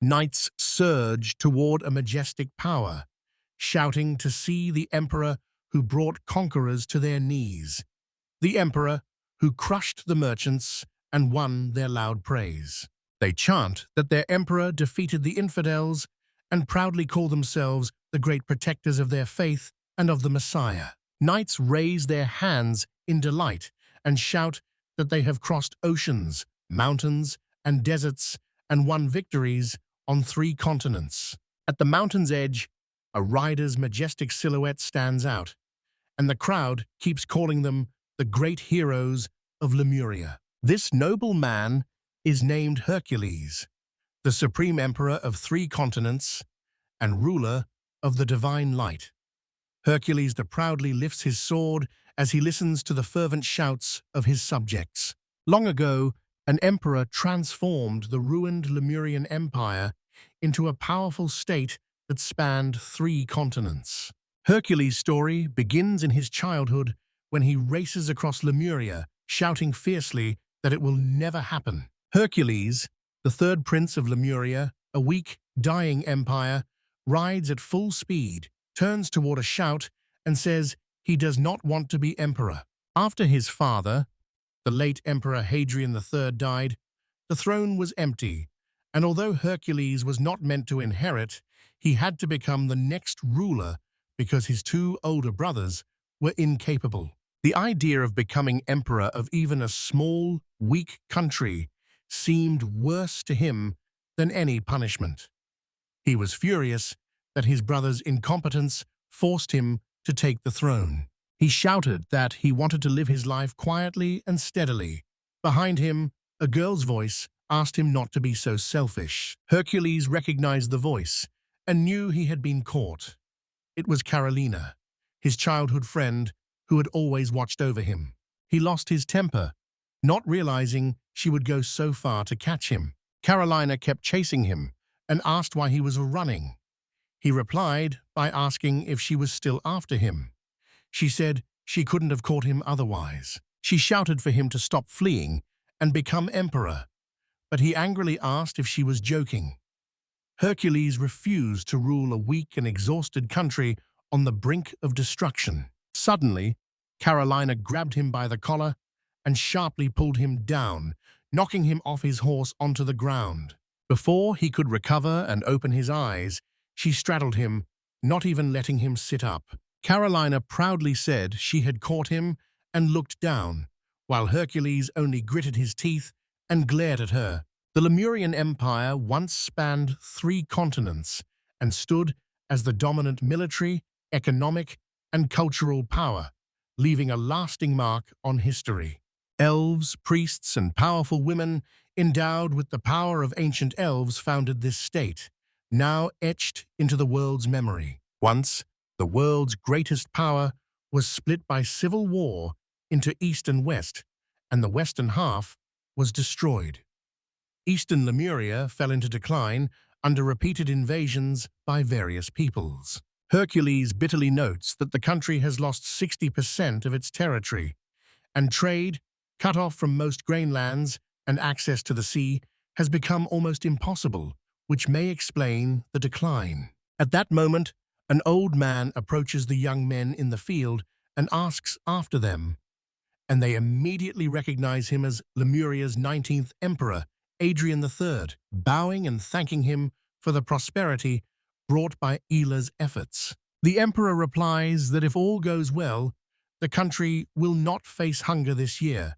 Knights surge toward a majestic power, shouting to see the emperor who brought conquerors to their knees, the emperor who crushed the merchants and won their loud praise. They chant that their emperor defeated the infidels and proudly call themselves the great protectors of their faith and of the Messiah. Knights raise their hands in delight and shout that they have crossed oceans, mountains, and deserts and won victories on 3 continents. At the mountain's edge, a rider's majestic silhouette stands out, and the crowd keeps calling them the great heroes of Lemuria. This noble man is named Hercules, the supreme emperor of 3 continents and ruler of the divine light. Hercules proudly lifts his sword as he listens to the fervent shouts of his subjects. Long ago, an emperor transformed the ruined Lemurian Empire into a powerful state that spanned 3 continents. Hercules' story begins in his childhood when he races across Lemuria, shouting fiercely that it will never happen. Hercules, the 3rd prince of Lemuria, a weak, dying empire, rides at full speed, turns toward a shout, and says he does not want to be emperor. After his father, the late Emperor Adrien III, died, the throne was empty, and although Hercules was not meant to inherit, he had to become the next ruler because his 2 older brothers were incapable. The idea of becoming emperor of even a small, weak country seemed worse to him than any punishment. He was furious that his brother's incompetence forced him to take the throne. He shouted that he wanted to live his life quietly and steadily. Behind him, a girl's voice asked him not to be so selfish. Hercules recognized the voice and knew he had been caught. It was Carolina, his childhood friend, who had always watched over him. He lost his temper, not realizing she would go so far to catch him. Carolina kept chasing him and asked why he was running. He replied by asking if she was still after him. She said she couldn't have caught him otherwise. She shouted for him to stop fleeing and become emperor, but he angrily asked if she was joking. Hercules refused to rule a weak and exhausted country on the brink of destruction. Suddenly, Carolina grabbed him by the collar and sharply pulled him down, knocking him off his horse onto the ground. Before he could recover and open his eyes, she straddled him, not even letting him sit up. Carolina proudly said she had caught him and looked down, while Hercules only gritted his teeth and glared at her. The Lemurian Empire once spanned 3 continents and stood as the dominant military, economic, and cultural power, leaving a lasting mark on history. Elves, priests, and powerful women endowed with the power of ancient elves founded this state, now etched into the world's memory. Once, the world's greatest power was split by civil war into East and West, and the western half was destroyed. Eastern Lemuria fell into decline under repeated invasions by various peoples. Hercules bitterly notes that the country has lost 60% of its territory, and trade, cut off from most grain lands and access to the sea, has become almost impossible, which may explain the decline. At that moment, an old man approaches the young men in the field and asks after them, and they immediately recognize him as Lemuria's 19th emperor, Adrien III, bowing and thanking him for the prosperity brought by Ela's efforts. The emperor replies that if all goes well, the country will not face hunger this year,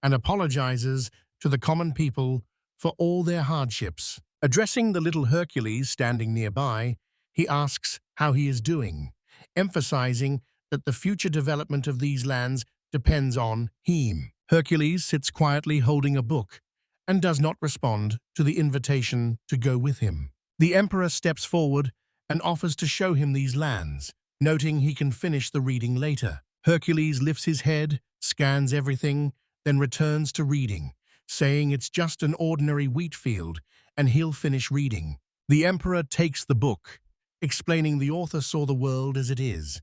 and apologizes to the common people for all their hardships. Addressing the little Hercules standing nearby, he asks how he is doing, emphasizing that the future development of these lands depends on him. Hercules sits quietly holding a book and does not respond to the invitation to go with him. The emperor steps forward and offers to show him these lands, noting he can finish the reading later. Hercules lifts his head, scans everything, then returns to reading, saying it's just an ordinary wheat field and he'll finish reading. The emperor takes the book, explaining the author saw the world as it is,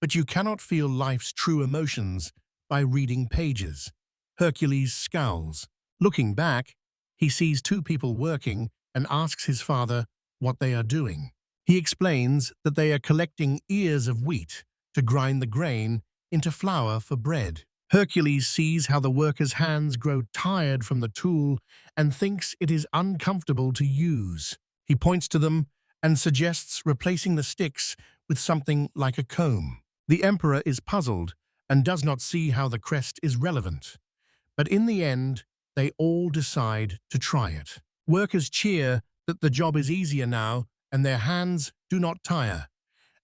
but you cannot feel life's true emotions by reading pages. Hercules scowls. Looking back, he sees 2 people working and asks his father what they are doing. He explains that they are collecting ears of wheat to grind the grain into flour for bread. Hercules sees how the workers' hands grow tired from the tool and thinks it is uncomfortable to use. He points to them and suggests replacing the sticks with something like a comb. The emperor is puzzled and does not see how the crest is relevant. But in the end, they all decide to try it. Workers cheer that the job is easier now and their hands do not tire.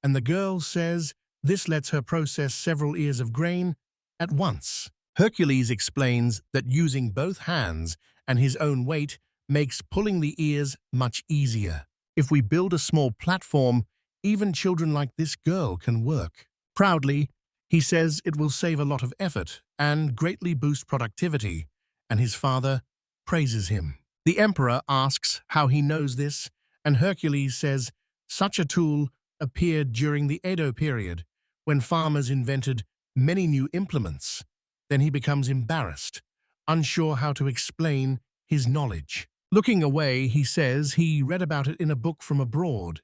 And the girl says this lets her process several ears of grain at once. Hercules explains that using both hands and his own weight makes pulling the ears much easier. If we build a small platform, even children like this girl can work. Proudly, he says it will save a lot of effort and greatly boost productivity, and his father praises him. The emperor asks how he knows this, and Hercules says such a tool appeared during the Edo period, when farmers invented many new implements. Then he becomes embarrassed, unsure how to explain his knowledge. Looking away, he says he read about it in a book from abroad,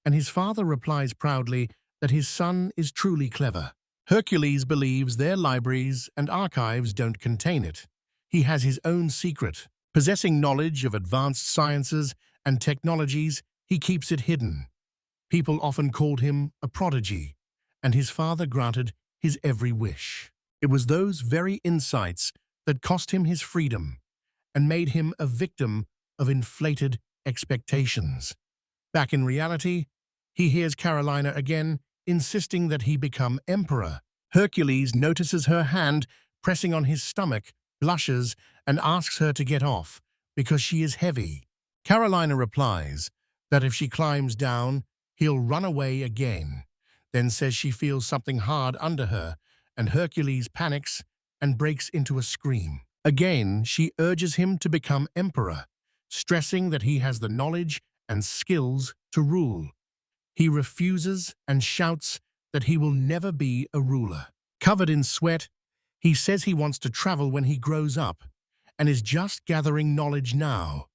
and his father replies proudly that his son is truly clever. Hercules believes their libraries and archives don't contain it. He has his own secret. Possessing knowledge of advanced sciences and technologies, he keeps it hidden. People often called him a prodigy, and his father granted his every wish. It was those very insights that cost him his freedom and made him a victim of inflated expectations. Back in reality, he hears Carolina again, insisting that he become emperor. Hercules notices her hand pressing on his stomach, blushes, and asks her to get off because she is heavy. Carolina replies that if she climbs down, he'll run away again, then says she feels something hard under her, and Hercules panics and breaks into a scream. Again, she urges him to become emperor, stressing that he has the knowledge and skills to rule. He refuses and shouts that he will never be a ruler. Covered in sweat, he says he wants to travel when he grows up and is just gathering knowledge now,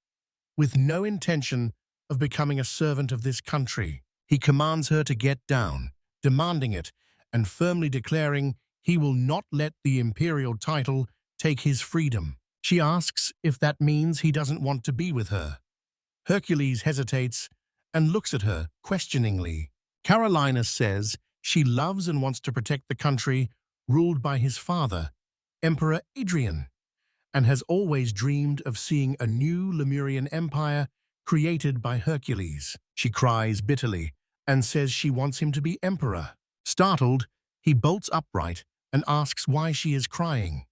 with no intention of becoming a servant of this country. He commands her to get down, demanding it, and firmly declaring he will not let the imperial title take his freedom. She asks if that means he doesn't want to be with her. Hercules hesitates and looks at her questioningly. Carolina says she loves and wants to protect the country ruled by his father, Emperor Adrien, and has always dreamed of seeing a new Lemurian empire created by Hercules. She cries bitterly and says she wants him to be emperor. Startled, he bolts upright and asks why she is crying.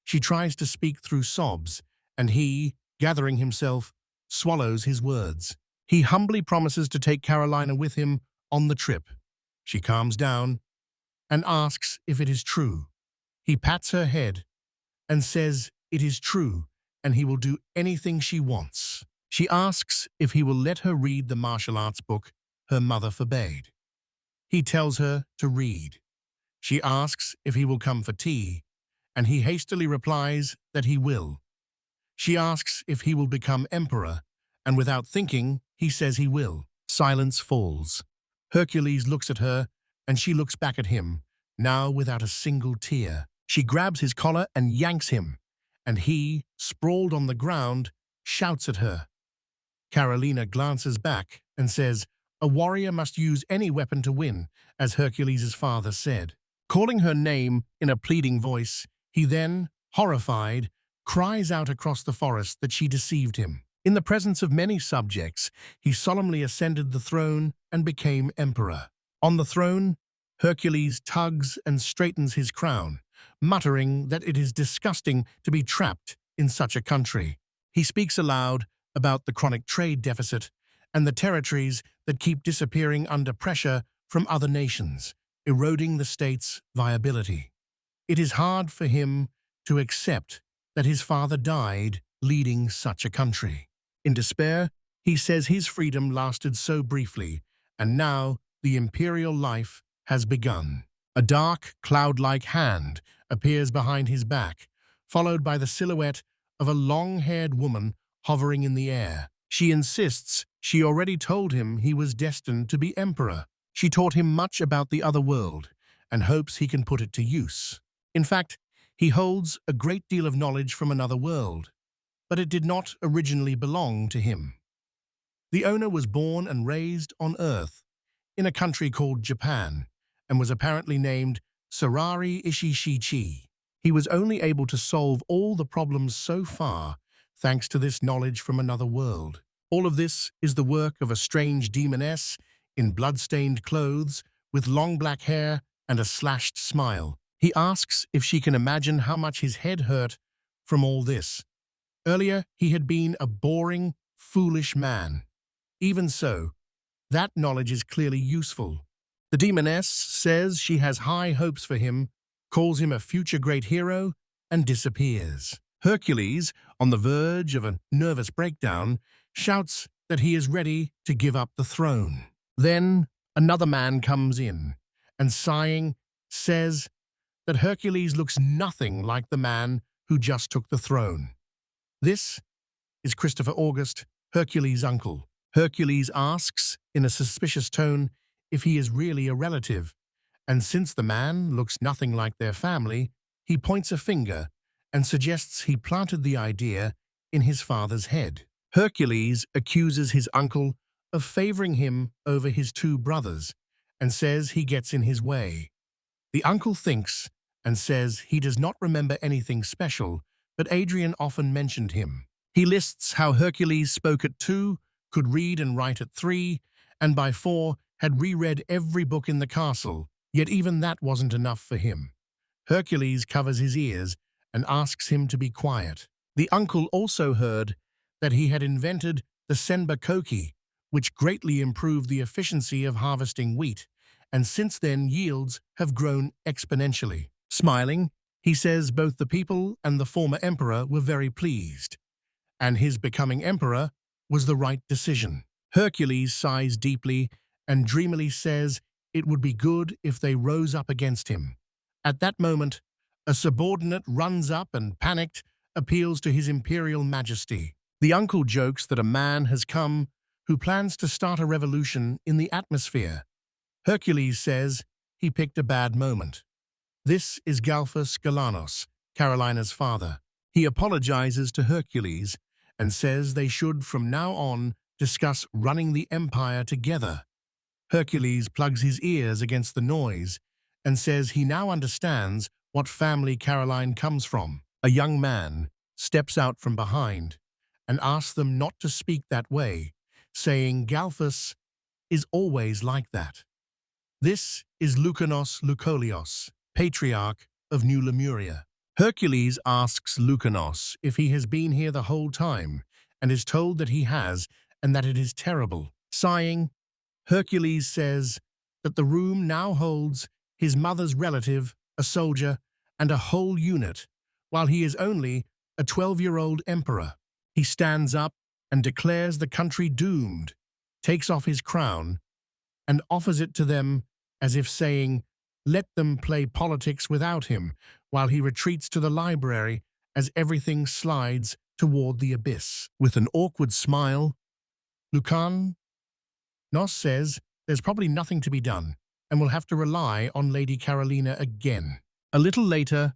She tries to speak through sobs, and he, gathering himself, swallows his words. He humbly promises to take Carolina with him on the trip. She calms down and asks if it is true. He pats her head and says it is true and he will do anything she wants. She asks if he will let her read the martial arts book her mother forbade. He tells her to read. She asks if he will come for tea, and he hastily replies that he will. She asks if he will become emperor, and without thinking, he says he will. Silence falls. Hercules looks at her, and she looks back at him, now without a single tear. She grabs his collar and yanks him, and he, sprawled on the ground, shouts at her. Carolina glances back and says, "A warrior must use any weapon to win," as Hercules' father said. Calling her name in a pleading voice, he then, horrified, cries out across the forest that she deceived him. In the presence of many subjects, he solemnly ascended the throne and became emperor. On the throne, Hercules tugs and straightens his crown, muttering that it is disgusting to be trapped in such a country. He speaks aloud about the chronic trade deficit and the territories that keep disappearing under pressure from other nations, eroding the state's viability. It is hard for him to accept that his father died leading such a country. In despair, he says his freedom lasted so briefly, and now the imperial life has begun. A dark, cloud-like hand appears behind his back, followed by the silhouette of a long-haired woman hovering in the air. She insists she already told him he was destined to be emperor. She taught him much about the other world and hopes he can put it to use. In fact, he holds a great deal of knowledge from another world, but it did not originally belong to him. The owner was born and raised on Earth, in a country called Japan, and was apparently named Sarari Ishishichi. He was only able to solve all the problems so far thanks to this knowledge from another world. All of this is the work of a strange demoness in blood-stained clothes with long black hair and a slashed smile. He asks if she can imagine how much his head hurt from all this. Earlier, he had been a boring, foolish man. Even so, that knowledge is clearly useful. The demoness says she has high hopes for him, calls him a future great hero, and disappears. Hercules, on the verge of a nervous breakdown, shouts that he is ready to give up the throne. Then another man comes in, and sighing, says that Hercules looks nothing like the man who just took the throne. This is Christopher August, Hercules' uncle. Hercules asks, in a suspicious tone, if he is really a relative, and since the man looks nothing like their family, he points a finger and suggests he planted the idea in his father's head. Hercules accuses his uncle of favoring him over his two brothers and says he gets in his way. The uncle thinks and says he does not remember anything special, but Adrien often mentioned him. He lists how Hercules spoke at 2, could read and write at 3, and by 4 had reread every book in the castle, yet even that wasn't enough for him. Hercules covers his ears and asks him to be quiet. The uncle also heard that he had invented the senba koki, which greatly improved the efficiency of harvesting wheat, and since then yields have grown exponentially. Smiling, he says both the people and the former emperor were very pleased, and his becoming emperor was the right decision. Hercules sighs deeply and dreamily says it would be good if they rose up against him. At that moment, a subordinate runs up and, panicked, appeals to his imperial majesty. The uncle jokes that a man has come who plans to start a revolution in the atmosphere. Hercules says he picked a bad moment. This is Galphus Galanos, Carolina's father. He apologizes to Hercules and says they should from now on discuss running the empire together. Hercules plugs his ears against the noise and says he now understands what family Caroline comes from. A young man steps out from behind and asks them not to speak that way, saying Galphus is always like that. This is Lucanos Lucolios, patriarch of New Lemuria. Hercules asks Lucanos if he has been here the whole time and is told that he has and that it is terrible. Sighing, Hercules says that the room now holds his mother's relative, a soldier, and a whole unit, while he is only a 12-year-old emperor. He stands up and declares the country doomed, takes off his crown, and offers it to them as if saying, let them play politics without him, while he retreats to the library as everything slides toward the abyss. With an awkward smile, Lucanos says there's probably nothing to be done, and will have to rely on Lady Carolina again. A little later,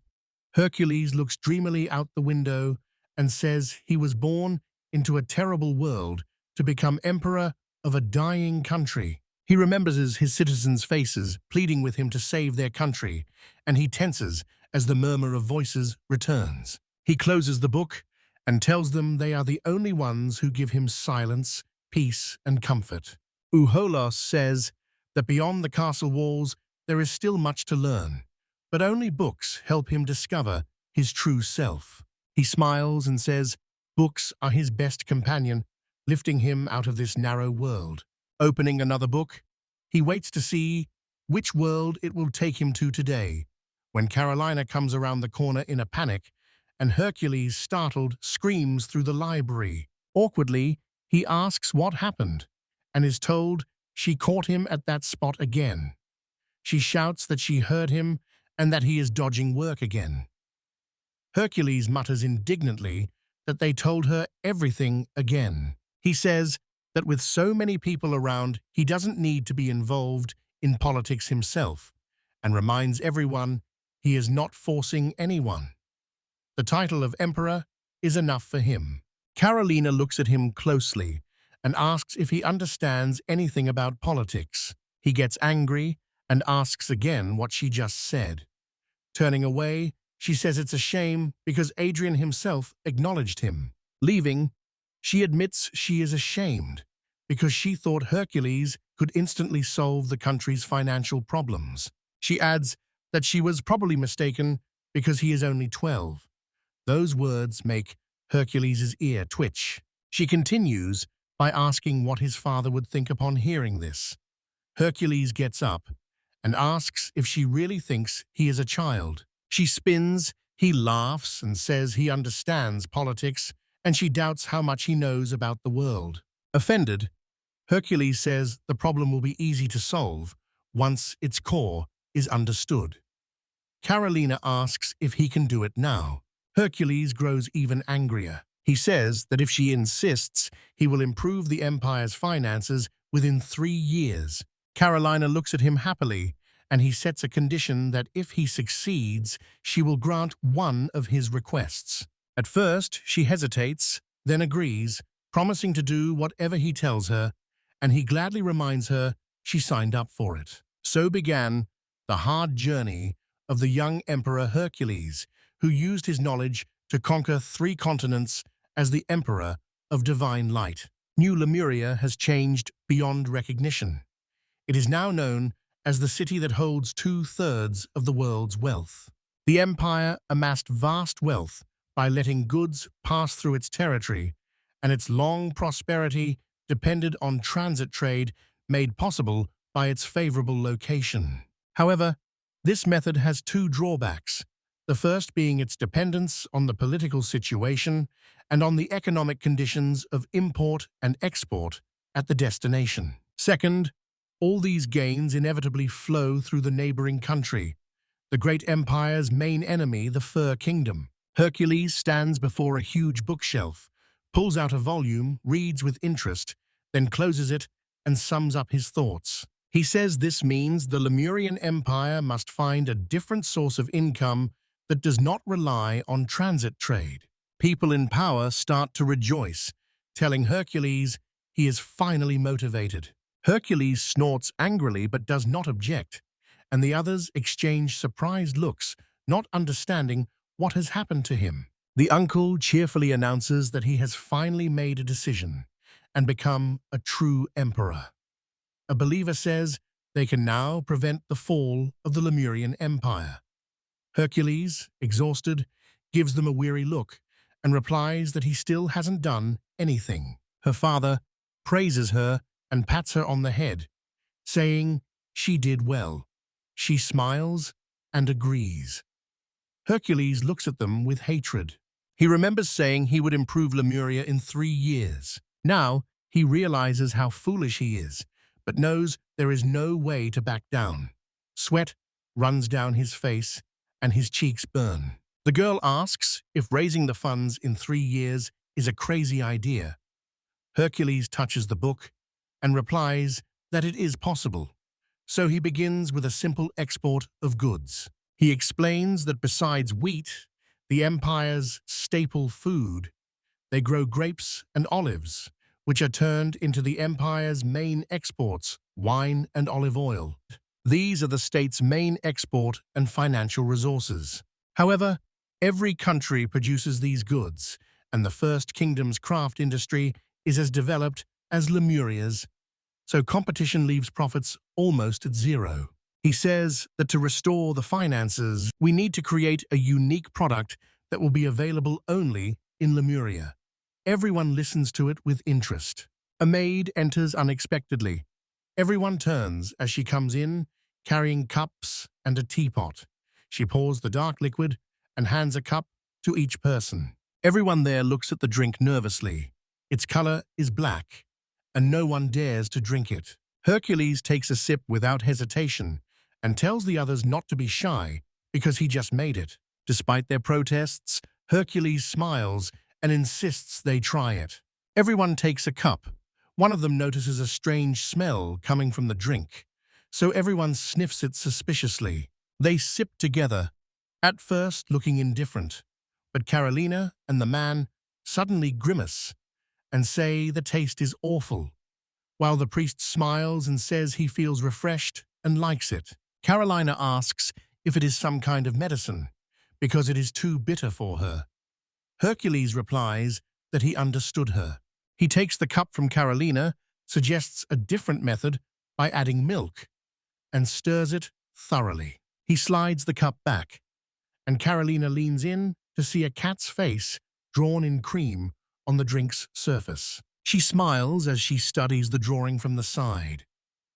Hercules looks dreamily out the window and says he was born into a terrible world to become emperor of a dying country. He remembers his citizens' faces pleading with him to save their country, and he tenses as the murmur of voices returns. He closes the book and tells them they are the only ones who give him silence, peace, and comfort. Uholos says that beyond the castle walls there is still much to learn, but only books help him discover his true self. He smiles and says books are his best companion, lifting him out of this narrow world. Opening another book, he waits to see which world it will take him to today, when Carolina comes around the corner in a panic, and Hercules, startled, screams through the library. Awkwardly, he asks what happened, and is told she caught him at that spot again. She shouts that she heard him and that he is dodging work again. Hercules mutters indignantly that they told her everything again. He says that with so many people around, he doesn't need to be involved in politics himself, and reminds everyone he is not forcing anyone. The title of emperor is enough for him. Carolina looks at him closely and asks if he understands anything about politics. He gets angry and asks again what she just said. Turning away, she says it's a shame because Adrien himself acknowledged him. Leaving, she admits she is ashamed because she thought Hercules could instantly solve the country's financial problems. She adds that she was probably mistaken because he is only 12. Those words make Hercules' ear twitch. She continues by asking what his father would think upon hearing this. Hercules gets up and asks if she really thinks he is a child. She spins, he laughs and says he understands politics, and she doubts how much he knows about the world. Offended, Hercules says the problem will be easy to solve once its core is understood. Carolina asks if he can do it now. Hercules grows even angrier. He says that if she insists, he will improve the empire's finances within 3 years. Carolina looks at him happily, and he sets a condition that if he succeeds, she will grant one of his requests. At first, she hesitates, then agrees, promising to do whatever he tells her, and he gladly reminds her she signed up for it. So began the hard journey of the young Emperor Hercules, who used his knowledge to conquer 3 continents as the Emperor of Divine Light. New Lemuria has changed beyond recognition. It is now known as the city that holds 2/3 of the world's wealth. The empire amassed vast wealth by letting goods pass through its territory, and its long prosperity depended on transit trade made possible by its favorable location. However, this method has 2 drawbacks, the first being its dependence on the political situation and on the economic conditions of import and export at the destination. Second, all these gains inevitably flow through the neighboring country, the great empire's main enemy, the Fur Kingdom. Hercules stands before a huge bookshelf, pulls out a volume, reads with interest, then closes it and sums up his thoughts. He says this means the Lemurian Empire must find a different source of income that does not rely on transit trade. People in power start to rejoice, telling Hercules he is finally motivated. Hercules snorts angrily but does not object, and the others exchange surprised looks, not understanding what has happened to him. The uncle cheerfully announces that he has finally made a decision and become a true emperor. A believer says they can now prevent the fall of the Lemurian Empire. Hercules, exhausted, gives them a weary look and replies that he still hasn't done anything. Her father praises her and pats her on the head, saying she did well. She smiles and agrees. Hercules looks at them with hatred. He remembers saying he would improve Lemuria in 3 years. Now, he realizes how foolish he is, but knows there is no way to back down. Sweat runs down his face, and his cheeks burn. The girl asks if raising the funds in 3 years is a crazy idea. Hercules touches the book and replies that it is possible. So he begins with a simple export of goods. He explains that besides wheat, the empire's staple food, they grow grapes and olives, which are turned into the empire's main exports, wine and olive oil. These are the state's main export and financial resources. However, every country produces these goods, and the First Kingdom's craft industry is as developed as Lemuria's, so competition leaves profits almost at zero. He says that to restore the finances, we need to create a unique product that will be available only in Lemuria. Everyone listens to it with interest. A maid enters unexpectedly. Everyone turns as she comes in, carrying cups and a teapot. She pours the dark liquid and hands a cup to each person. Everyone there looks at the drink nervously. Its color is black, and no one dares to drink it. Hercules takes a sip without hesitation and tells the others not to be shy because he just made it. Despite their protests, Hercules smiles and insists they try it. Everyone takes a cup. One of them notices a strange smell coming from the drink, so everyone sniffs it suspiciously. They sip together, at first looking indifferent, but Carolina and the man suddenly grimace and say the taste is awful, while the priest smiles and says he feels refreshed and likes it. Carolina asks if it is some kind of medicine, because it is too bitter for her. Hercules replies that he understood her. He takes the cup from Carolina, suggests a different method by adding milk, and stirs it thoroughly. He slides the cup back, and Carolina leans in to see a cat's face drawn in cream on the drink's surface. She smiles as she studies the drawing from the side.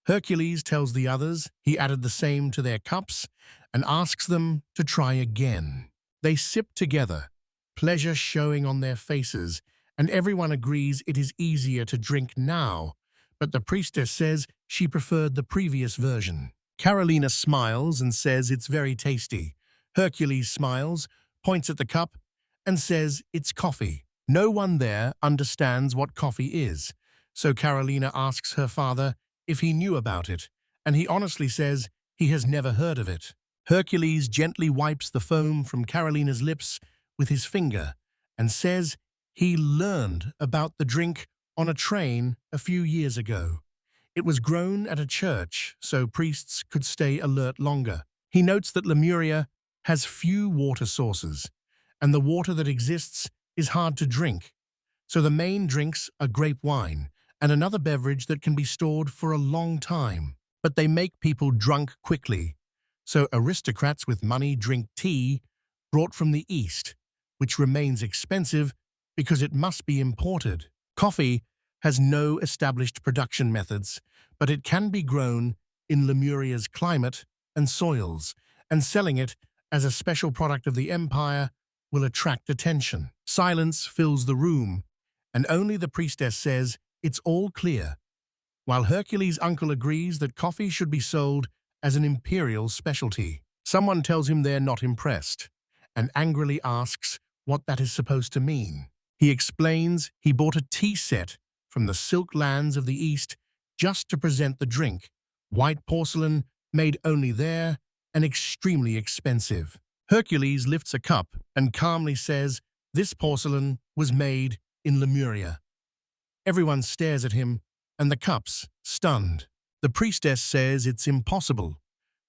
Hercules tells the others he added the same to their cups and asks them to try again. They sip together, pleasure showing on their faces, and everyone agrees it is easier to drink now, but the priestess says she preferred the previous version. Carolina smiles and says it's very tasty. Hercules smiles, points at the cup, and says it's coffee. No one there understands what coffee is, so Carolina asks her father if he knew about it, and he honestly says he has never heard of it. Hercules gently wipes the foam from Carolina's lips with his finger and says he learned about the drink on a train a few years ago. It was grown at a church so priests could stay alert longer. He notes that Lemuria has few water sources, and the water that exists is hard to drink. So the main drinks are grape wine and another beverage that can be stored for a long time. But they make people drunk quickly, so aristocrats with money drink tea brought from the East, which remains expensive because it must be imported. Coffee has no established production methods, but it can be grown in Lemuria's climate and soils, and selling it as a special product of the empire will attract attention. Silence fills the room, and only the priestess says it's all clear, while Hercules' uncle agrees that coffee should be sold as an imperial specialty. Someone tells him they're not impressed, and angrily asks what that is supposed to mean. He explains he bought a tea set from the silk lands of the East just to present the drink, white porcelain made only there and extremely expensive. Hercules lifts a cup and calmly says this porcelain was made in Lemuria. Everyone stares at him, and the cups, stunned. The priestess says it's impossible,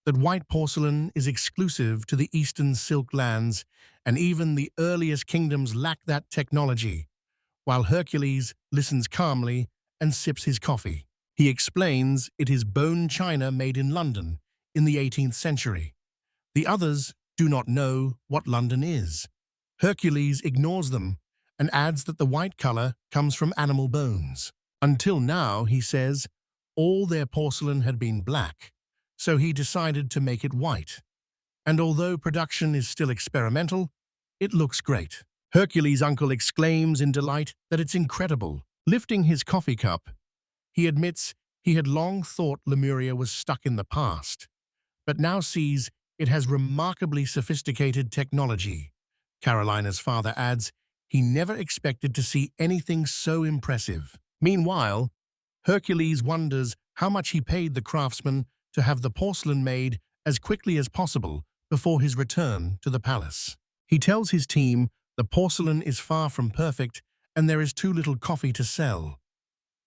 that white porcelain is exclusive to the eastern silk lands, and even the earliest kingdoms lack that technology, while Hercules listens calmly and sips his coffee. He explains it is bone china made in London in the 18th century. The others do not know what London is. Hercules ignores them and adds that the white color comes from animal bones. Until now, he says, all their porcelain had been black, so he decided to make it white. And although production is still experimental, it looks great. Hercules' uncle exclaims in delight that it's incredible. Lifting his coffee cup, he admits he had long thought Lemuria was stuck in the past, but now sees it has remarkably sophisticated technology. Carolina's father adds he never expected to see anything so impressive. Meanwhile, Hercules wonders how much he paid the craftsman to have the porcelain made as quickly as possible before his return to the palace. He tells his team the porcelain is far from perfect and there is too little coffee to sell.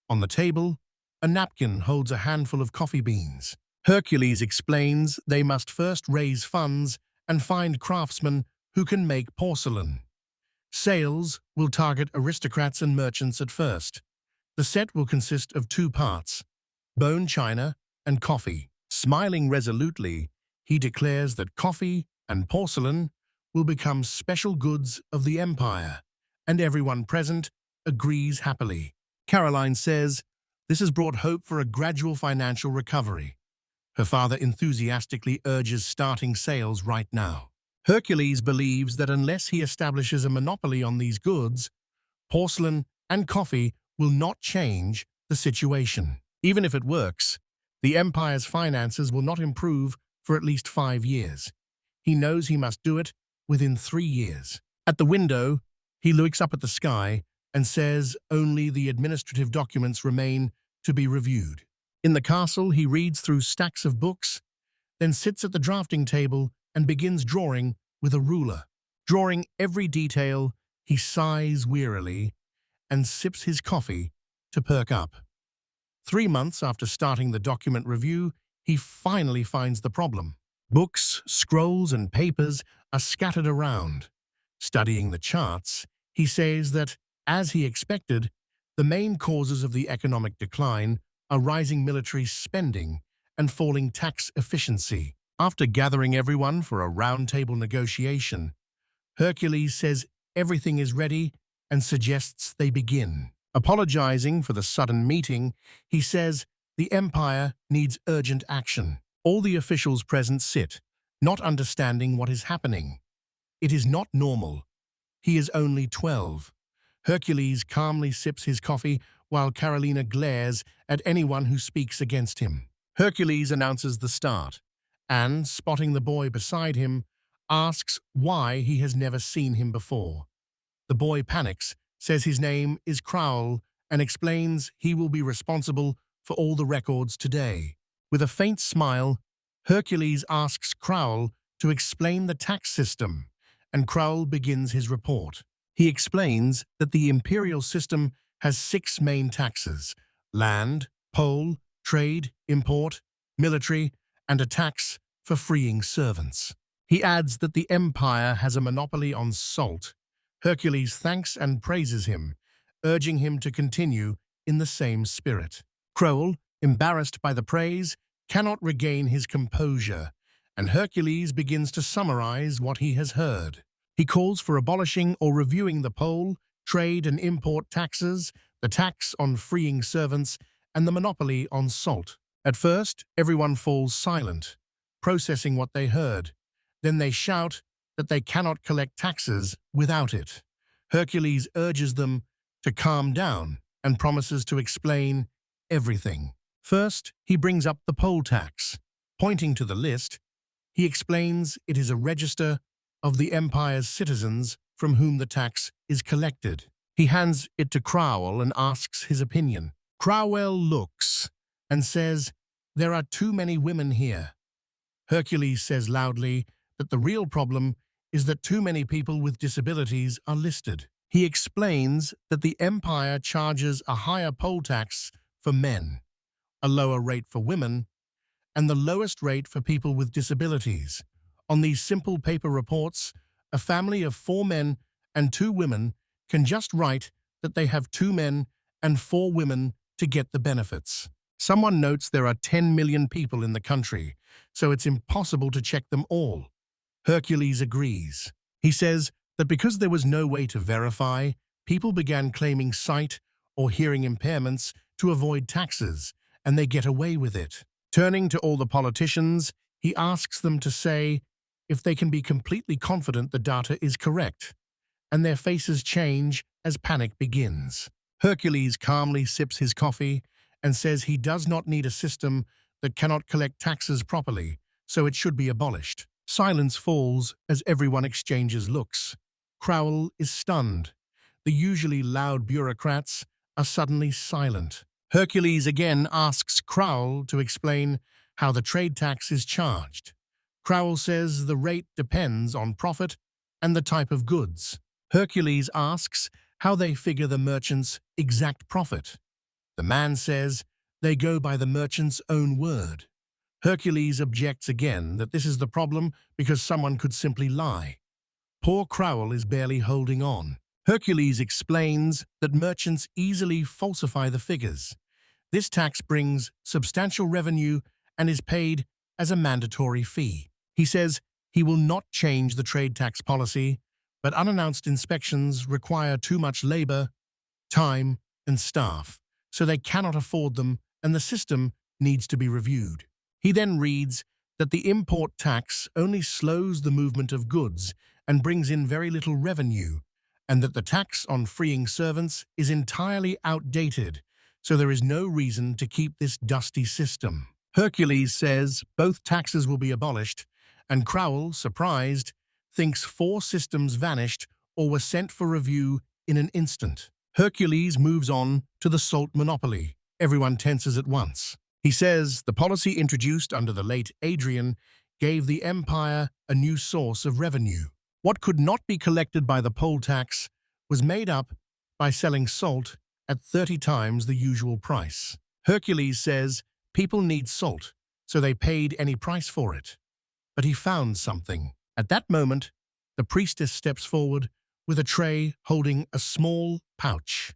On the table, a napkin holds a handful of coffee beans. Hercules explains they must first raise funds and find craftsmen who can make porcelain. Sales will target aristocrats and merchants at first. The set will consist of two parts, bone china and coffee. Smiling resolutely, he declares that coffee and porcelain will become special goods of the empire, and everyone present agrees happily. Caroline says this has brought hope for a gradual financial recovery. Her father enthusiastically urges starting sales right now. Hercules believes that unless he establishes a monopoly on these goods, porcelain and coffee will not change the situation. Even if it works, the empire's finances will not improve for at least 5 years. He knows he must do it within 3 years. At the window, he looks up at the sky and says only the administrative documents remain to be reviewed. In the castle, he reads through stacks of books, then sits at the drafting table and begins drawing with a ruler. Drawing every detail, he sighs wearily and sips his coffee to perk up. 3 months after starting the document review, he finally finds the problem. Books, scrolls, and papers are scattered around. Studying the charts, he says that, as he expected, the main causes of the economic decline are rising military spending and falling tax efficiency. After gathering everyone for a roundtable negotiation, Hercules says everything is ready and suggests they begin. Apologizing for the sudden meeting, he says the empire needs urgent action. All the officials present sit, not understanding what is happening. It is not normal. He is only 12. Hercules calmly sips his coffee while Carolina glares at anyone who speaks against him. Hercules announces the start and, spotting the boy beside him, asks why he has never seen him before. The boy panics, says his name is Crowl, and explains he will be responsible for all the records today. With a faint smile, Hercules asks Crowl to explain the tax system, and Crowl begins his report. He explains that the imperial system has 6 main taxes: land, poll, trade, import, military, and a tax for freeing servants. He adds that the empire has a monopoly on salt. Hercules thanks and praises him, urging him to continue in the same spirit. Crowl, embarrassed by the praise, cannot regain his composure, and Hercules begins to summarize what he has heard. He calls for abolishing or reviewing the poll, trade and import taxes, the tax on freeing servants, and the monopoly on salt. At first, everyone falls silent, processing what they heard. Then they shout that they cannot collect taxes without it. Hercules urges them to calm down and promises to explain everything. First, he brings up the poll tax. Pointing to the list, he explains it is a register of the empire's citizens from whom the tax is collected. He hands it to Crowl and asks his opinion. Crowl looks and says, "There are too many women here." Hercules says loudly that the real problem is that too many people with disabilities are listed. He explains that the empire charges a higher poll tax for men, a lower rate for women, and the lowest rate for people with disabilities. On these simple paper reports, a family of 4 men and 2 women can just write that they have 2 men and 4 women to get the benefits. Someone notes there are 10 million people in the country, so it's impossible to check them all. Hercules agrees. He says that because there was no way to verify, people began claiming sight or hearing impairments to avoid taxes, and they get away with it. Turning to all the politicians, he asks them to say if they can be completely confident the data is correct, and their faces change as panic begins. Hercules calmly sips his coffee and says he does not need a system that cannot collect taxes properly, so it should be abolished. Silence falls as everyone exchanges looks. Crowl is stunned. The usually loud bureaucrats are suddenly silent. Hercules again asks Crowl to explain how the trade tax is charged. Crowl says the rate depends on profit and the type of goods. Hercules asks how they figure the merchant's exact profit. The man says they go by the merchant's own word. Hercules objects again that this is the problem because someone could simply lie. Poor Crowl is barely holding on. Hercules explains that merchants easily falsify the figures. This tax brings substantial revenue and is paid as a mandatory fee. He says he will not change the trade tax policy, but unannounced inspections require too much labor, time, and staff, so they cannot afford them and the system needs to be reviewed. He then reads that the import tax only slows the movement of goods and brings in very little revenue, and that the tax on freeing servants is entirely outdated, so there is no reason to keep this dusty system. Hercules says both taxes will be abolished, and Crowl, surprised, thinks 4 systems vanished or were sent for review in an instant. Hercules moves on to the salt monopoly. Everyone tenses at once. He says the policy introduced under the late Adrien gave the empire a new source of revenue. What could not be collected by the poll tax was made up by selling salt at 30 times the usual price. Hercules says people need salt, so they paid any price for it. But he found something. At that moment, the priestess steps forward with a tray holding a small pouch.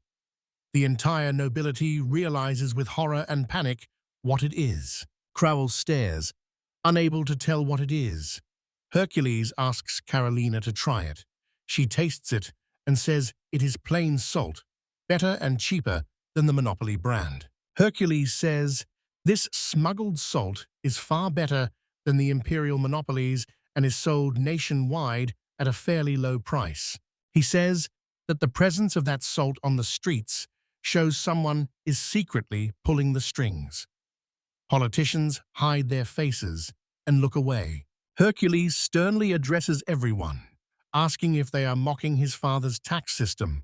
The entire nobility realizes with horror and panic what it is. Crowell stares, unable to tell what it is. Hercules asks Carolina to try it. She tastes it and says it is plain salt, better and cheaper than the Monopoly brand. Hercules says this smuggled salt is far better than the imperial monopolies and is sold nationwide at a fairly low price. He says that the presence of that salt on the streets shows someone is secretly pulling the strings. Politicians hide their faces and look away. Hercules sternly addresses everyone, asking if they are mocking his father's tax system,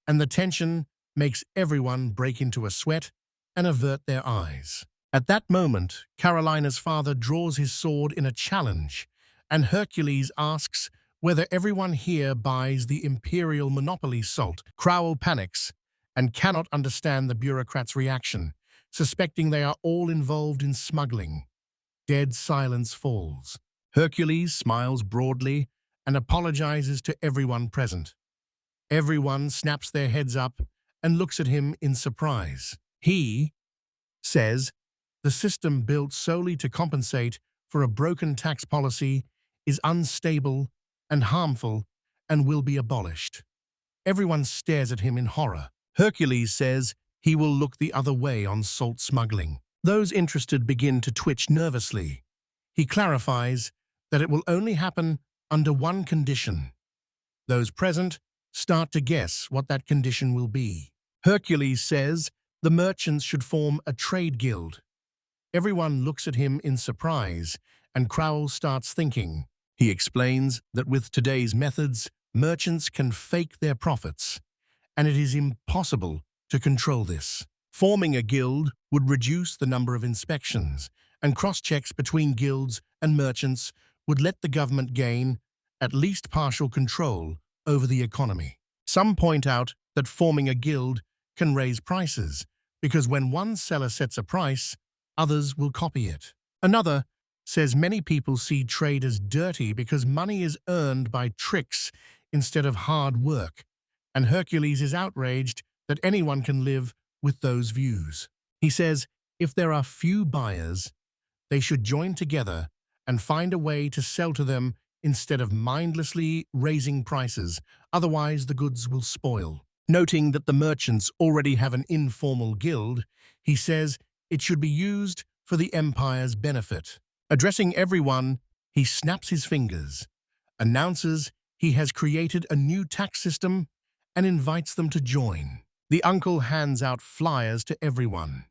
and the tension makes everyone break into a sweat and avert their eyes. At that moment, Carolina's father draws his sword in a challenge, and Hercules asks whether everyone here buys the imperial monopoly salt. Crowell panics and cannot understand the bureaucrats' reaction, suspecting they are all involved in smuggling. Dead silence falls. Hercules smiles broadly and apologizes to everyone present. Everyone snaps their heads up and looks at him in surprise. He says the system built solely to compensate for a broken tax policy is unstable and harmful and will be abolished. Everyone stares at him in horror. Hercules says he will look the other way on salt smuggling. Those interested begin to twitch nervously. He clarifies that it will only happen under one condition. Those present start to guess what that condition will be. Hercules says the merchants should form a trade guild. Everyone looks at him in surprise, and Crowell starts thinking. He explains that with today's methods, merchants can fake their profits, and it is impossible to control this. Forming a guild would reduce the number of inspections, and cross-checks between guilds and merchants would let the government gain at least partial control over the economy. Some point out that forming a guild can raise prices, because when one seller sets a price, others will copy it. Another says many people see trade as dirty because money is earned by tricks instead of hard work, and Hercules is outraged that anyone can live with those views. He says if there are few buyers, they should join together and find a way to sell to them instead of mindlessly raising prices, otherwise the goods will spoil. Noting that the merchants already have an informal guild, he says it should be used for the empire's benefit. Addressing everyone, he snaps his fingers, announces he has created a new tax system, and invites them to join. The uncle hands out flyers to everyone.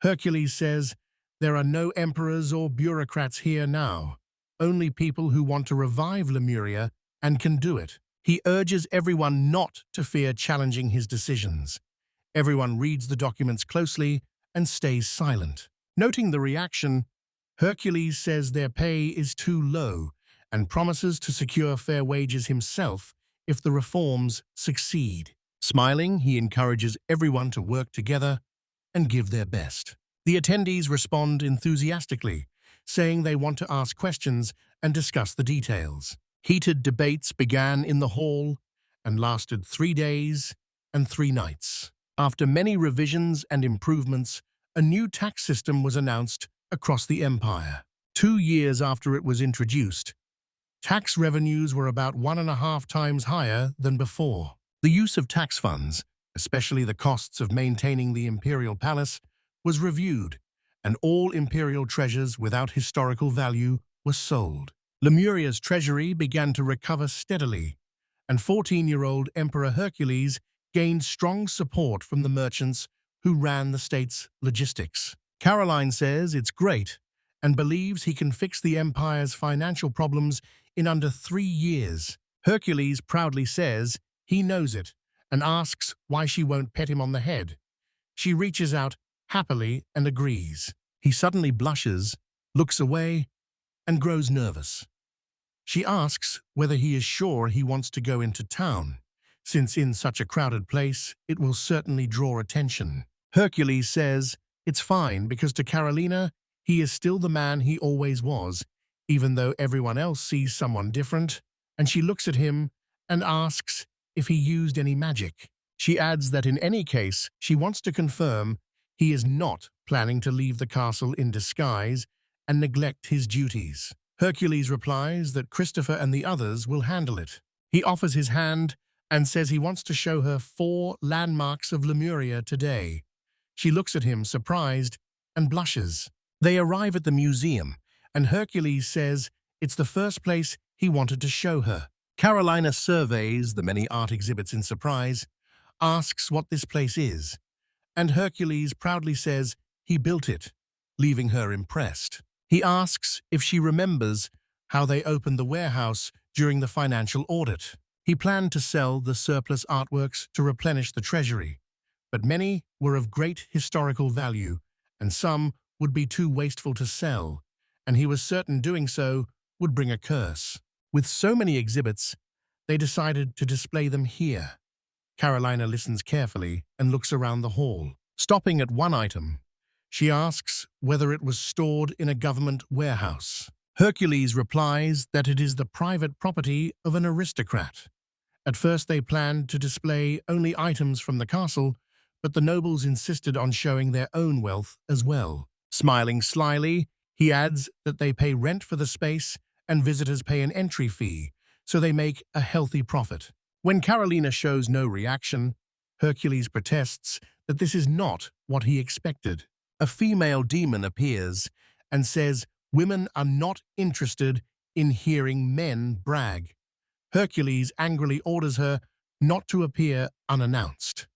Hercules says there are no emperors or bureaucrats here now, only people who want to revive Lemuria and can do it. He urges everyone not to fear challenging his decisions. Everyone reads the documents closely and stays silent. Noting the reaction, Hercules says their pay is too low and promises to secure fair wages himself if the reforms succeed. Smiling, he encourages everyone to work together and give their best. The attendees respond enthusiastically, saying they want to ask questions and discuss the details. Heated debates began in the hall and lasted 3 days and 3 nights. After many revisions and improvements, a new tax system was announced across the empire. 2 years after it was introduced, tax revenues were about 1.5 times higher than before. The use of tax funds, especially the costs of maintaining the imperial palace, was reviewed, and all imperial treasures without historical value were sold. Lemuria's treasury began to recover steadily, and 14-year-old Emperor Hercules gained strong support from the merchants who ran the state's logistics. Caroline says it's great and believes he can fix the empire's financial problems in under 3 years. Hercules proudly says he knows it and asks why she won't pet him on the head. She reaches out happily and agrees. He suddenly blushes, looks away, and grows nervous. She asks whether he is sure he wants to go into town, since in such a crowded place it will certainly draw attention. Hercules says it's fine because to Carolina, he is still the man he always was, even though everyone else sees someone different, and she looks at him and asks if he used any magic. She adds that in any case, she wants to confirm he is not planning to leave the castle in disguise and neglect his duties. Hercules replies that Christopher and the others will handle it. He offers his hand and says he wants to show her 4 landmarks of Lemuria today. She looks at him surprised and blushes. They arrive at the museum, and Hercules says it's the first place he wanted to show her. Carolina surveys the many art exhibits in surprise, asks what this place is, and Hercules proudly says he built it, leaving her impressed. He asks if she remembers how they opened the warehouse during the financial audit. He planned to sell the surplus artworks to replenish the treasury, but many were of great historical value, and some would be too wasteful to sell, and he was certain doing so would bring a curse. With so many exhibits, they decided to display them here. Carolina listens carefully and looks around the hall. Stopping at one item, she asks whether it was stored in a government warehouse. Hercules replies that it is the private property of an aristocrat. At first they planned to display only items from the castle, but the nobles insisted on showing their own wealth as well. Smiling slyly, he adds that they pay rent for the space and visitors pay an entry fee, so they make a healthy profit. When Carolina shows no reaction, Hercules protests that this is not what he expected. A female demon appears and says women are not interested in hearing men brag. Hercules angrily orders her not to appear unannounced.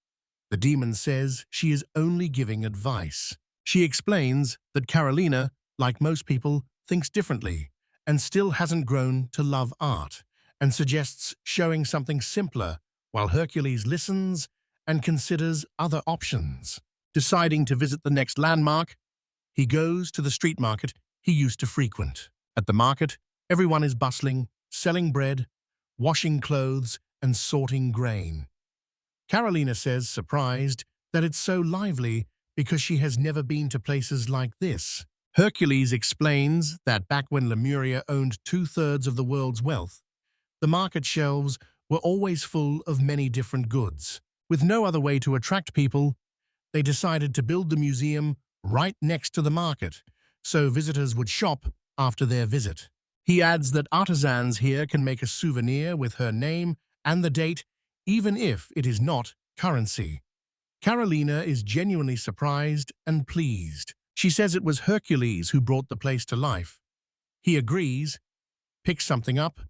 The demon says she is only giving advice. She explains that Carolina, like most people, thinks differently and still hasn't grown to love art, and suggests showing something simpler while Hercules listens and considers other options. Deciding to visit the next landmark, he goes to the street market he used to frequent. At the market, everyone is bustling, selling bread, washing clothes, and sorting grain. Carolina says, surprised, that it's so lively because she has never been to places like this. Hercules explains that back when Lemuria owned 2/3 of the world's wealth, the market shelves were always full of many different goods. With no other way to attract people, they decided to build the museum right next to the market, so visitors would shop after their visit. He adds that artisans here can make a souvenir with her name and the date, even if it is not currency. Carolina is genuinely surprised and pleased. She says it was Hercules who brought the place to life. He agrees, picks something up,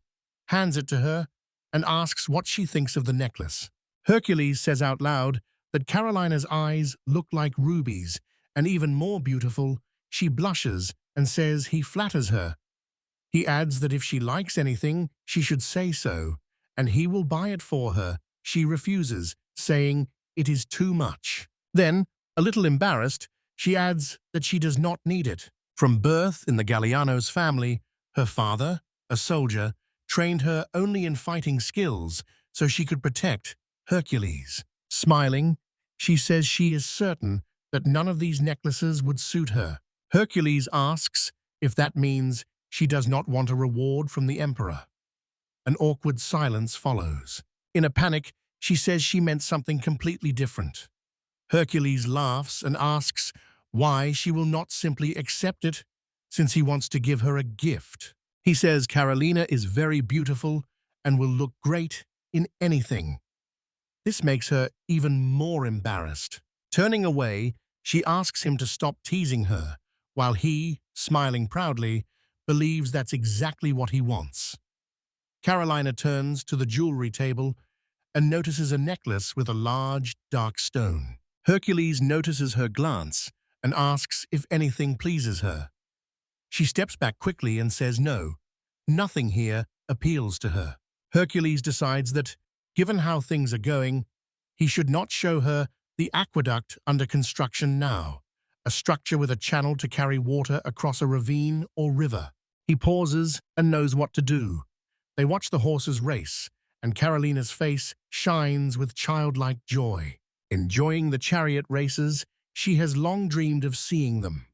hands it to her, and asks what she thinks of the necklace. Hercules says out loud that Carolina's eyes look like rubies, and even more beautiful, she blushes and says he flatters her. He adds that if she likes anything, she should say so, and he will buy it for her. She refuses, saying it is too much. Then, a little embarrassed, she adds that she does not need it. From birth in the Galliano's family, her father, a soldier, trained her only in fighting skills so she could protect Hercules. Smiling, she says she is certain that none of these necklaces would suit her. Hercules asks if that means she does not want a reward from the emperor. An awkward silence follows. In a panic, she says she meant something completely different. Hercules laughs and asks why she will not simply accept it, since he wants to give her a gift. He says Carolina is very beautiful and will look great in anything. This makes her even more embarrassed. Turning away, she asks him to stop teasing her, while he, smiling proudly, believes that's exactly what he wants. Carolina turns to the jewelry table and notices a necklace with a large, dark stone. Hercules notices her glance and asks if anything pleases her. She steps back quickly and says no, nothing here appeals to her. Hercules decides that, given how things are going, he should not show her the aqueduct under construction now, a structure with a channel to carry water across a ravine or river. He pauses and knows what to do. They watch the horses race, and Carolina's face shines with childlike joy. Enjoying the chariot races, she has long dreamed of seeing them.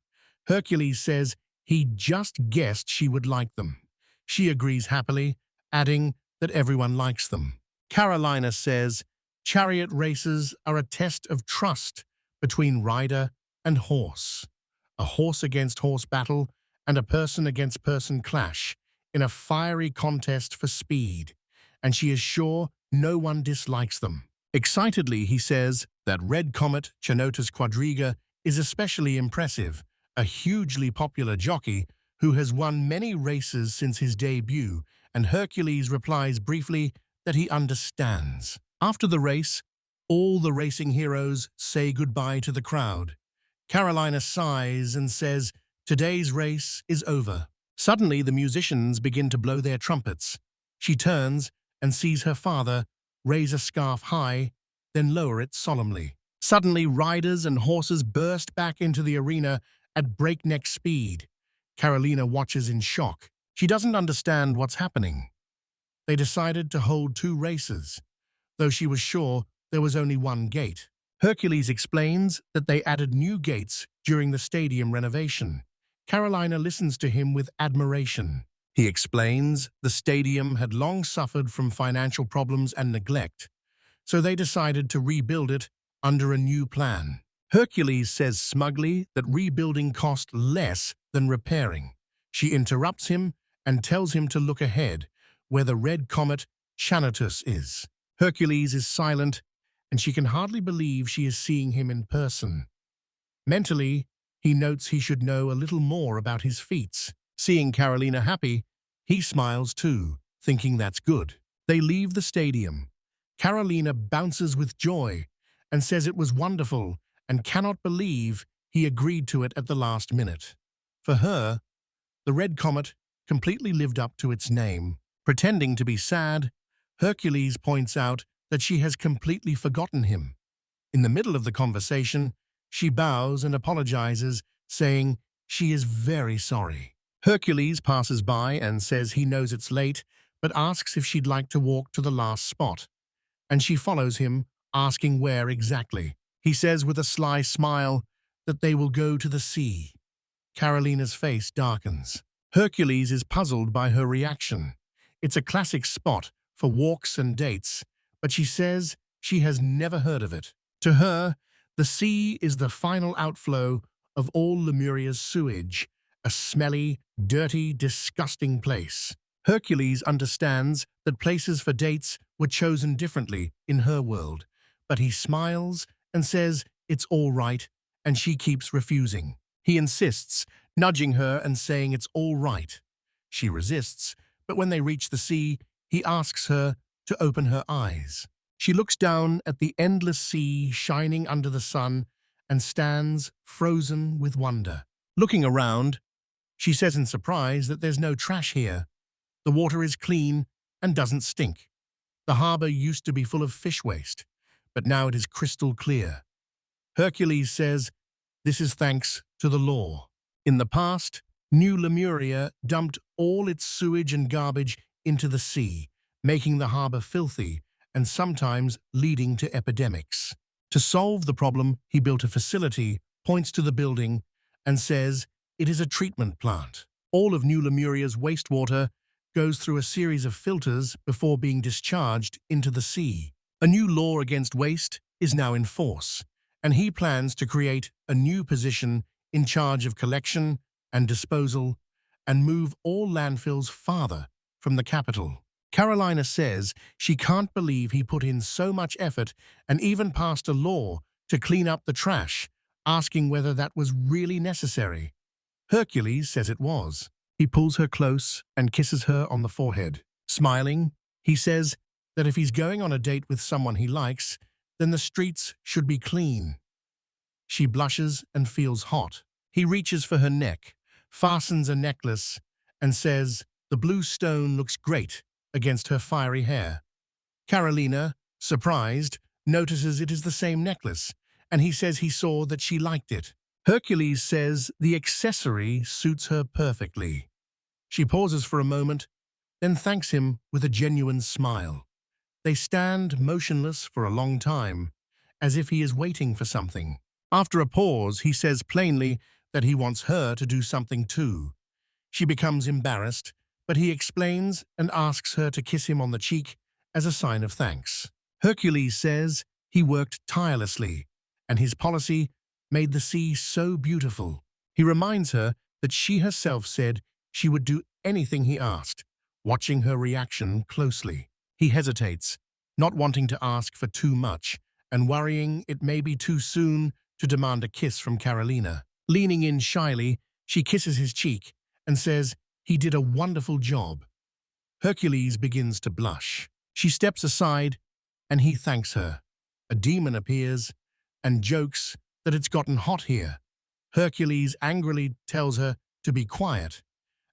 Hercules says he just guessed she would like them. She agrees happily, adding that everyone likes them. Carolina says chariot races are a test of trust between rider and horse. A horse against horse battle and a person against person clash in a fiery contest for speed, and she is sure no one dislikes them. Excitedly, he says that Red Comet Chanotus Quadriga is especially impressive, a hugely popular jockey who has won many races since his debut, and Hercules replies briefly that he understands. After the race, all the racing heroes say goodbye to the crowd. Carolina sighs and says, "Today's race is over." Suddenly, the musicians begin to blow their trumpets. She turns and sees her father raise a scarf high, then lower it solemnly. Suddenly, riders and horses burst back into the arena at breakneck speed. Carolina watches in shock. She doesn't understand what's happening. They decided to hold 2 races, though she was sure there was only 1 gate. Hercules explains that they added new gates during the stadium renovation. Carolina listens to him with admiration. He explains the stadium had long suffered from financial problems and neglect, so they decided to rebuild it under a new plan. Hercules says smugly that rebuilding cost less than repairing. She interrupts him and tells him to look ahead, where the red comet Chanotus is. Hercules is silent, and she can hardly believe she is seeing him in person. Mentally, he notes he should know a little more about his feats. Seeing Carolina happy, he smiles too, thinking that's good. They leave the stadium. Carolina bounces with joy and says it was wonderful and cannot believe he agreed to it at the last minute. For her, the red comet completely lived up to its name. Pretending to be sad, Hercules points out that she has completely forgotten him. In the middle of the conversation, she bows and apologizes, saying she is very sorry. Hercules passes by and says he knows it's late, but asks if she'd like to walk to the last spot. And she follows him, asking where exactly. He says with a sly smile that they will go to the sea. Carolina's face darkens. Hercules is puzzled by her reaction. It's a classic spot for walks and dates, but she says she has never heard of it. To her, the sea is the final outflow of all Lemuria's sewage, a smelly, dirty, disgusting place. Hercules understands that places for dates were chosen differently in her world, but he smiles and says it's all right, and she keeps refusing. He insists, nudging her and saying it's all right. She resists, but when they reach the sea, he asks her to open her eyes. She looks down at the endless sea shining under the sun and stands frozen with wonder. Looking around, she says in surprise that there's no trash here. The water is clean and doesn't stink. The harbor used to be full of fish waste, but now it is crystal clear. Hercules says this is thanks to the law. In the past, New Lemuria dumped all its sewage and garbage into the sea, making the harbor filthy and sometimes leading to epidemics. To solve the problem, he built a facility, points to the building, and says it is a treatment plant. All of New Lemuria's wastewater goes through a series of filters before being discharged into the sea. A new law against waste is now in force, and he plans to create a new position in charge of collection and disposal and move all landfills farther from the capital. Carolina says she can't believe he put in so much effort and even passed a law to clean up the trash, asking whether that was really necessary. Hercules says it was. He pulls her close and kisses her on the forehead. Smiling, he says that if he's going on a date with someone he likes, then the streets should be clean. She blushes and feels hot. He reaches for her neck, fastens a necklace, and says the blue stone looks great against her fiery hair. Carolina, surprised, notices it is the same necklace, and he says he saw that she liked it. Hercules says the accessory suits her perfectly. She pauses for a moment, then thanks him with a genuine smile. They stand motionless for a long time, as if he is waiting for something. After a pause, he says plainly that he wants her to do something too. She becomes embarrassed, but he explains and asks her to kiss him on the cheek as a sign of thanks. Hercules says he worked tirelessly, and his policy made the sea so beautiful. He reminds her that she herself said she would do anything he asked, watching her reaction closely. He hesitates, not wanting to ask for too much, and worrying it may be too soon to demand a kiss from Carolina. Leaning in shyly, she kisses his cheek and says he did a wonderful job. Hercules begins to blush. She steps aside, and he thanks her. A demon appears and jokes that it's gotten hot here. Hercules angrily tells her to be quiet,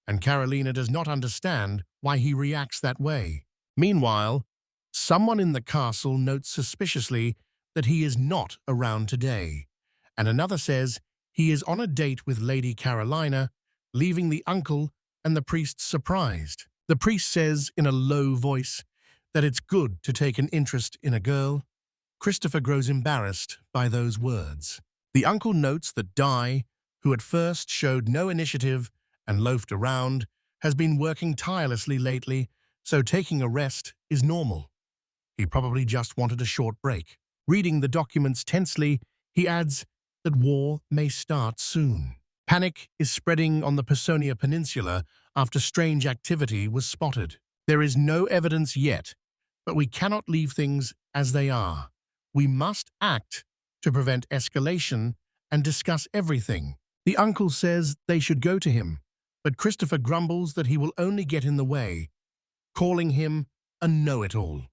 and Carolina does not understand why he reacts that way. Meanwhile, someone in the castle notes suspiciously that he is not around today, and another says he is on a date with Lady Carolina, leaving the uncle and the priest surprised. The priest says in a low voice that it's good to take an interest in a girl. Christopher grows embarrassed by those words. The uncle notes that Di, who at first showed no initiative and loafed around, has been working tirelessly lately, so taking a rest is normal. He probably just wanted a short break. Reading the documents tensely, he adds that war may start soon. Panic is spreading on the Personia Peninsula after strange activity was spotted. There is no evidence yet, but we cannot leave things as they are. We must act to prevent escalation and discuss everything. The uncle says they should go to him, but Christopher grumbles that he will only get in the way, calling him a know-it-all.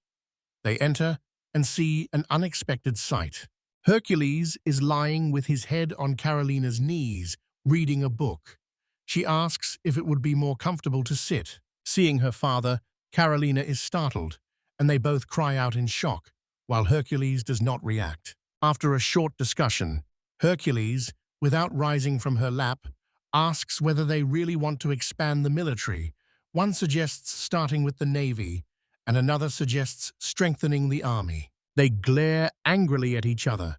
They enter and see an unexpected sight. Hercules is lying with his head on Carolina's knees, reading a book. She asks if it would be more comfortable to sit. Seeing her father, Carolina is startled, and they both cry out in shock, while Hercules does not react. After a short discussion, Hercules, without rising from her lap, asks whether they really want to expand the military. One suggests starting with the navy, and another suggests strengthening the army. They glare angrily at each other.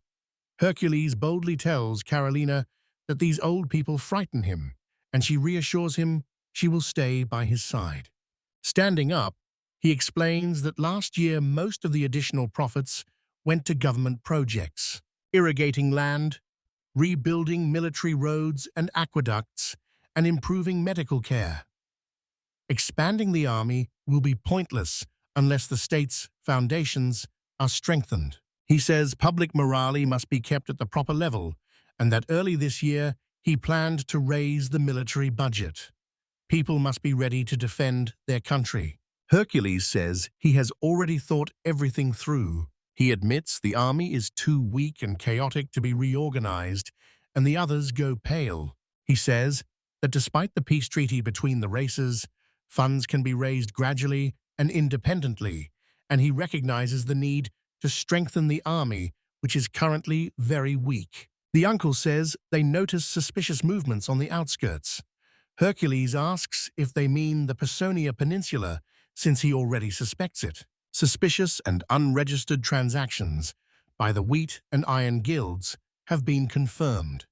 Hercules boldly tells Carolina that these old people frighten him, and she reassures him she will stay by his side. Standing up, he explains that last year most of the additional profits went to government projects, irrigating land, rebuilding military roads and aqueducts, and improving medical care. Expanding the army will be pointless unless the state's foundations are strengthened. He says public morale must be kept at the proper level, and that early this year he planned to raise the military budget. People must be ready to defend their country. Hercules says he has already thought everything through. He admits the army is too weak and chaotic to be reorganized, and the others go pale. He says that despite the peace treaty between the races, funds can be raised gradually and independently, and he recognizes the need to strengthen the army, which is currently very weak. The uncle says they notice suspicious movements on the outskirts. Hercules asks if they mean the Personia Peninsula, since he already suspects it. Suspicious and unregistered transactions by the wheat and iron guilds have been confirmed.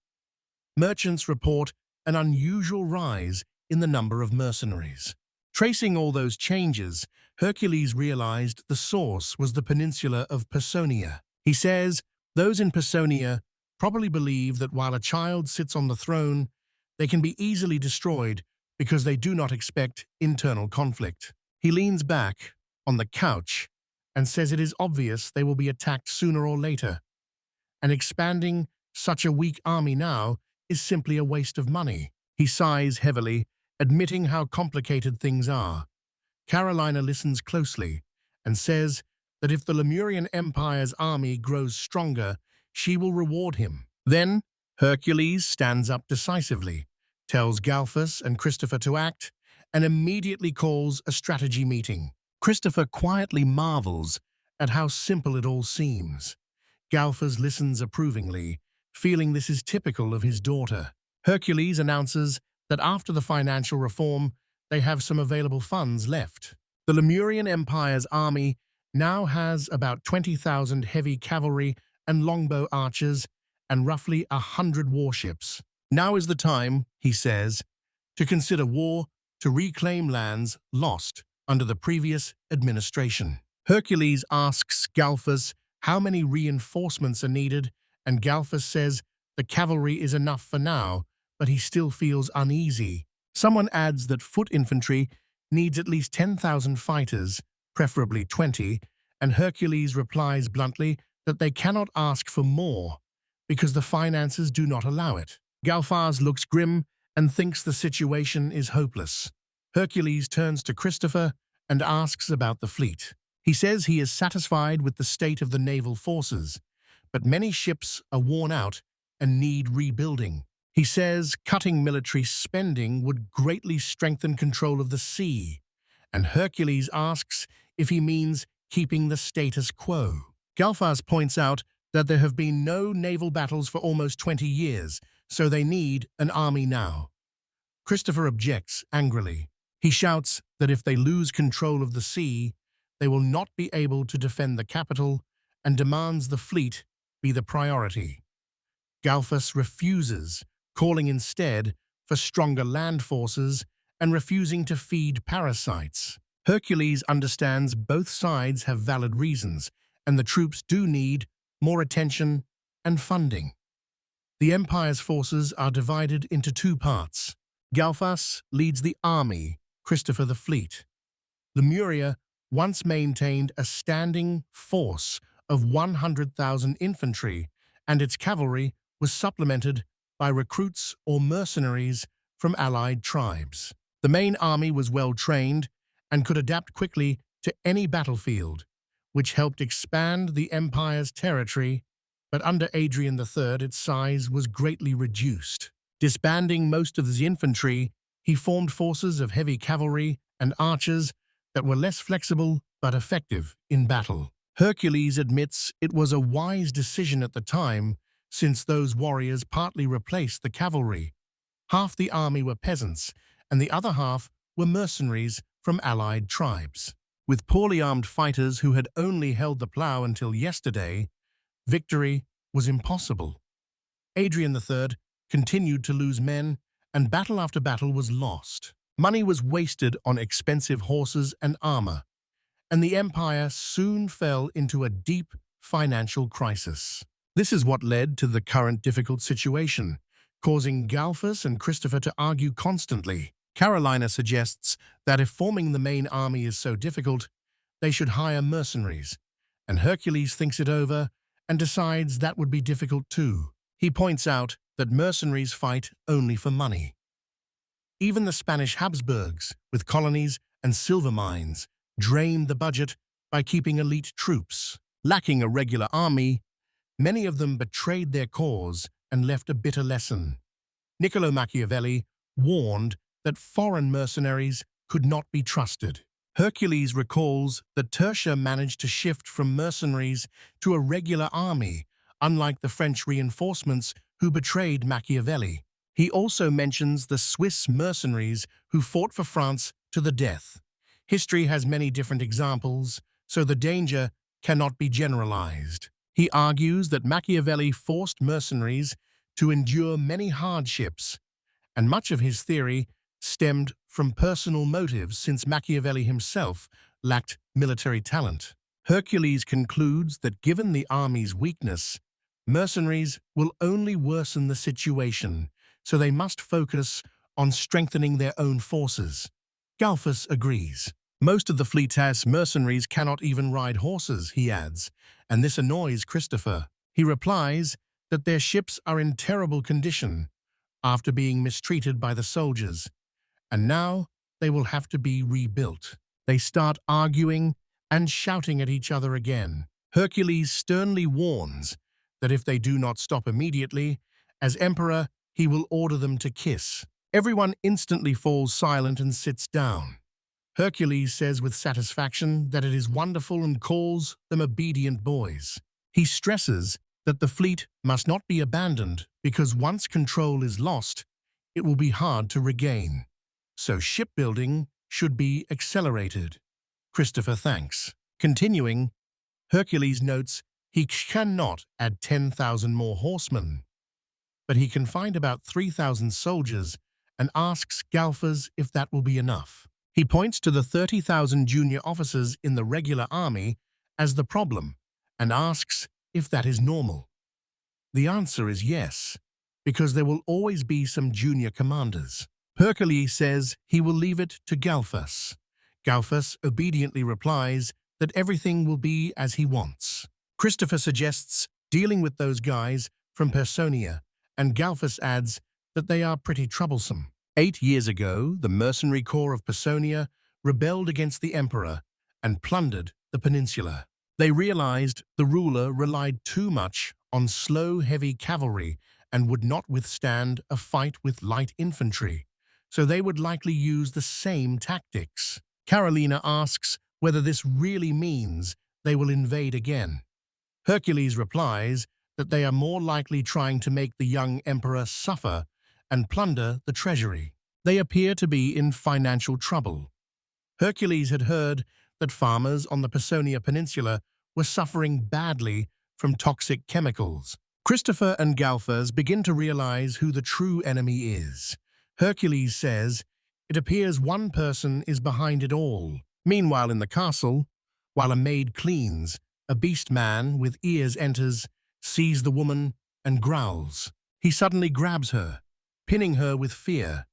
Merchants report an unusual rise in the number of mercenaries. Tracing all those changes, Hercules realized the source was the peninsula of Personia. He says those in Personia probably believe that while a child sits on the throne, they can be easily destroyed because they do not expect internal conflict. He leans back on the couch and says it is obvious they will be attacked sooner or later, and expanding such a weak army now is simply a waste of money. He sighs heavily, admitting how complicated things are. Carolina listens closely and says that if the Lemurian Empire's army grows stronger, she will reward him. Then Hercules stands up decisively, tells Galphus and Christopher to act, and immediately calls a strategy meeting. Christopher quietly marvels at how simple it all seems. Galfas listens approvingly, feeling this is typical of his daughter. Hercules announces that after the financial reform, they have some available funds left. The Lemurian Empire's army now has about 20,000 heavy cavalry and longbow archers and roughly 100 warships. Now is the time, he says, to consider war to reclaim lands lost under the previous administration. Hercules asks Galfas how many reinforcements are needed, and Galfas says the cavalry is enough for now, but he still feels uneasy. Someone adds that foot infantry needs at least 10,000 fighters, preferably 20, and Hercules replies bluntly that they cannot ask for more because the finances do not allow it. Galfas looks grim and thinks the situation is hopeless. Hercules turns to Christopher and asks about the fleet. He says he is satisfied with the state of the naval forces, but many ships are worn out and need rebuilding. He says cutting military spending would greatly strengthen control of the sea, and Hercules asks if he means keeping the status quo. Galfas points out that there have been no naval battles for almost 20 years, so they need an army now. Christopher objects angrily. He shouts that if they lose control of the sea, they will not be able to defend the capital and demands the fleet be the priority. Galfas refuses, calling instead for stronger land forces and refusing to feed parasites. Hercules understands both sides have valid reasons, and the troops do need more attention and funding. The Empire's forces are divided into two parts. Galfas leads the army, Christopher the fleet. Lemuria once maintained a standing force of 100,000 infantry, and its cavalry was supplemented by recruits or mercenaries from allied tribes. The main army was well trained and could adapt quickly to any battlefield, which helped expand the empire's territory, but under Adrien III its size was greatly reduced. Disbanding most of the infantry, he formed forces of heavy cavalry and archers that were less flexible but effective in battle. Hercules admits it was a wise decision at the time, since those warriors partly replaced the cavalry. Half the army were peasants, and the other half were mercenaries from allied tribes. With poorly armed fighters who had only held the plough until yesterday, victory was impossible. Adrien III continued to lose men, and battle after battle was lost. Money was wasted on expensive horses and armor, and the empire soon fell into a deep financial crisis. This is what led to the current difficult situation, causing Galfas and Christopher to argue constantly. Carolina suggests that if forming the main army is so difficult, they should hire mercenaries, and Hercules thinks it over and decides that would be difficult too. He points out that mercenaries fight only for money. Even the Spanish Habsburgs, with colonies and silver mines, drained the budget by keeping elite troops. Lacking a regular army, many of them betrayed their cause and left a bitter lesson. Niccolo Machiavelli warned that foreign mercenaries could not be trusted. Hercules recalls that Tertia managed to shift from mercenaries to a regular army, unlike the French reinforcements who betrayed Machiavelli. He also mentions the Swiss mercenaries who fought for France to the death. History has many different examples, so the danger cannot be generalized. He argues that Machiavelli forced mercenaries to endure many hardships, and much of his theory stemmed from personal motives since Machiavelli himself lacked military talent. Hercules concludes that given the army's weakness, mercenaries will only worsen the situation, so they must focus on strengthening their own forces. Galfas agrees. Most of the fleet's mercenaries cannot even ride horses, he adds, and this annoys Christopher. He replies that their ships are in terrible condition after being mistreated by the soldiers, and now they will have to be rebuilt. They start arguing and shouting at each other again. Hercules sternly warns that if they do not stop immediately, as emperor, he will order them to kiss. Everyone instantly falls silent and sits down. Hercules says with satisfaction that it is wonderful and calls them obedient boys. He stresses that the fleet must not be abandoned because once control is lost, it will be hard to regain. So shipbuilding should be accelerated. Christopher thanks. Continuing, Hercules notes he cannot add 10,000 more horsemen, but he can find about 3,000 soldiers and asks Galfas if that will be enough. He points to the 30,000 junior officers in the regular army as the problem and asks if that is normal. The answer is yes, because there will always be some junior commanders. Hercules says he will leave it to Galfas. Galfas obediently replies that everything will be as he wants. Christopher suggests dealing with those guys from Personia, and Galfas adds that they are pretty troublesome. 8 years ago, the mercenary corps of Personia rebelled against the emperor and plundered the peninsula. They realized the ruler relied too much on slow, heavy cavalry and would not withstand a fight with light infantry, so they would likely use the same tactics. Carolina asks whether this really means they will invade again. Hercules replies that they are more likely trying to make the young emperor suffer and plunder the treasury. They appear to be in financial trouble. Hercules had heard that farmers on the Personia Peninsula were suffering badly from toxic chemicals. Christopher and Galfas begin to realize who the true enemy is. Hercules says, it appears one person is behind it all. Meanwhile in the castle, while a maid cleans, a beast man with ears enters, sees the woman, and growls. He suddenly grabs her, pinning her with fear,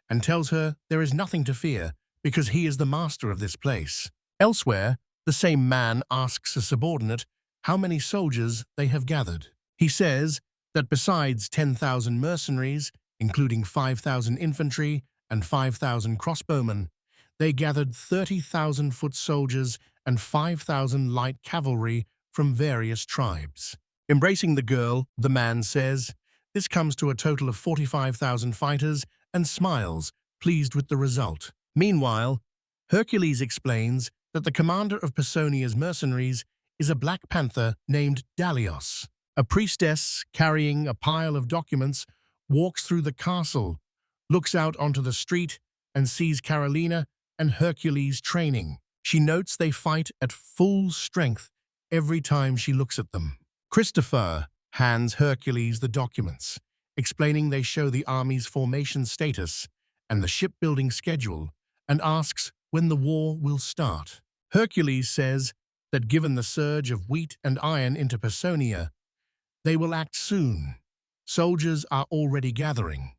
and tells her there is nothing to fear because he is the master of this place. Elsewhere, the same man asks a subordinate how many soldiers they have gathered. He says that besides 10,000 mercenaries, including 5,000 infantry and 5,000 crossbowmen, they gathered 30,000 foot soldiers and 5,000 light cavalry from various tribes. Embracing the girl, the man says, this comes to a total of 45,000 fighters and smiles, pleased with the result. Meanwhile, Hercules explains that the commander of Personia's mercenaries is a black panther named Dalios. A priestess carrying a pile of documents walks through the castle, looks out onto the street, and sees Carolina and Hercules training. She notes they fight at full strength every time she looks at them. Christopher hands Hercules the documents, explaining they show the army's formation status and the shipbuilding schedule, and asks when the war will start. Hercules says that given the surge of wheat and iron into Personia, they will act soon. Soldiers are already gathering,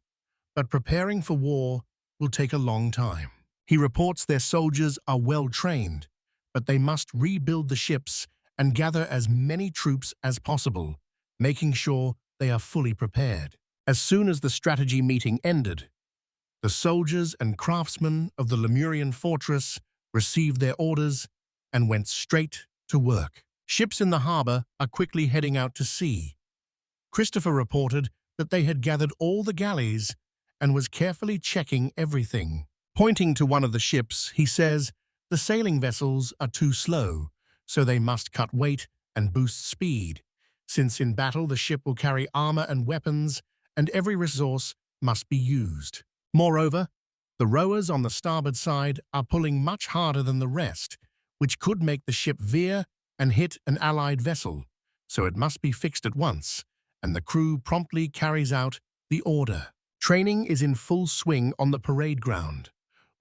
but preparing for war will take a long time. He reports their soldiers are well trained, but they must rebuild the ships and gather as many troops as possible, making sure they are fully prepared. As soon as the strategy meeting ended, the soldiers and craftsmen of the Lemurian fortress received their orders and went straight to work. Ships in the harbor are quickly heading out to sea. Christopher reported that they had gathered all the galleys and was carefully checking everything. Pointing to one of the ships, he says, the sailing vessels are too slow, so they must cut weight and boost speed, since in battle the ship will carry armor and weapons, and every resource must be used. Moreover, the rowers on the starboard side are pulling much harder than the rest, which could make the ship veer and hit an allied vessel, so it must be fixed at once, and the crew promptly carries out the order. Training is in full swing on the parade ground.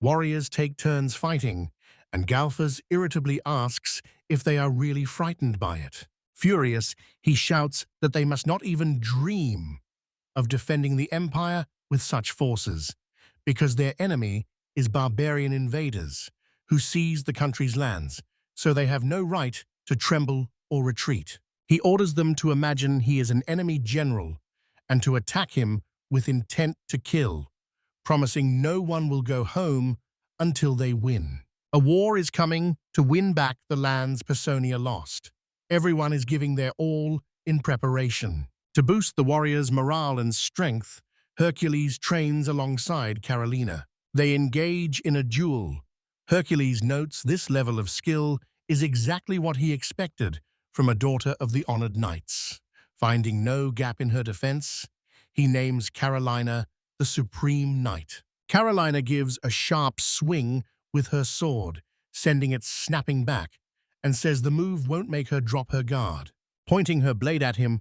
Warriors take turns fighting, and Galfas irritably asks if they are really frightened by it. Furious, he shouts that they must not even dream of defending the empire with such forces, because their enemy is barbarian invaders who seize the country's lands, so they have no right to tremble or retreat. He orders them to imagine he is an enemy general and to attack him with intent to kill, promising no one will go home until they win. A war is coming to win back the lands Personia lost. Everyone is giving their all in preparation. To boost the warriors' morale and strength, Hercules trains alongside Carolina. They engage in a duel, Hercules notes this level of skill is exactly what he expected from a daughter of the honored knights. Finding no gap in her defense, he names Carolina the Supreme Knight. Carolina gives a sharp swing with her sword, sending it snapping back, and says the move won't make her drop her guard. Pointing her blade at him,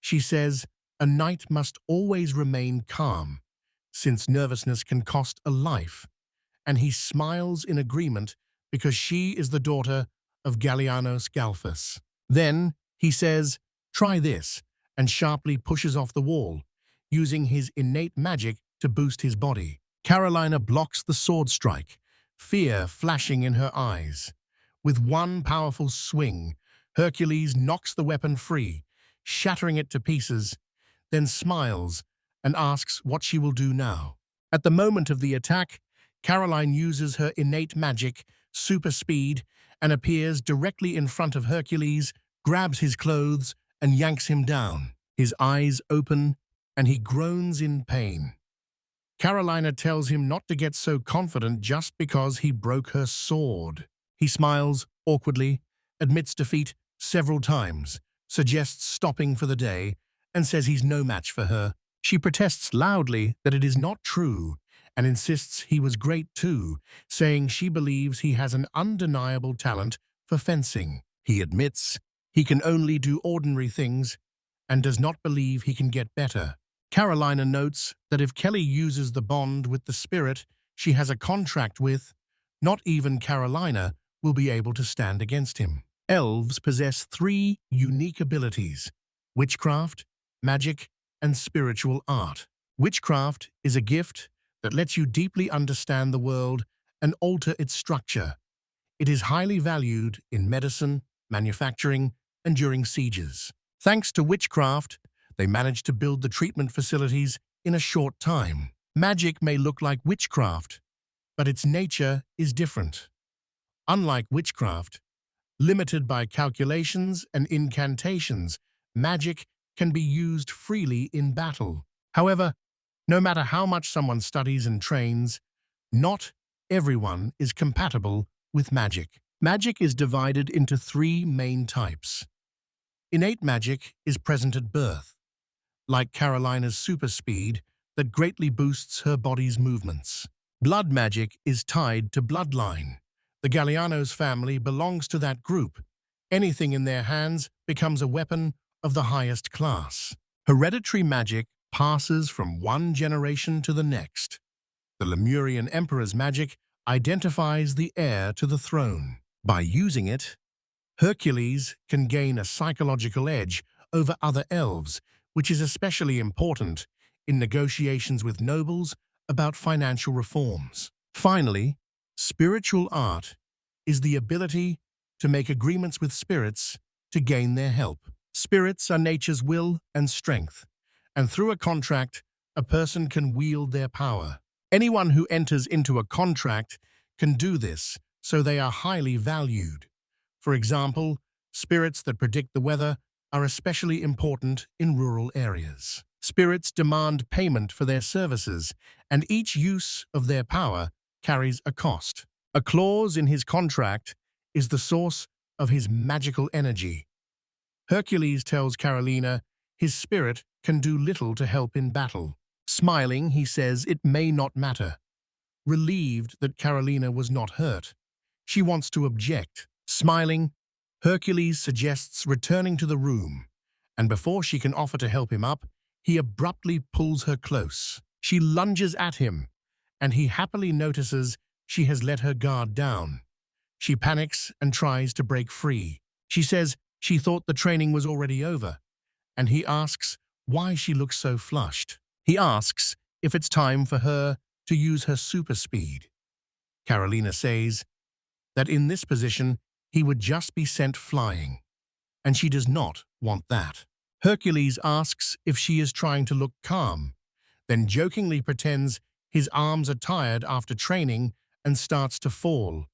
she says a knight must always remain calm, since nervousness can cost a life, and he smiles in agreement because she is the daughter of Gallianos Galfus. Then he says, "Try this," and sharply pushes off the wall, using his innate magic to boost his body. Carolina blocks the sword strike, fear flashing in her eyes. With one powerful swing, Hercules knocks the weapon free, shattering it to pieces, then smiles and asks what she will do now. At the moment of the attack, Caroline uses her innate magic, super speed, and appears directly in front of Hercules, grabs his clothes, and yanks him down. His eyes open, and he groans in pain. Carolina tells him not to get so confident just because he broke her sword. He smiles awkwardly, admits defeat several times, suggests stopping for the day, and says he's no match for her. She protests loudly that it is not true and insists he was great too, saying she believes he has an undeniable talent for fencing. He admits he can only do ordinary things and does not believe he can get better. Carolina notes that if Kelly uses the bond with the spirit she has a contract with, not even Carolina will be able to stand against him. Elves possess 3 unique abilities: witchcraft, magic, and spiritual art. Witchcraft is a gift that lets you deeply understand the world and alter its structure. It is highly valued in medicine, manufacturing, and during sieges. Thanks to witchcraft, they managed to build the treatment facilities in a short time. Magic may look like witchcraft, but its nature is different. Unlike witchcraft, limited by calculations and incantations, magic can be used freely in battle. However, no matter how much someone studies and trains, not everyone is compatible with magic. Magic is divided into 3 main types. Innate magic is present at birth, like Carolina's super speed that greatly boosts her body's movements. Blood magic is tied to bloodline. The Gallianos family belongs to that group. Anything in their hands becomes a weapon of the highest class. Hereditary magic passes from one generation to the next. The Lemurian emperor's magic identifies the heir to the throne. By using it, Hercules can gain a psychological edge over other elves, which is especially important in negotiations with nobles about financial reforms. Finally, spiritual art is the ability to make agreements with spirits to gain their help. Spirits are nature's will and strength, and through a contract, a person can wield their power. Anyone who enters into a contract can do this, so they are highly valued. For example, spirits that predict the weather are especially important in rural areas. Spirits demand payment for their services, and each use of their power carries a cost. A clause in his contract is the source of his magical energy. Hercules tells Carolina his spirit can do little to help in battle. Smiling, he says it may not matter. Relieved that Carolina was not hurt, she wants to object. Smiling, Hercules suggests returning to the room, and before she can offer to help him up, he abruptly pulls her close. She lunges at him, and he happily notices she has let her guard down. She panics and tries to break free. She says she thought the training was already over, and he asks why she looks so flushed. He asks if it's time for her to use her super speed. Carolina says that in this position he would just be sent flying, and she does not want that. Hercules asks if she is trying to look calm, then jokingly pretends his arms are tired after training and starts to fall,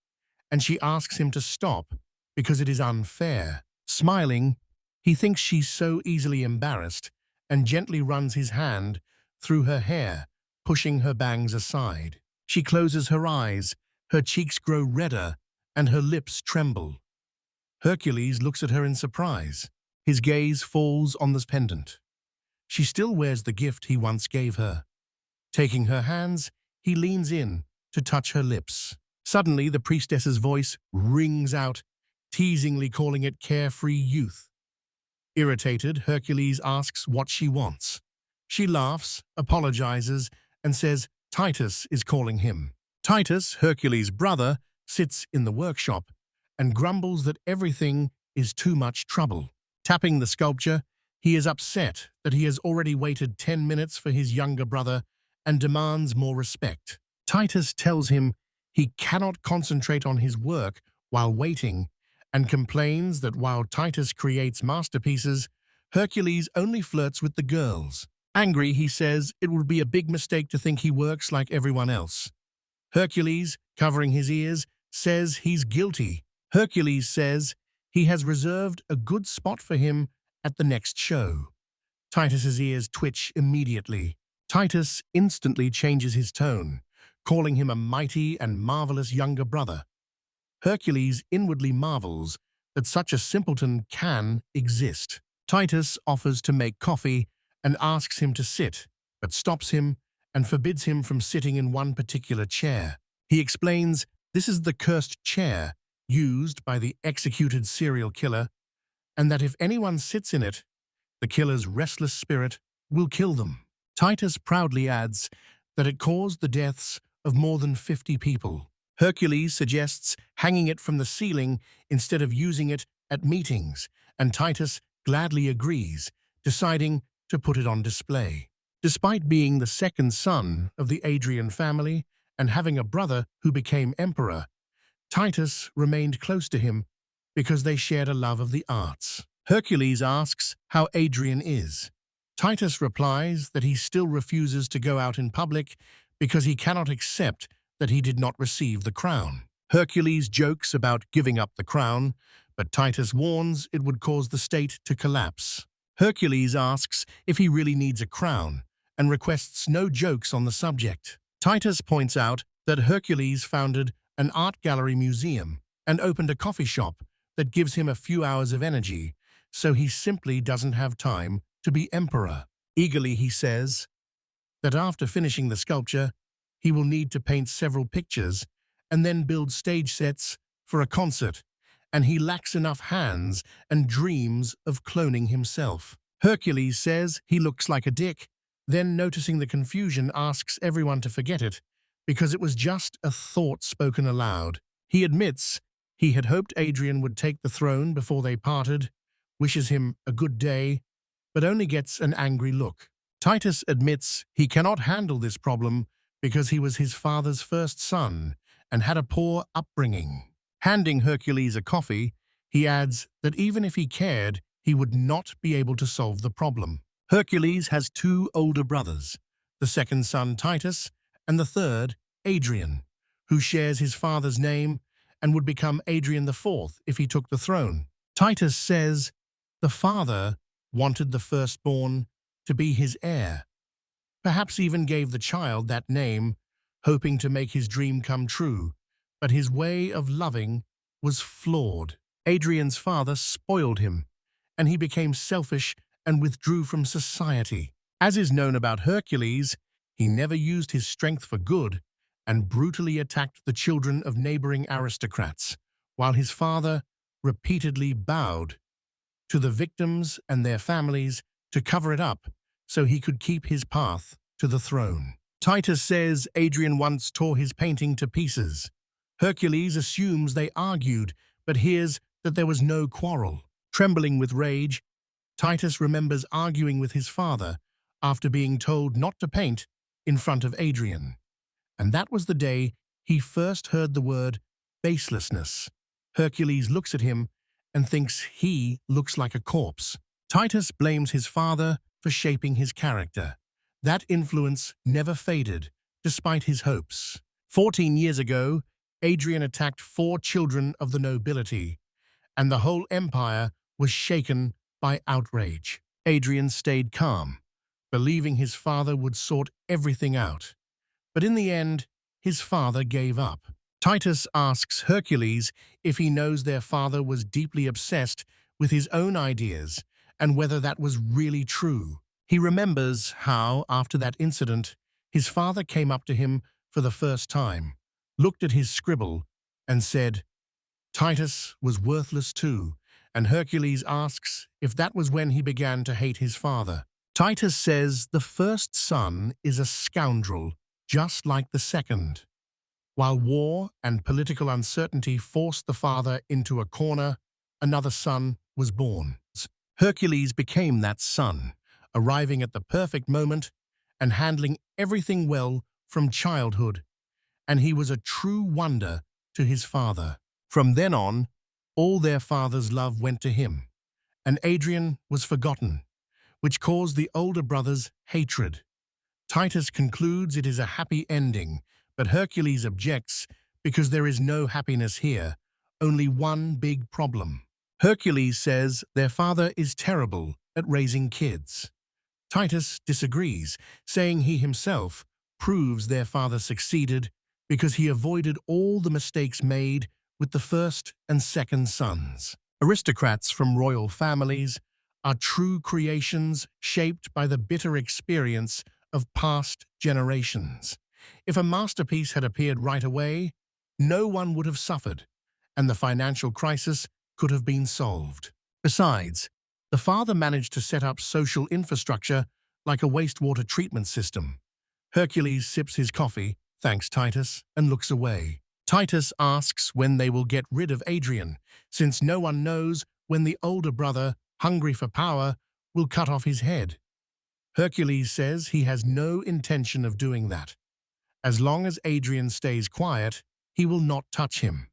and she asks him to stop because it is unfair. Smiling, he thinks she's so easily embarrassed and gently runs his hand through her hair, pushing her bangs aside. She closes her eyes, Her cheeks grow redder and her lips tremble. Hercules looks at her in surprise. His gaze falls on the pendant. She still wears the gift he once gave her. Taking her hands, he leans in to touch her lips. Suddenly, the priestess's voice rings out, teasingly calling it carefree youth. Irritated, Hercules asks what she wants. She laughs, apologizes, and says Titus is calling him. Titus, Hercules' brother, sits in the workshop and grumbles that everything is too much trouble. Tapping the sculpture, he is upset that he has already waited 10 minutes for his younger brother and demands more respect. Titus tells him he cannot concentrate on his work while waiting and complains that while Titus creates masterpieces, Hercules only flirts with the girls. Angry, he says it would be a big mistake to think he works like everyone else. Hercules, covering his ears, says he's guilty. Hercules says he has reserved a good spot for him at the next show. Titus's ears twitch immediately. Titus instantly changes his tone, calling him a mighty and marvelous younger brother. Hercules inwardly marvels that such a simpleton can exist. Titus offers to make coffee and asks him to sit, but stops him and forbids him from sitting in one particular chair. He explains this is the cursed chair used by the executed serial killer, and that if anyone sits in it, the killer's restless spirit will kill them. Titus proudly adds that it caused the deaths of more than 50 people. Hercules suggests hanging it from the ceiling instead of using it at meetings, and Titus gladly agrees, deciding to put it on display. Despite being the second son of the Adrien family and having a brother who became emperor, Titus remained close to him because they shared a love of the arts. Hercules asks how Adrien is. Titus replies that he still refuses to go out in public because he cannot accept that he did not receive the crown. Hercules jokes about giving up the crown, but Titus warns it would cause the state to collapse. Hercules asks if he really needs a crown and requests no jokes on the subject. Titus points out that Hercules founded an art gallery museum and opened a coffee shop that gives him a few hours of energy, so he simply doesn't have time to be emperor. Eagerly, he says that after finishing the sculpture, he will need to paint several pictures and then build stage sets for a concert, and he lacks enough hands and dreams of cloning himself. Hercules says he looks like a dick, then noticing the confusion asks everyone to forget it, because it was just a thought spoken aloud. He admits he had hoped Adrien would take the throne before they parted, wishes him a good day, but only gets an angry look. Titus admits he cannot handle this problem because he was his father's first son and had a poor upbringing. Handing Hercules a coffee, he adds that even if he cared, he would not be able to solve the problem. Hercules has two older brothers, the second son Titus and the third, Adrien, who shares his father's name and would become Adrien IV if he took the throne. Titus says the father wanted the firstborn to be his heir, perhaps even gave the child that name, hoping to make his dream come true, but his way of loving was flawed. Adrien's father spoiled him, and he became selfish and withdrew from society. As is known about Hercules, he never used his strength for good and brutally attacked the children of neighboring aristocrats, while his father repeatedly bowed to the victims and their families to cover it up so he could keep his path to the throne. Titus says Adrien once tore his painting to pieces. Hercules assumes they argued, but hears that there was no quarrel. Trembling with rage, Titus remembers arguing with his father after being told not to paint in front of Adrien. And that was the day he first heard the word baselessness. Hercules looks at him and thinks he looks like a corpse. Titus blames his father for shaping his character. That influence never faded, despite his hopes. 14 years ago, Adrien attacked 4 children of the nobility, and the whole empire was shaken by outrage. Adrien stayed calm, believing his father would sort everything out. But in the end, his father gave up. Titus asks Hercules if he knows their father was deeply obsessed with his own ideas and whether that was really true. He remembers how, after that incident, his father came up to him for the first time, looked at his scribble, and said, Titus was worthless too, and Hercules asks if that was when he began to hate his father. Titus says the first son is a scoundrel, just like the second. While war and political uncertainty forced the father into a corner, another son was born. Hercules became that son, arriving at the perfect moment and handling everything well from childhood, and he was a true wonder to his father. From then on, all their father's love went to him, and Adrien was forgotten, which caused the older brothers hatred. Titus concludes it is a happy ending, but Hercules objects because there is no happiness here, only one big problem. Hercules says their father is terrible at raising kids. Titus disagrees, saying he himself proves their father succeeded because he avoided all the mistakes made with the first and second sons. Aristocrats from royal families are true creations shaped by the bitter experience of past generations. If a masterpiece had appeared right away, no one would have suffered, and the financial crisis could have been solved. Besides, the father managed to set up social infrastructure like a wastewater treatment system. Hercules sips his coffee, thanks Titus, and looks away. Titus asks when they will get rid of Adrien, since no one knows when the older brother, hungry for power, will cut off his head. Hercules says he has no intention of doing that. As long as Adrien stays quiet, he will not touch him.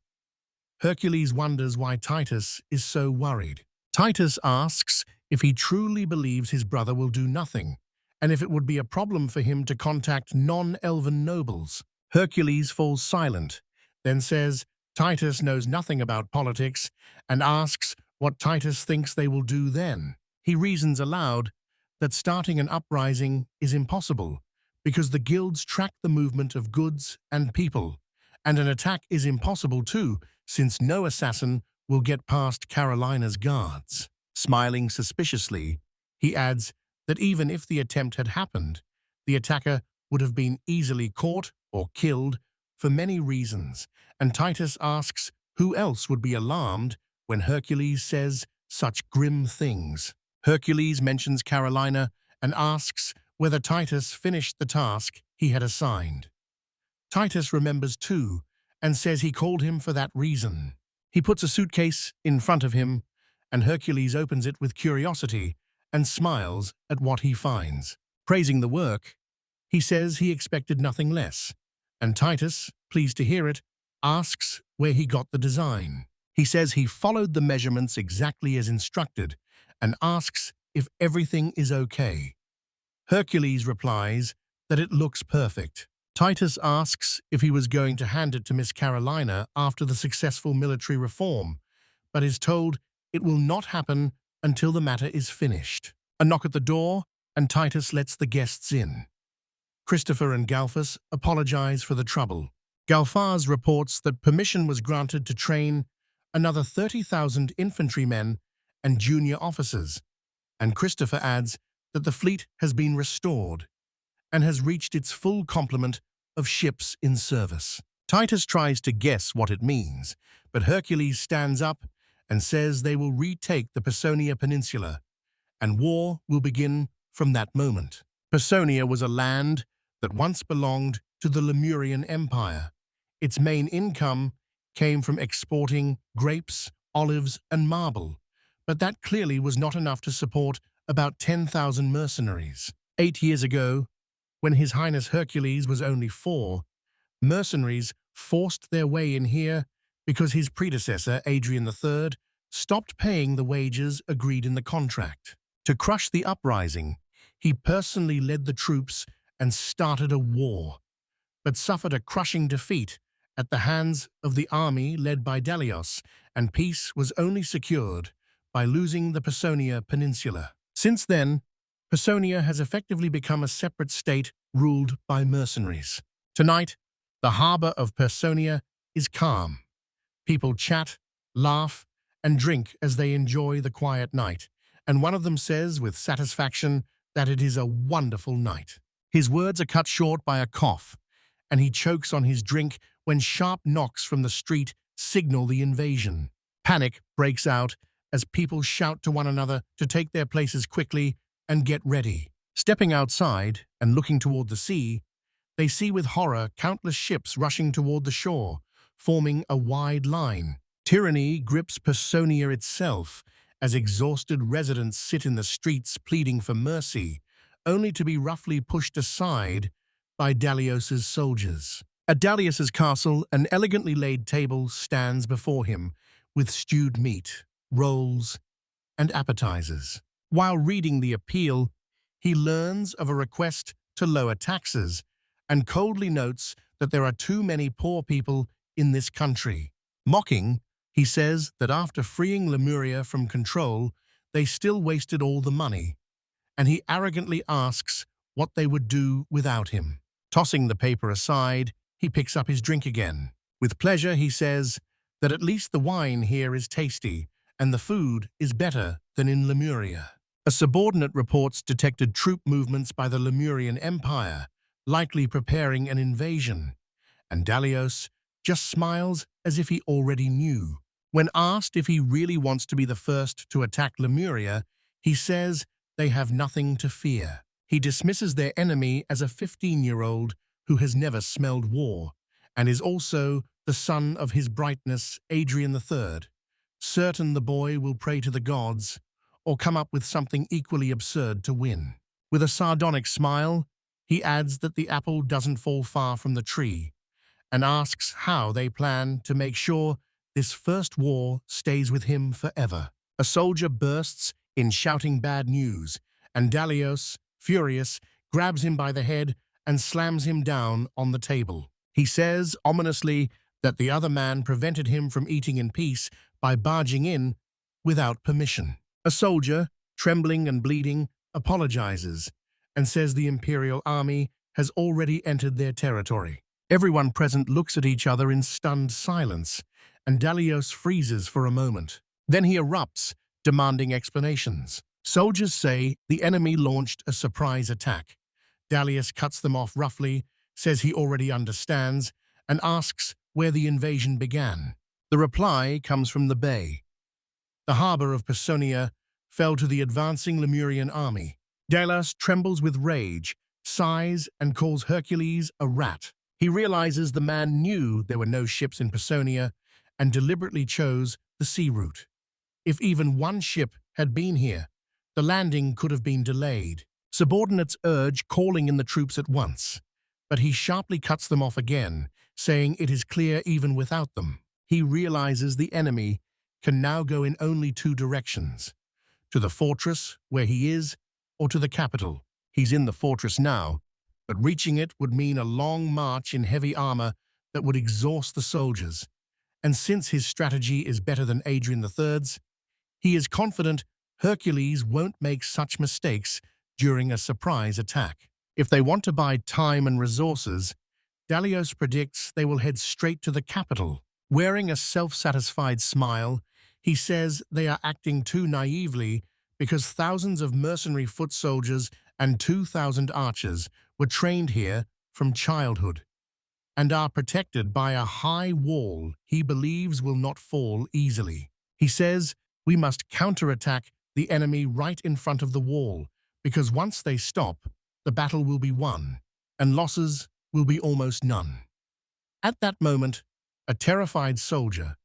Hercules wonders why Titus is so worried. Titus asks if he truly believes his brother will do nothing, and if it would be a problem for him to contact non-elven nobles. Hercules falls silent, then says Titus knows nothing about politics, and asks what Titus thinks they will do then. He reasons aloud that starting an uprising is impossible, because the guilds track the movement of goods and people, and an attack is impossible too, since no assassin will get past Carolina's guards. Smiling suspiciously, he adds that even if the attempt had happened, the attacker would have been easily caught or killed for many reasons, and Titus asks who else would be alarmed when Hercules says such grim things. Hercules mentions Carolina and asks whether Titus finished the task he had assigned. Titus remembers too and says he called him for that reason. He puts a suitcase in front of him, and Hercules opens it with curiosity and smiles at what he finds. Praising the work, he says he expected nothing less, and Titus, pleased to hear it, asks where he got the design. He says he followed the measurements exactly as instructed and asks if everything is okay. Hercules replies that it looks perfect. Titus asks if he was going to hand it to Miss Carolina after the successful military reform, but is told it will not happen until the matter is finished. A knock at the door, and Titus lets the guests in. Christopher and Galphas apologize for the trouble. Galphas reports that permission was granted to train another 30,000 infantrymen and junior officers, and Christopher adds that the fleet has been restored and has reached its full complement of ships in service. Titus tries to guess what it means, but Hercules stands up and says they will retake the Personia Peninsula, and war will begin from that moment. Personia was a land that once belonged to the Lemurian Empire. Its main income came from exporting grapes, olives, and marble, but that clearly was not enough to support about 10,000 mercenaries. 8 years ago, when His Highness Hercules was only 4, mercenaries forced their way in here because his predecessor, Adrien III, stopped paying the wages agreed in the contract. To crush the uprising, he personally led the troops and started a war, but suffered a crushing defeat at the hands of the army led by Delios, and peace was only secured by losing the Personia Peninsula. Since then, Personia has effectively become a separate state ruled by mercenaries. Tonight, the harbor of Personia is calm. People chat, laugh, and drink as they enjoy the quiet night, and one of them says with satisfaction that it is a wonderful night. His words are cut short by a cough, and he chokes on his drink when sharp knocks from the street signal the invasion. Panic breaks out as people shout to one another to take their places quickly and get ready. Stepping outside and looking toward the sea, they see with horror countless ships rushing toward the shore, forming a wide line. Tyranny grips Personia itself as exhausted residents sit in the streets pleading for mercy, only to be roughly pushed aside by Dalios's soldiers. At Dalios's castle, an elegantly laid table stands before him with stewed meat, rolls, and appetizers. While reading the appeal, he learns of a request to lower taxes and coldly notes that there are too many poor people in this country. Mocking, he says that after freeing Lemuria from control, they still wasted all the money, and he arrogantly asks what they would do without him. Tossing the paper aside, he picks up his drink again. With pleasure, he says that at least the wine here is tasty and the food is better than in Lemuria. A subordinate reports detected troop movements by the Lemurian Empire, likely preparing an invasion, and Dalios just smiles as if he already knew. When asked if he really wants to be the first to attack Lemuria, he says they have nothing to fear. He dismisses their enemy as a 15-year-old who has never smelled war, and is also the son of his brightness, Adrien III, certain the boy will pray to the gods or come up with something equally absurd to win. With a sardonic smile, he adds that the apple doesn't fall far from the tree, and asks how they plan to make sure this first war stays with him forever. A soldier bursts in shouting bad news, and Dalios, furious, grabs him by the head and slams him down on the table. He says, ominously, that the other man prevented him from eating in peace by barging in without permission. A soldier, trembling and bleeding, apologizes and says the imperial army has already entered their territory. Everyone present looks at each other in stunned silence, and Dalios freezes for a moment. Then he erupts, demanding explanations. Soldiers say the enemy launched a surprise attack. Dalios cuts them off roughly, says he already understands, and asks where the invasion began. The reply comes from the bay. The harbor of Personia fell to the advancing Lemurian army. Dalios trembles with rage, sighs, and calls Hercules a rat. He realizes the man knew there were no ships in Personia and deliberately chose the sea route. If even one ship had been here, the landing could have been delayed. Subordinates urge calling in the troops at once, but he sharply cuts them off again, saying it is clear even without them. He realizes the enemy can now go in only two directions: to the fortress, where he is, or to the capital. He's in the fortress now, but reaching it would mean a long march in heavy armor that would exhaust the soldiers. And since his strategy is better than Adrien III's, he is confident Hercules won't make such mistakes during a surprise attack. If they want to buy time and resources, Dalios predicts they will head straight to the capital. Wearing a self-satisfied smile, he says they are acting too naively because thousands of mercenary foot soldiers and 2,000 archers were trained here from childhood and are protected by a high wall he believes will not fall easily. He says we must counterattack the enemy right in front of the wall, because once they stop, the battle will be won, and losses will be almost none. At that moment, a terrified soldier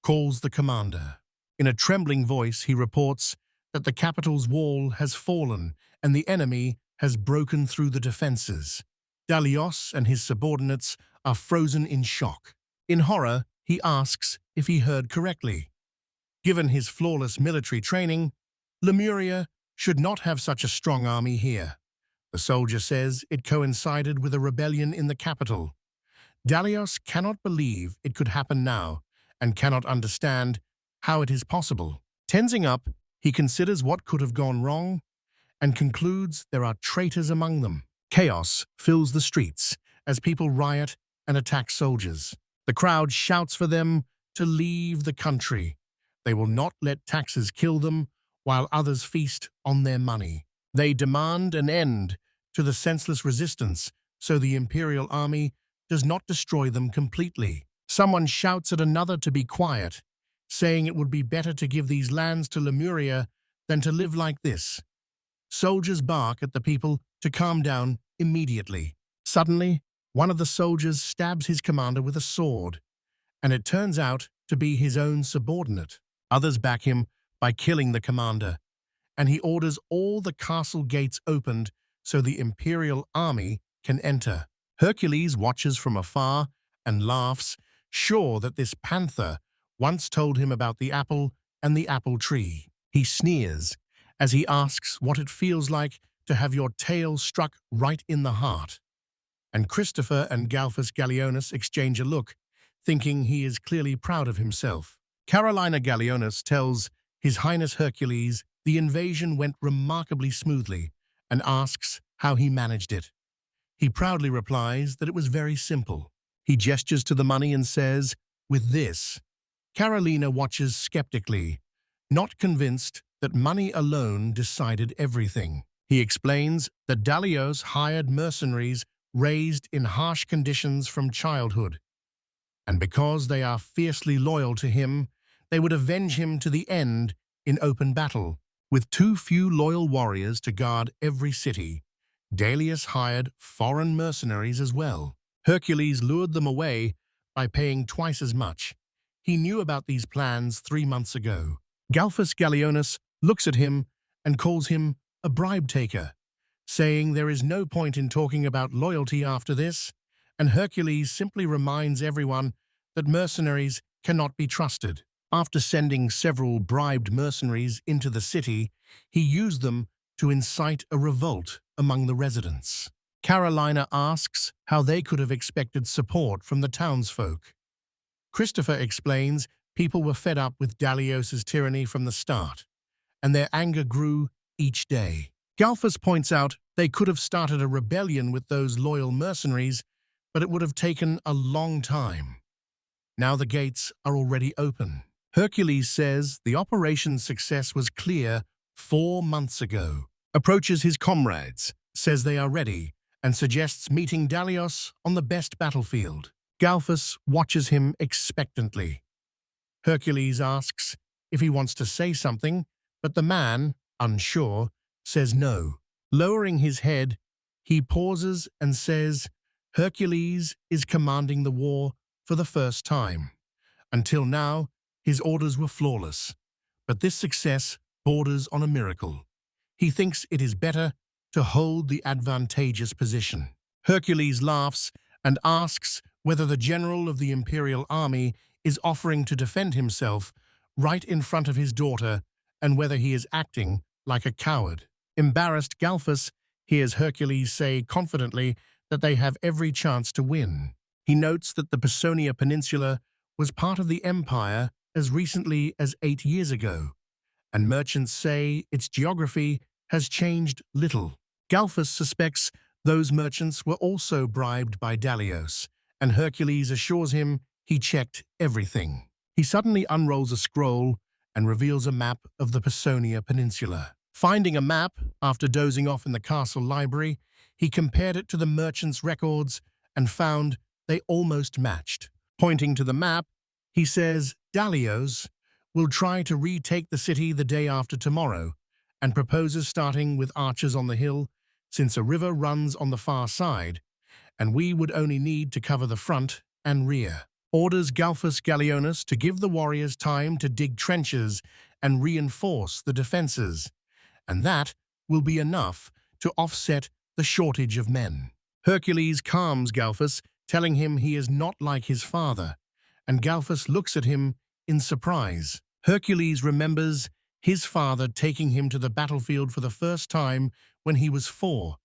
calls the commander. In a trembling voice, he reports that the capital's wall has fallen and the enemy has broken through the defenses. Dalios and his subordinates are frozen in shock. In horror, he asks if he heard correctly. Given his flawless military training, Lemuria should not have such a strong army here. The soldier says it coincided with a rebellion in the capital. Dalios cannot believe it could happen now and cannot understand how it is possible. Tensing up, he considers what could have gone wrong and concludes there are traitors among them. Chaos fills the streets as people riot and attack soldiers. The crowd shouts for them to leave the country. They will not let taxes kill them, while others feast on their money. They demand an end to the senseless resistance, so the imperial army does not destroy them completely. Someone shouts at another to be quiet, saying it would be better to give these lands to Lemuria than to live like this. Soldiers bark at the people to calm down immediately. Suddenly, one of the soldiers stabs his commander with a sword, and it turns out to be his own subordinate. Others back him by killing the commander, and he orders all the castle gates opened so the imperial army can enter. Hercules watches from afar and laughs, sure that this panther once told him about the apple and the apple tree. He sneers as he asks what it feels like to have your tail struck right in the heart. And Christopher and Galfus Gallienus exchange a look, thinking he is clearly proud of himself. Carolina Gallienus tells His Highness Hercules the invasion went remarkably smoothly and asks how he managed it. He proudly replies that it was very simple. He gestures to the money and says, "With this." Carolina watches skeptically, not convinced that money alone decided everything. He explains that Dalios hired mercenaries raised in harsh conditions from childhood, and because they are fiercely loyal to him, they would avenge him to the end in open battle. With too few loyal warriors to guard every city, Dalius hired foreign mercenaries as well. Hercules lured them away by paying twice as much. He knew about these plans 3 months ago. Galfus Gallienus looks at him and calls him a bribe-taker, saying there is no point in talking about loyalty after this, and Hercules simply reminds everyone that mercenaries cannot be trusted. After sending several bribed mercenaries into the city, he used them to incite a revolt among the residents. Carolina asks how they could have expected support from the townsfolk. Christopher explains people were fed up with Dalios's tyranny from the start, and their anger grew each day. Galfus points out they could have started a rebellion with those loyal mercenaries, but it would have taken a long time. Now the gates are already open. Hercules says the operation's success was clear 4 months ago, approaches his comrades, says they are ready, and suggests meeting Dalios on the best battlefield. Galfus watches him expectantly. Hercules asks if he wants to say something, but the man, unsure, says no. Lowering his head, he pauses and says Hercules is commanding the war for the first time. Until now, his orders were flawless, but this success borders on a miracle. He thinks it is better to hold the advantageous position. Hercules laughs and asks whether the general of the imperial army is offering to defend himself right in front of his daughter and whether he is acting like a coward. Embarrassed Galfus hears Hercules say confidently that they have every chance to win. He notes that the Personia Peninsula was part of the empire as recently as 8 years ago, and merchants say its geography has changed little. Galfus suspects those merchants were also bribed by Dalios, and Hercules assures him he checked everything. He suddenly unrolls a scroll and reveals a map of the Personia Peninsula. Finding a map after dozing off in the castle library, he compared it to the merchants' records and found they almost matched. Pointing to the map, he says Dalios will try to retake the city the day after tomorrow and proposes starting with archers on the hill since a river runs on the far side, and we would only need to cover the front and rear. Orders Galfus Gallienus to give the warriors time to dig trenches and reinforce the defenses, and that will be enough to offset the shortage of men. Hercules calms Galfus, telling him he is not like his father, and Galfus looks at him in surprise. Hercules remembers his father taking him to the battlefield for the first time when he was 4,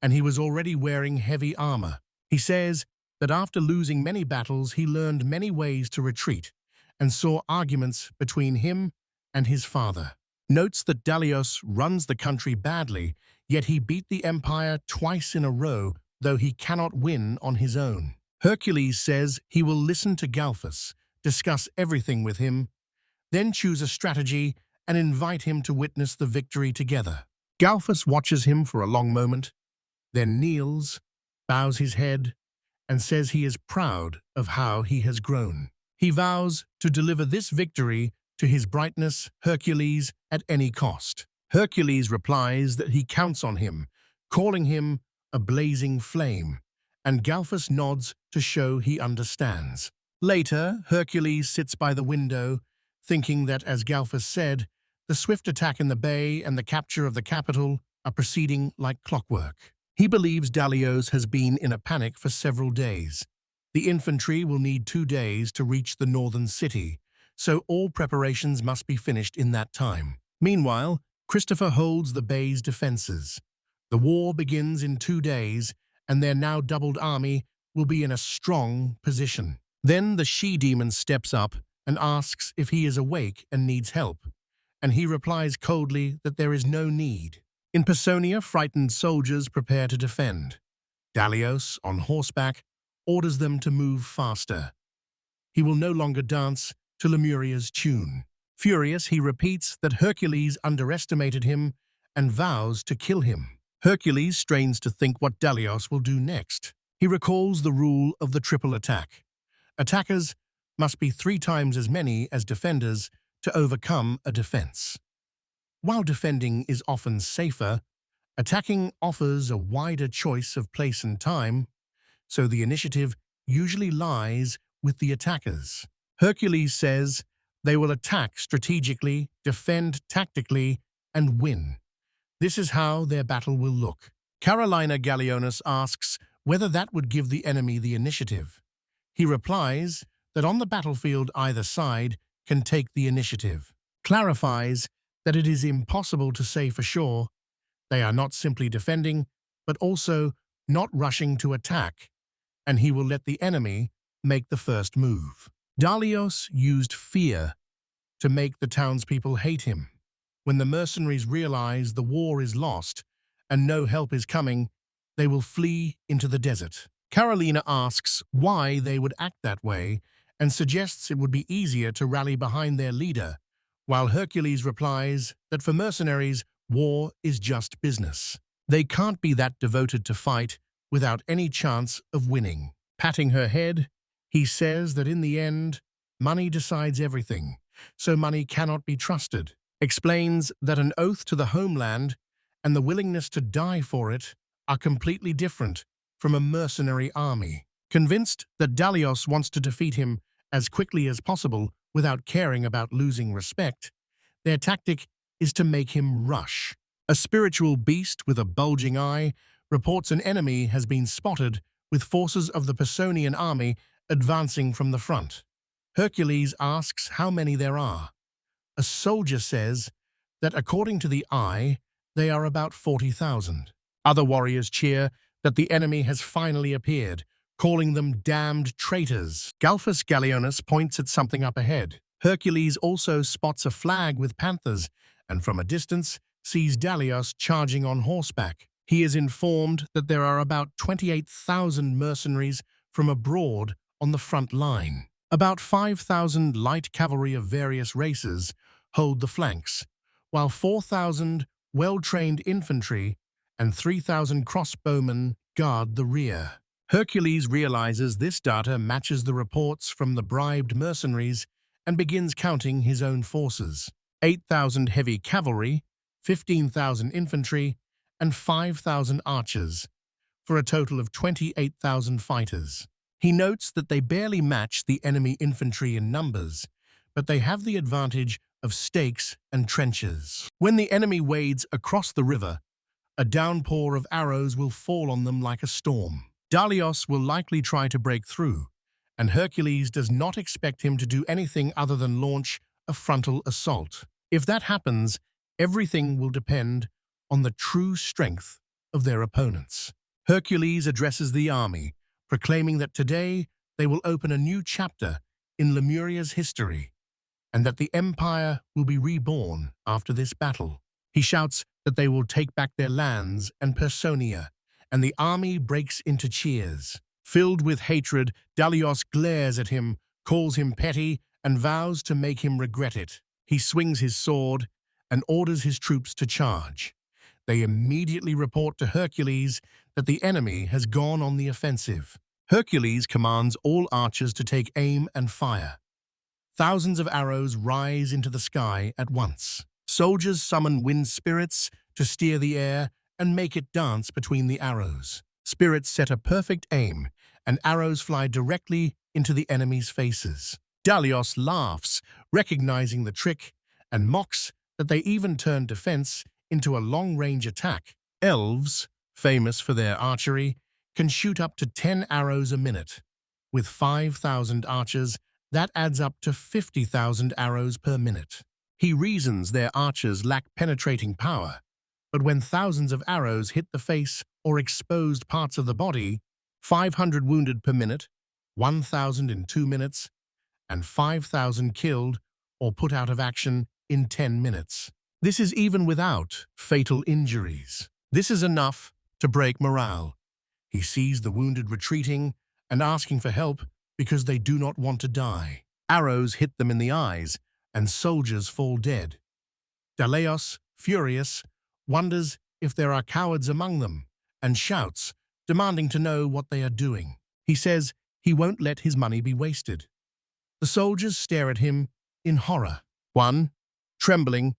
and he was already wearing heavy armor. He says that after losing many battles, he learned many ways to retreat and saw arguments between him and his father. Notes that Dalios runs the country badly, yet he beat the empire twice in a row, though he cannot win on his own. Hercules says he will listen to Galphus, discuss everything with him, then choose a strategy and invite him to witness the victory together. Galphus watches him for a long moment, then kneels, bows his head, and says he is proud of how he has grown. He vows to deliver this victory to his brightness, Hercules, at any cost. Hercules replies that he counts on him, calling him a blazing flame, and Galphus nods to show he understands. Later, Hercules sits by the window, thinking that, as Galphus said, the swift attack in the bay and the capture of the capital are proceeding like clockwork. He believes Dalios has been in a panic for several days. The infantry will need 2 days to reach the northern city, so all preparations must be finished in that time. Meanwhile, Christopher holds the bay's defenses. The war begins in 2 days, and their now doubled army will be in a strong position. Then the she-demon steps up and asks if he is awake and needs help, and he replies coldly that there is no need. In Personia, frightened soldiers prepare to defend. Dalios, on horseback, orders them to move faster. He will no longer dance to Lemuria's tune. Furious, he repeats that Hercules underestimated him and vows to kill him. Hercules strains to think what Dalios will do next. He recalls the rule of the triple attack. Attackers must be 3 times as many as defenders to overcome a defense. While defending is often safer, attacking offers a wider choice of place and time, so the initiative usually lies with the attackers. Hercules says they will attack strategically, defend tactically, and win. This is how their battle will look. Carolina Gallionis asks whether that would give the enemy the initiative. He replies that on the battlefield either side can take the initiative. Clarifies that it is impossible to say for sure. They are not simply defending, but also not rushing to attack, and he will let the enemy make the first move. Dalios used fear to make the townspeople hate him. When the mercenaries realize the war is lost and no help is coming, they will flee into the desert. Carolina asks why they would act that way and suggests it would be easier to rally behind their leader, while Hercules replies that for mercenaries, war is just business. They can't be that devoted to fight without any chance of winning. Patting her head, he says that in the end, money decides everything, so money cannot be trusted. Explains that an oath to the homeland and the willingness to die for it are completely different from a mercenary army. Convinced that Dalios wants to defeat him as quickly as possible without caring about losing respect, their tactic is to make him rush. A spiritual beast with a bulging eye reports an enemy has been spotted with forces of the Personian army advancing from the front. Hercules asks how many there are. A soldier says that according to the eye, they are about 40,000. Other warriors cheer that the enemy has finally appeared, calling them damned traitors. Galphus Gallionis points at something up ahead. Hercules also spots a flag with panthers, and from a distance sees Dalios charging on horseback. He is informed that there are about 28,000 mercenaries from abroad on the front line. About 5,000 light cavalry of various races hold the flanks, while 4,000 well-trained infantry and 3,000 crossbowmen guard the rear. Hercules realizes this data matches the reports from the bribed mercenaries and begins counting his own forces. 8,000 heavy cavalry, 15,000 infantry, and 5,000 archers, for a total of 28,000 fighters. He notes that they barely match the enemy infantry in numbers, but they have the advantage of stakes and trenches. When the enemy wades across the river, a downpour of arrows will fall on them like a storm. Dalios will likely try to break through, and Hercules does not expect him to do anything other than launch a frontal assault. If that happens, everything will depend on the true strength of their opponents. Hercules addresses the army, proclaiming that today they will open a new chapter in Lemuria's history, and that the empire will be reborn after this battle. He shouts that they will take back their lands and Personia, and the army breaks into cheers. Filled with hatred, Dalios glares at him, calls him petty, and vows to make him regret it. He swings his sword and orders his troops to charge. They immediately report to Hercules that the enemy has gone on the offensive. Hercules commands all archers to take aim and fire. Thousands of arrows rise into the sky at once. Soldiers summon wind spirits to steer the air and make it dance between the arrows. Spirits set a perfect aim, and arrows fly directly into the enemy's faces. Dalios laughs, recognizing the trick, and mocks that they even turn defense into a long-range attack. Elves, famous for their archery, can shoot up to 10 arrows a minute. With 5,000 archers, that adds up to 50,000 arrows per minute. He reasons their archers lack penetrating power, but when thousands of arrows hit the face or exposed parts of the body, 500 wounded per minute, 1,000 in 2 minutes, and 5,000 killed or put out of action in 10 minutes. This is even without fatal injuries. This is enough to break morale. He sees the wounded retreating and asking for help because they do not want to die. Arrows hit them in the eyes, and soldiers fall dead. Dalios, furious, wonders if there are cowards among them, and shouts, demanding to know what they are doing. He says he won't let his money be wasted. The soldiers stare at him in horror. One, trembling,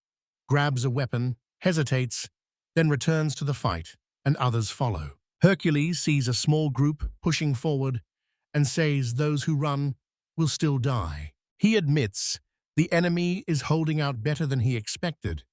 grabs a weapon, hesitates, then returns to the fight, and others follow. Hercules sees a small group pushing forward and says those who run will still die. He admits the enemy is holding out better than he expected,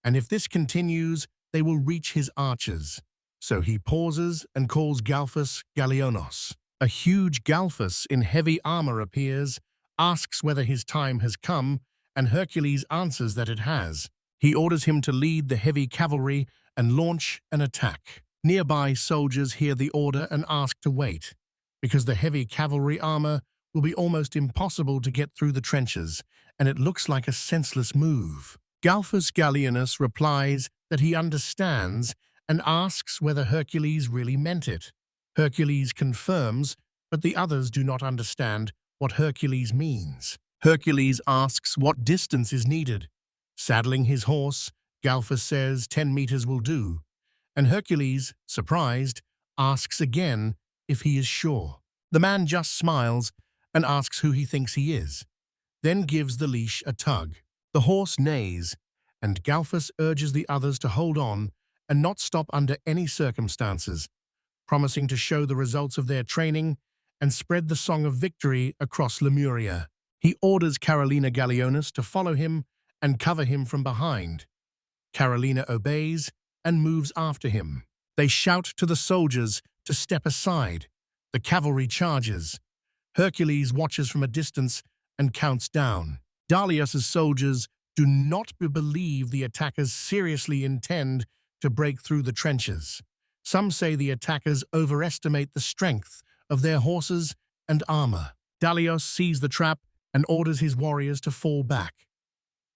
and if this continues, they will reach his archers. So he pauses and calls Galphus Galionos. A huge Galphus in heavy armor appears, asks whether his time has come, and Hercules answers that it has. He orders him to lead the heavy cavalry and launch an attack. Nearby soldiers hear the order and ask to wait, because the heavy cavalry armor will be almost impossible to get through the trenches, and it looks like a senseless move. Galphus Gallienus replies that he understands and asks whether Hercules really meant it. Hercules confirms, but the others do not understand what Hercules means. Hercules asks what distance is needed. Saddling his horse, Galphus says 10 meters will do, and Hercules, surprised, asks again if he is sure. The man just smiles and asks who he thinks he is, then gives the leash a tug. The horse neighs, and Galphus urges the others to hold on and not stop under any circumstances, promising to show the results of their training and spread the song of victory across Lemuria. He orders Carolina Gallienus to follow him and cover him from behind. Carolina obeys and moves after him. They shout to the soldiers to step aside. The cavalry charges. Hercules watches from a distance and counts down. Dalios's soldiers do not believe the attackers seriously intend to break through the trenches. Some say the attackers overestimate the strength of their horses and armor. Dalios sees the trap and orders his warriors to fall back.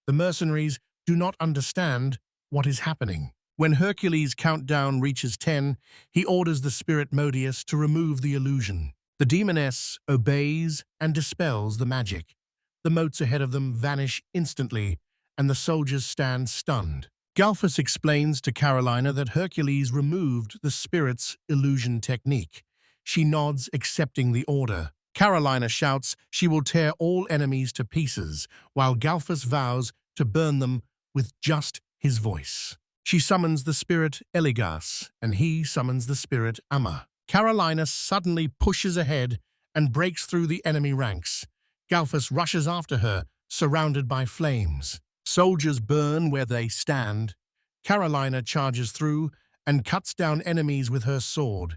The mercenaries do not understand what is happening. When Hercules' countdown reaches 10, he orders the spirit Modius to remove the illusion. The demoness obeys and dispels the magic. The moats ahead of them vanish instantly, and the soldiers stand stunned. Galphus explains to Carolina that Hercules removed the spirit's illusion technique. She nods, accepting the order. Carolina shouts she will tear all enemies to pieces, while Galphus vows to burn them with just his voice. She summons the spirit Eligas, and he summons the spirit Amma. Carolina suddenly pushes ahead and breaks through the enemy ranks. Galphus rushes after her, surrounded by flames. Soldiers burn where they stand. Carolina charges through and cuts down enemies with her sword.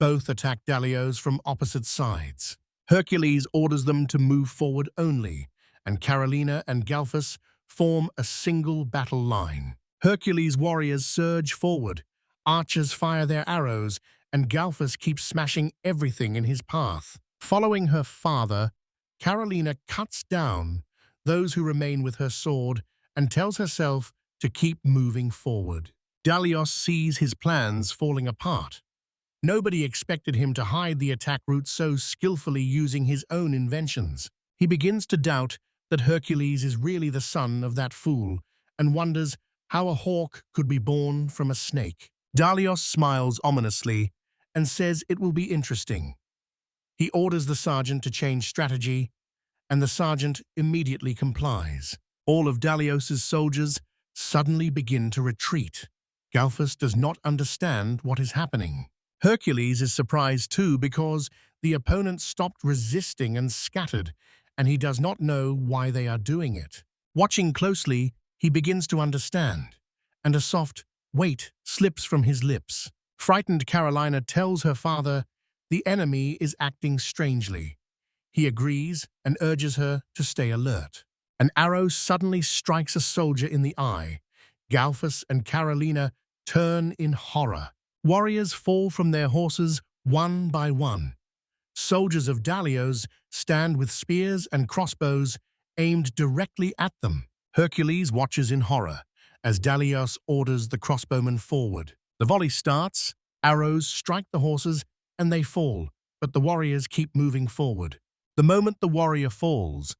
Both attack Dalios from opposite sides. Hercules orders them to move forward only, and Carolina and Galphus form a single battle line. Hercules' warriors surge forward. Archers fire their arrows, and Galphus keeps smashing everything in his path. Following her father, Carolina cuts down those who remain with her sword and tells herself to keep moving forward. Dalios sees his plans falling apart. Nobody expected him to hide the attack route so skillfully using his own inventions. He begins to doubt that Hercules is really the son of that fool and wonders how a hawk could be born from a snake. Dalios smiles ominously and says it will be interesting. He orders the sergeant to change strategy, and the sergeant immediately complies. All of Dalios's soldiers suddenly begin to retreat. Galfus does not understand what is happening. Hercules is surprised too because the opponent stopped resisting and scattered, and he does not know why they are doing it. Watching closely, he begins to understand, and a soft "wait" slips from his lips. Frightened Carolina tells her father the enemy is acting strangely. He agrees and urges her to stay alert. An arrow suddenly strikes a soldier in the eye. Galfus and Carolina turn in horror. Warriors fall from their horses one by one. Soldiers of Dalios stand with spears and crossbows aimed directly at them. Hercules watches in horror as Dalios orders the crossbowmen forward. The volley starts, arrows strike the horses, and they fall, but the warriors keep moving forward. The moment the warrior falls,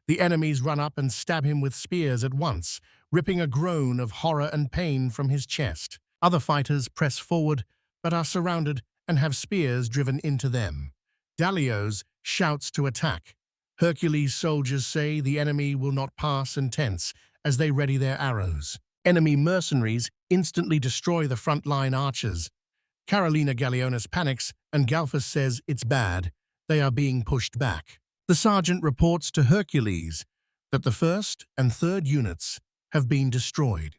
the enemies run up and stab him with spears at once, ripping a groan of horror and pain from his chest. Other fighters press forward, but are surrounded and have spears driven into them. Dalios shouts to attack. Hercules' soldiers say the enemy will not pass and tense as they ready their arrows. Enemy mercenaries instantly destroy the front-line archers. Carolina Gallionis panics, and Galfus says it's bad. They are being pushed back. The sergeant reports to Hercules that the first and third units have been destroyed.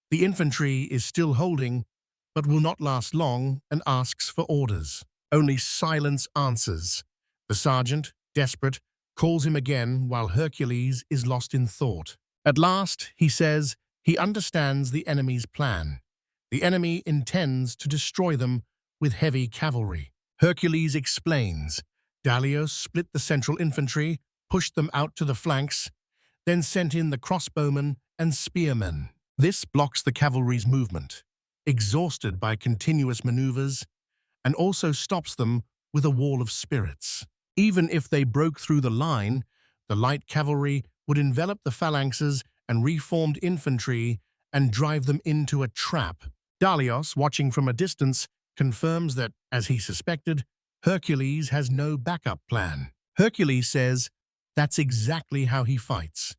The infantry is still holding, but will not last long, and asks for orders. Only silence answers. The sergeant, desperate, calls him again while Hercules is lost in thought. At last, he says he understands the enemy's plan. The enemy intends to destroy them with heavy cavalry. Hercules explains. Dalios split the central infantry, pushed them out to the flanks, then sent in the crossbowmen and spearmen. This blocks the cavalry's movement, exhausted by continuous maneuvers, and also stops them with a wall of spirits. Even if they broke through the line, the light cavalry would envelop the phalanxes and reformed infantry and drive them into a trap. Dalios, watching from a distance, confirms that, as he suspected, Hercules has no backup plan. Hercules says that's exactly how he fights.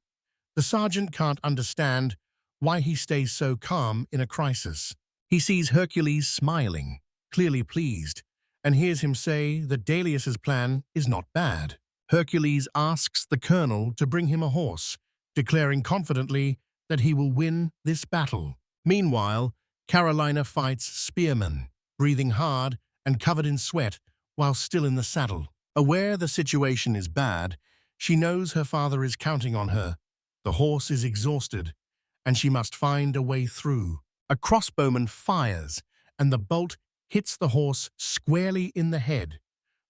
The sergeant can't understand why he stays so calm in a crisis. He sees Hercules smiling, clearly pleased, and hears him say that Dalios's plan is not bad. Hercules asks the colonel to bring him a horse, declaring confidently that he will win this battle. Meanwhile, Carolina fights spearmen, breathing hard and covered in sweat while still in the saddle. Aware the situation is bad, she knows her father is counting on her. The horse is exhausted, and she must find a way through. A crossbowman fires, and the bolt hits the horse squarely in the head.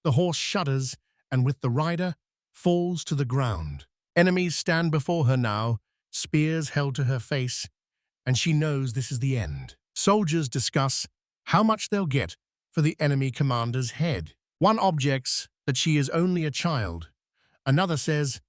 The horse shudders, and with the rider, falls to the ground. Enemies stand before her now, spears held to her face, and she knows this is the end. Soldiers discuss how much they'll get for the enemy commander's head. One objects that she is only a child. Another says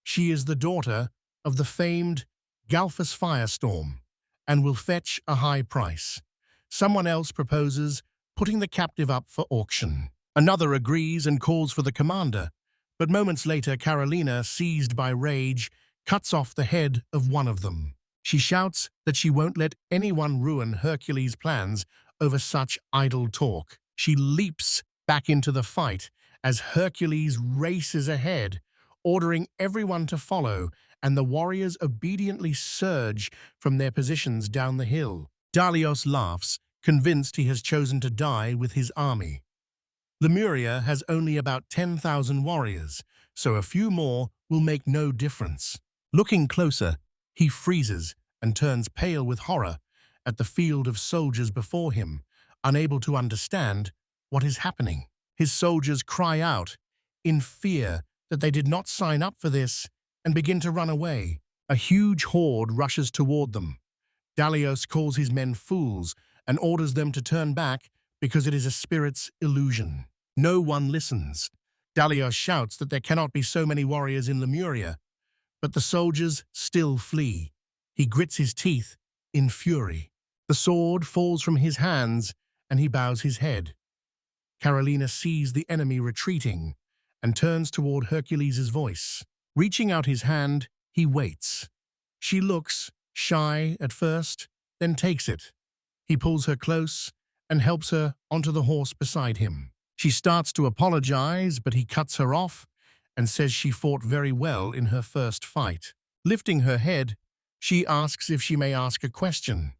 she is the daughter of the famed Galfus Firestorm and will fetch a high price. Someone else proposes putting the captive up for auction. Another agrees and calls for the commander, but moments later Carolina, seized by rage, cuts off the head of one of them. She shouts that she won't let anyone ruin Hercules' plans over such idle talk. She leaps back into the fight as Hercules races ahead, ordering everyone to follow, and the warriors obediently surge from their positions down the hill. Dalios laughs, convinced he has chosen to die with his army. Lemuria has only about 10,000 warriors, so a few more will make no difference. Looking closer, he freezes and turns pale with horror at the field of soldiers before him, unable to understand what is happening. His soldiers cry out in fear that they did not sign up for this and begin to run away. A huge horde rushes toward them. Dalios calls his men fools and orders them to turn back, because it is a spirit's illusion. No one listens. Dalios shouts that there cannot be so many warriors in Lemuria, but the soldiers still flee. He grits his teeth in fury. The sword falls from his hands, and he bows his head. Carolina sees the enemy retreating and turns toward Hercules' voice. Reaching out his hand, he waits. She looks, shy at first, then takes it. He pulls her close and helps her onto the horse beside him. She starts to apologize, but he cuts her off and says she fought very well in her first fight. Lifting her head, she asks if she may ask a question.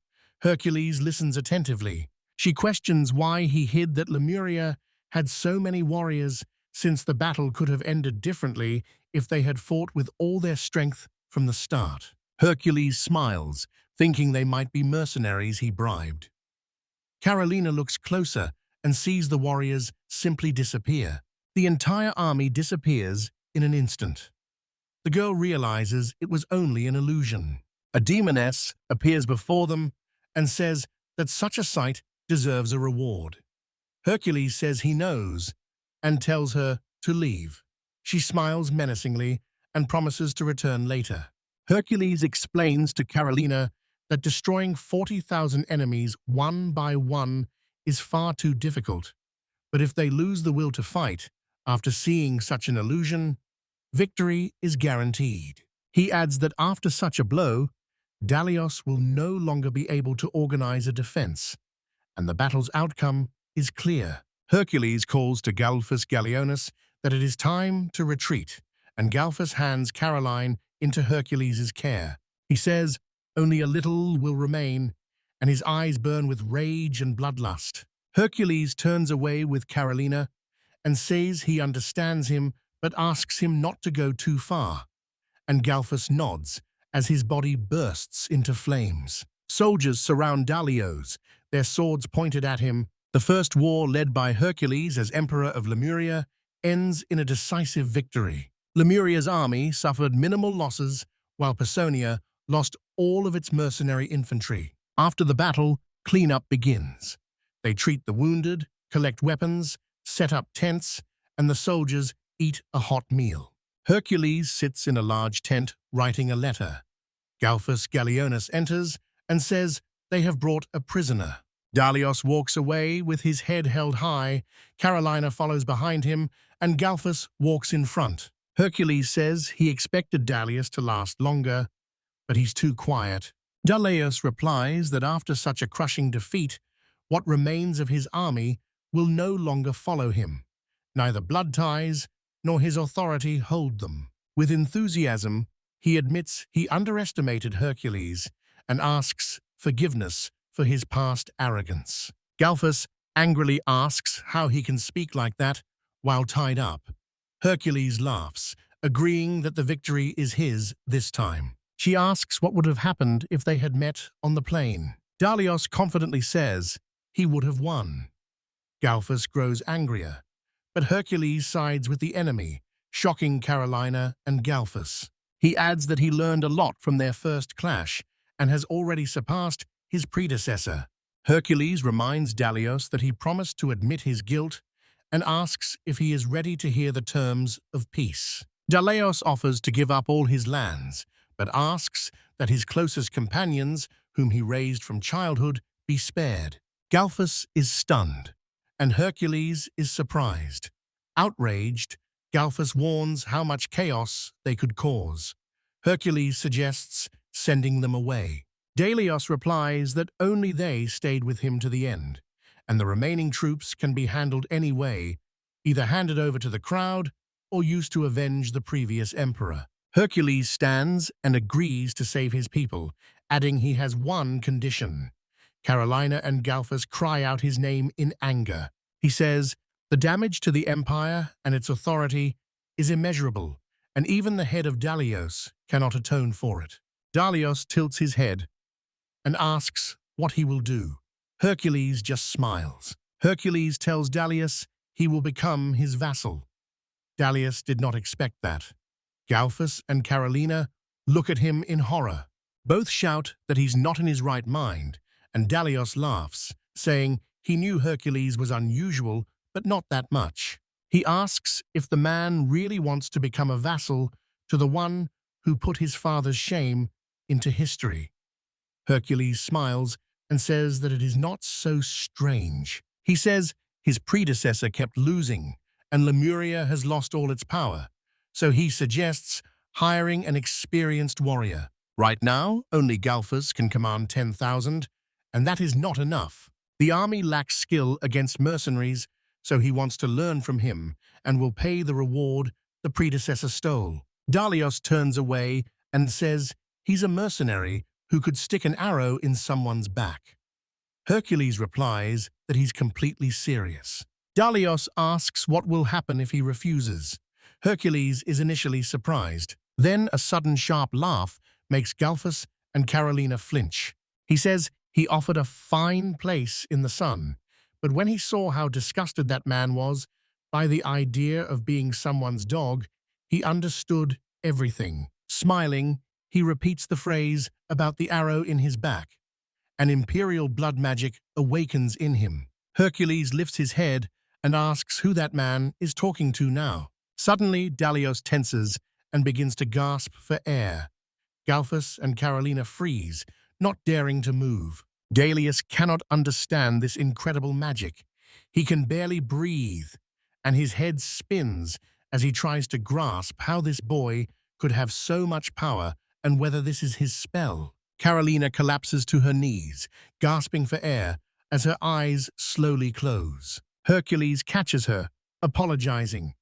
Hercules listens attentively. She questions why he hid that Lemuria had so many warriors, since the battle could have ended differently if they had fought with all their strength from the start. Hercules smiles, thinking they might be mercenaries he bribed. Carolina looks closer and sees the warriors simply disappear. The entire army disappears in an instant. The girl realizes it was only an illusion. A demoness appears before them and says that such a sight deserves a reward. Hercules says he knows and tells her to leave. She smiles menacingly and promises to return later. Hercules explains to Carolina that destroying 40,000 enemies one by one is far too difficult, but if they lose the will to fight after seeing such an illusion, victory is guaranteed. He adds that after such a blow, Dalios will no longer be able to organize a defense, and the battle's outcome is clear. Hercules calls to Galphus Gallienus that it is time to retreat, and Galphus hands Caroline into Hercules' care. He says only a little will remain, and his eyes burn with rage and bloodlust. Hercules turns away with Carolina and says he understands him but asks him not to go too far, and Galphus nods as his body bursts into flames. Soldiers surround Dalios, their swords pointed at him. The first war led by Hercules as Emperor of Lemuria ends in a decisive victory. Lemuria's army suffered minimal losses, while Personia lost all of its mercenary infantry. After the battle, cleanup begins. They treat the wounded, collect weapons, set up tents, and the soldiers eat a hot meal. Hercules sits in a large tent writing a letter. Galphus Gallienus enters and says they have brought a prisoner. Dalios walks away with his head held high, Carolina follows behind him, and Galphus walks in front. Hercules says he expected Dalios to last longer, but he's too quiet. Dalios replies that after such a crushing defeat, what remains of his army will no longer follow him. Neither blood ties nor his authority hold them. With enthusiasm, he admits he underestimated Hercules and asks forgiveness for his past arrogance. Galphus angrily asks how he can speak like that while tied up. Hercules laughs, agreeing that the victory is his this time. She asks what would have happened if they had met on the plain. Dalios confidently says he would have won. Galphus grows angrier, but Hercules sides with the enemy, shocking Carolina and Galphus. He adds that he learned a lot from their first clash and has already surpassed his predecessor. Hercules reminds Dalios that he promised to admit his guilt and asks if he is ready to hear the terms of peace. Dalios offers to give up all his lands, but asks that his closest companions, whom he raised from childhood, be spared. Galphus is stunned, and Hercules is surprised. Outraged, Galphus warns how much chaos they could cause. Hercules suggests sending them away. Dalios replies that only they stayed with him to the end, and the remaining troops can be handled any way, either handed over to the crowd or used to avenge the previous emperor. Hercules stands and agrees to save his people, adding he has one condition. Carolina and Galphus cry out his name in anger. He says, the damage to the empire and its authority is immeasurable, and even the head of Dalios cannot atone for it. Dalios tilts his head and asks what he will do. Hercules just smiles. Hercules tells Dalios he will become his vassal. Dalios did not expect that. Galphus and Carolina look at him in horror. Both shout that he's not in his right mind, and Dalios laughs, saying He knew Hercules was unusual, but not that much. He asks if the man really wants to become a vassal to the one who put his father's shame into history. Hercules smiles and says that it is not so strange. He says his predecessor kept losing, and Lemuria has lost all its power, so he suggests hiring an experienced warrior. Right now, only Galfus can command 10,000, and that is not enough. The army lacks skill against mercenaries, so he wants to learn from him and will pay the reward the predecessor stole. Dalios turns away and says he's a mercenary who could stick an arrow in someone's back. Hercules replies that he's completely serious. Dalios asks what will happen if he refuses. Hercules is initially surprised. Then a sudden sharp laugh makes Galfus and Carolina flinch. He says he offered a fine place in the sun, but when he saw how disgusted that man was by the idea of being someone's dog, he understood everything. Smiling, he repeats the phrase about the arrow in his back. An imperial blood magic awakens in him. Hercules lifts his head and asks who that man is talking to now. Suddenly, Dalios tenses and begins to gasp for air. Galfus and Carolina freeze, not daring to move. Dalios cannot understand this incredible magic. He can barely breathe, and his head spins as he tries to grasp how this boy could have so much power and whether this is his spell. Carolina collapses to her knees, gasping for air as her eyes slowly close. Hercules catches her, apologizing.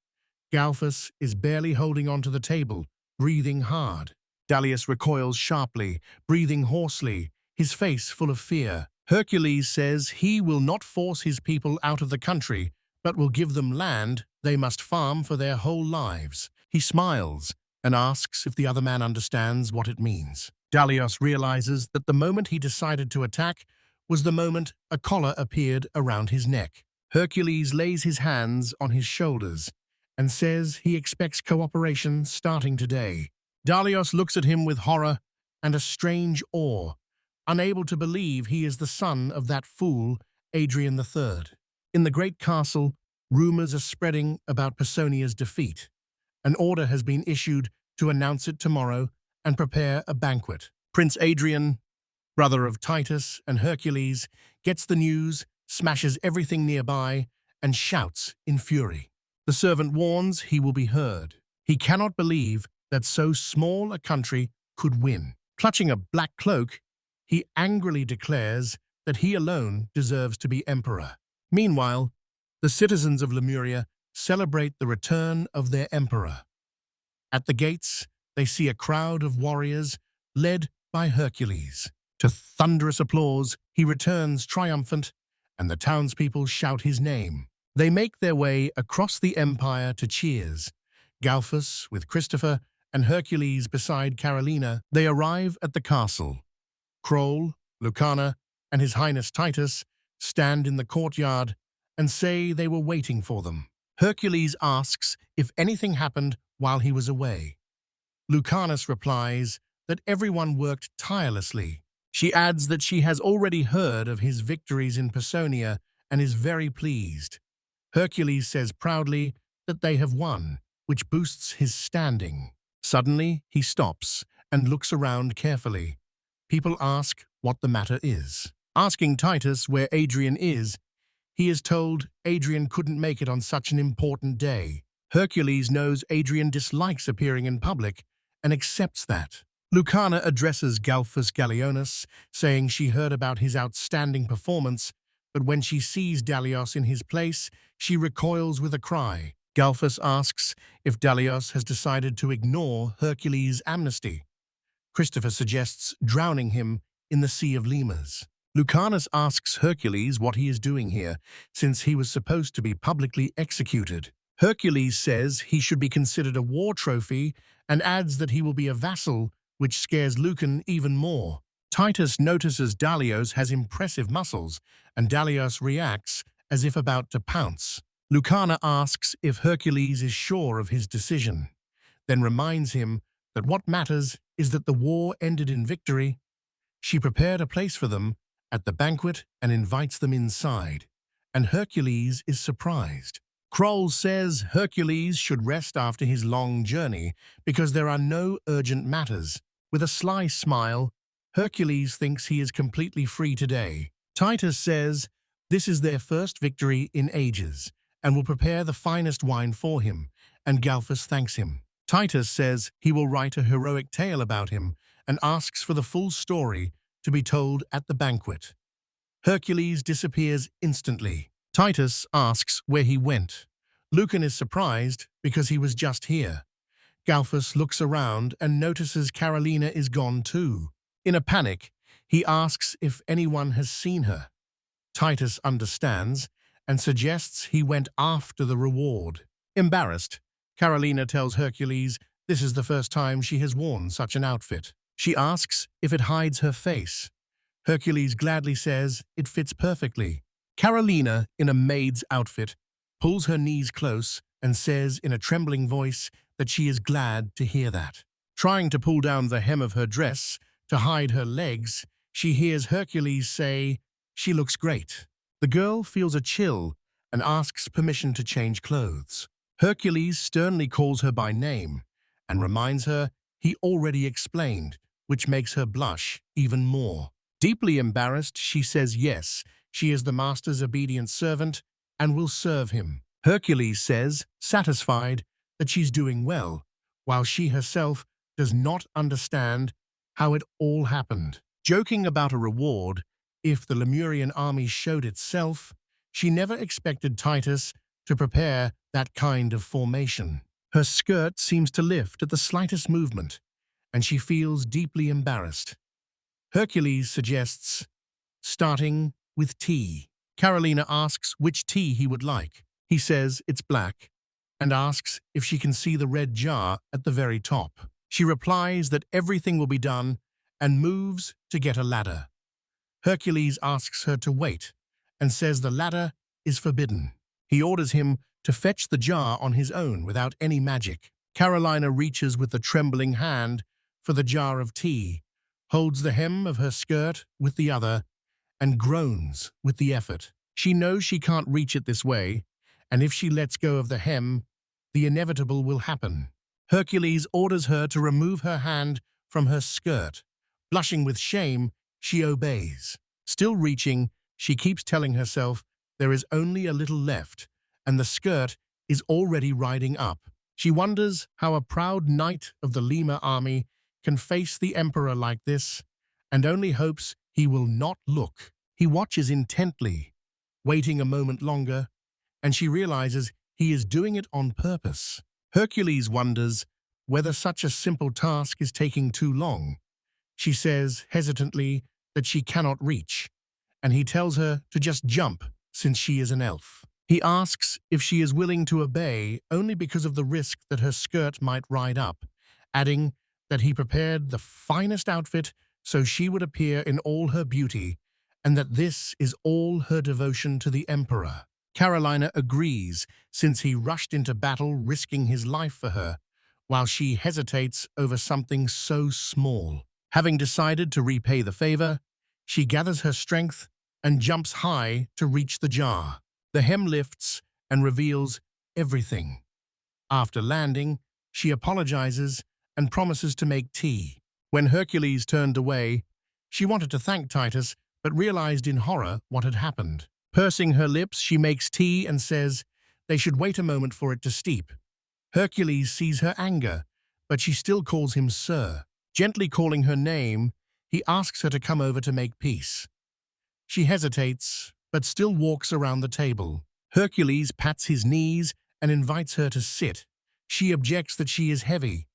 Galfus is barely holding onto the table, breathing hard. Dalios recoils sharply, breathing hoarsely, his face full of fear. Hercules says he will not force his people out of the country, but will give them land they must farm for their whole lives. He smiles and asks if the other man understands what it means. Dalios realizes that the moment he decided to attack was the moment a collar appeared around his neck. Hercules lays his hands on his shoulders and says he expects cooperation starting today. Dalios looks at him with horror and a strange awe, unable to believe he is the son of that fool, Adrien III. In the great castle, rumors are spreading about Personia's defeat. An order has been issued to announce it tomorrow and prepare a banquet. Prince Adrien, brother of Titus and Hercules, gets the news, smashes everything nearby, and shouts in fury. The servant warns he will be heard. He cannot believe that so small a country could win. Clutching a black cloak, he angrily declares that he alone deserves to be emperor. Meanwhile, the citizens of Lemuria celebrate the return of their emperor. At the gates, they see a crowd of warriors led by Hercules. To thunderous applause, he returns triumphant, and the townspeople shout his name. They make their way across the empire to cheers. Galfus, with Christopher, and Hercules beside Carolina, they arrive at the castle. Kroll, Lucana, and His Highness Titus stand in the courtyard and say they were waiting for them. Hercules asks if anything happened while he was away. Lucanus replies that everyone worked tirelessly. She adds that she has already heard of his victories in Personia and is very pleased. Hercules says proudly that they have won, which boosts his standing. Suddenly, he stops and looks around carefully. People ask what the matter is. Asking Titus where Adrien is, he is told Adrien couldn't make it on such an important day. Hercules knows Adrien dislikes appearing in public and accepts that. Lucana addresses Galfus Gallienus, saying she heard about his outstanding performance, but when she sees Dalios in his place, she recoils with a cry. Galfus asks if Dalios has decided to ignore Hercules' amnesty. Christopher suggests drowning him in the Sea of Lemurs. Lucanus asks Hercules what he is doing here, since he was supposed to be publicly executed. Hercules says he should be considered a war trophy and adds that he will be a vassal, which scares Lucan even more. Titus notices Dalios has impressive muscles, and Dalios reacts as if about to pounce. Lucana asks if Hercules is sure of his decision, then reminds him that what matters is that the war ended in victory. She prepared a place for them at the banquet and invites them inside. and Hercules is surprised. Kroll says Hercules should rest after his long journey because there are no urgent matters. With a sly smile, Hercules thinks he is completely free today. Titus says this is their first victory in ages and will prepare the finest wine for him, and Galphus thanks him. Titus says he will write a heroic tale about him and asks for the full story to be told at the banquet. Hercules disappears instantly. Titus asks where he went. Lucan is surprised because he was just here. Galphus looks around and notices Carolina is gone too. In a panic, he asks if anyone has seen her. Titus understands and suggests he went after the reward. Embarrassed, Carolina tells Hercules this is the first time she has worn such an outfit. She asks if it hides her face. Hercules gladly says it fits perfectly. Carolina, in a maid's outfit, pulls her knees close and says in a trembling voice that she is glad to hear that. Trying to pull down the hem of her dress to hide her legs, she hears Hercules say, "She looks great." The girl feels a chill and asks permission to change clothes. Hercules sternly calls her by name and reminds her he already explained, which makes her blush even more. Deeply embarrassed, she says yes, she is the master's obedient servant and will serve him. Hercules says, satisfied, that she's doing well, while she herself does not understand how it all happened. Joking about a reward, if the Lemurian army showed itself, she never expected Titus to prepare that kind of formation. Her skirt seems to lift at the slightest movement, and she feels deeply embarrassed. Hercules suggests starting with tea. Carolina asks which tea he would like. He says it's black, and asks if she can see the red jar at the very top. She replies that everything will be done and moves to get a ladder. Hercules asks her to wait and says the ladder is forbidden. He orders him to fetch the jar on his own without any magic. Carolina reaches with a trembling hand for the jar of tea, holds the hem of her skirt with the other, and groans with the effort. She knows she can't reach it this way, and if she lets go of the hem, the inevitable will happen. Hercules orders her to remove her hand from her skirt. Blushing with shame, she obeys. Still reaching, she keeps telling herself there is only a little left, and the skirt is already riding up. She wonders how a proud knight of the Lima army can face the emperor like this, and only hopes he will not look. He watches intently, waiting a moment longer, and she realizes he is doing it on purpose. Hercules wonders whether such a simple task is taking too long. She says hesitantly that she cannot reach, and he tells her to just jump since she is an elf. He asks if she is willing to obey only because of the risk that her skirt might ride up, adding that he prepared the finest outfit so she would appear in all her beauty, and that this is all her devotion to the emperor. Carolina agrees, since he rushed into battle risking his life for her, while she hesitates over something so small. Having decided to repay the favor, she gathers her strength and jumps high to reach the jar. The hem lifts and reveals everything. After landing, she apologizes and promises to make tea. When Hercules turned away, she wanted to thank Titus, but realized in horror what had happened. Pursing her lips, she makes tea and says they should wait a moment for it to steep. Hercules sees her anger, but she still calls him sir. Gently calling her name, he asks her to come over to make peace. She hesitates, but still walks around the table. Hercules pats his knees and invites her to sit. She objects that she is heavy.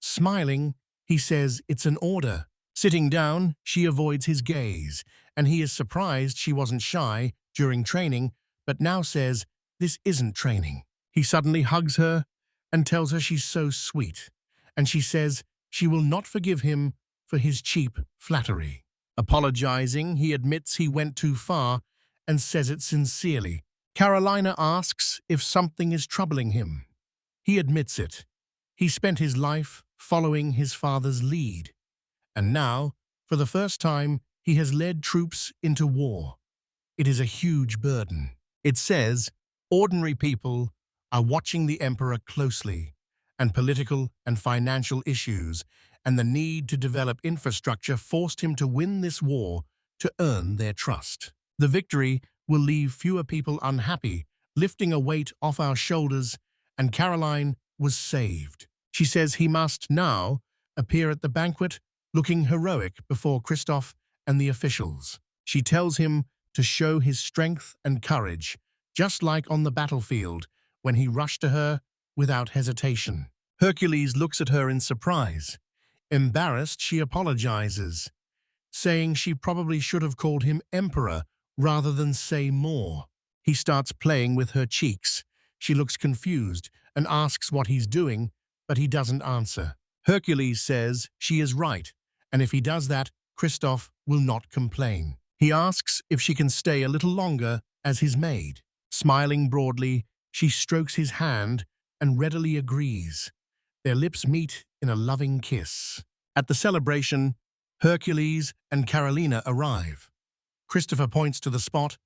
Smiling, he says it's an order. Sitting down, she avoids his gaze, and he is surprised she wasn't shy during training, but now says this isn't training. He suddenly hugs her and tells her she's so sweet, and she says she will not forgive him for his cheap flattery. Apologizing, he admits he went too far and says it sincerely. Carolina asks if something is troubling him. He admits it. He spent his life following his father's lead, and now, for the first time, he has led troops into war. It is a huge burden. It says, ordinary people are watching the emperor closely, and political and financial issues and the need to develop infrastructure forced him to win this war to earn their trust. The victory will leave fewer people unhappy, lifting a weight off our shoulders, and Caroline was saved. She says he must now appear at the banquet looking heroic before Christoph and the officials. She tells him to show his strength and courage, just like on the battlefield when he rushed to her without hesitation. Hercules looks at her in surprise. Embarrassed, she apologizes, saying she probably should have called him emperor rather than say more. He starts playing with her cheeks. She looks confused and asks what he's doing, but he doesn't answer. Hercules says she is right, and if he does that, Christoph will not complain. He asks if she can stay a little longer as his maid. Smiling broadly, she strokes his hand and readily agrees. Their lips meet in a loving kiss. At the celebration, Hercules and Carolina arrive. Christopher points to the spot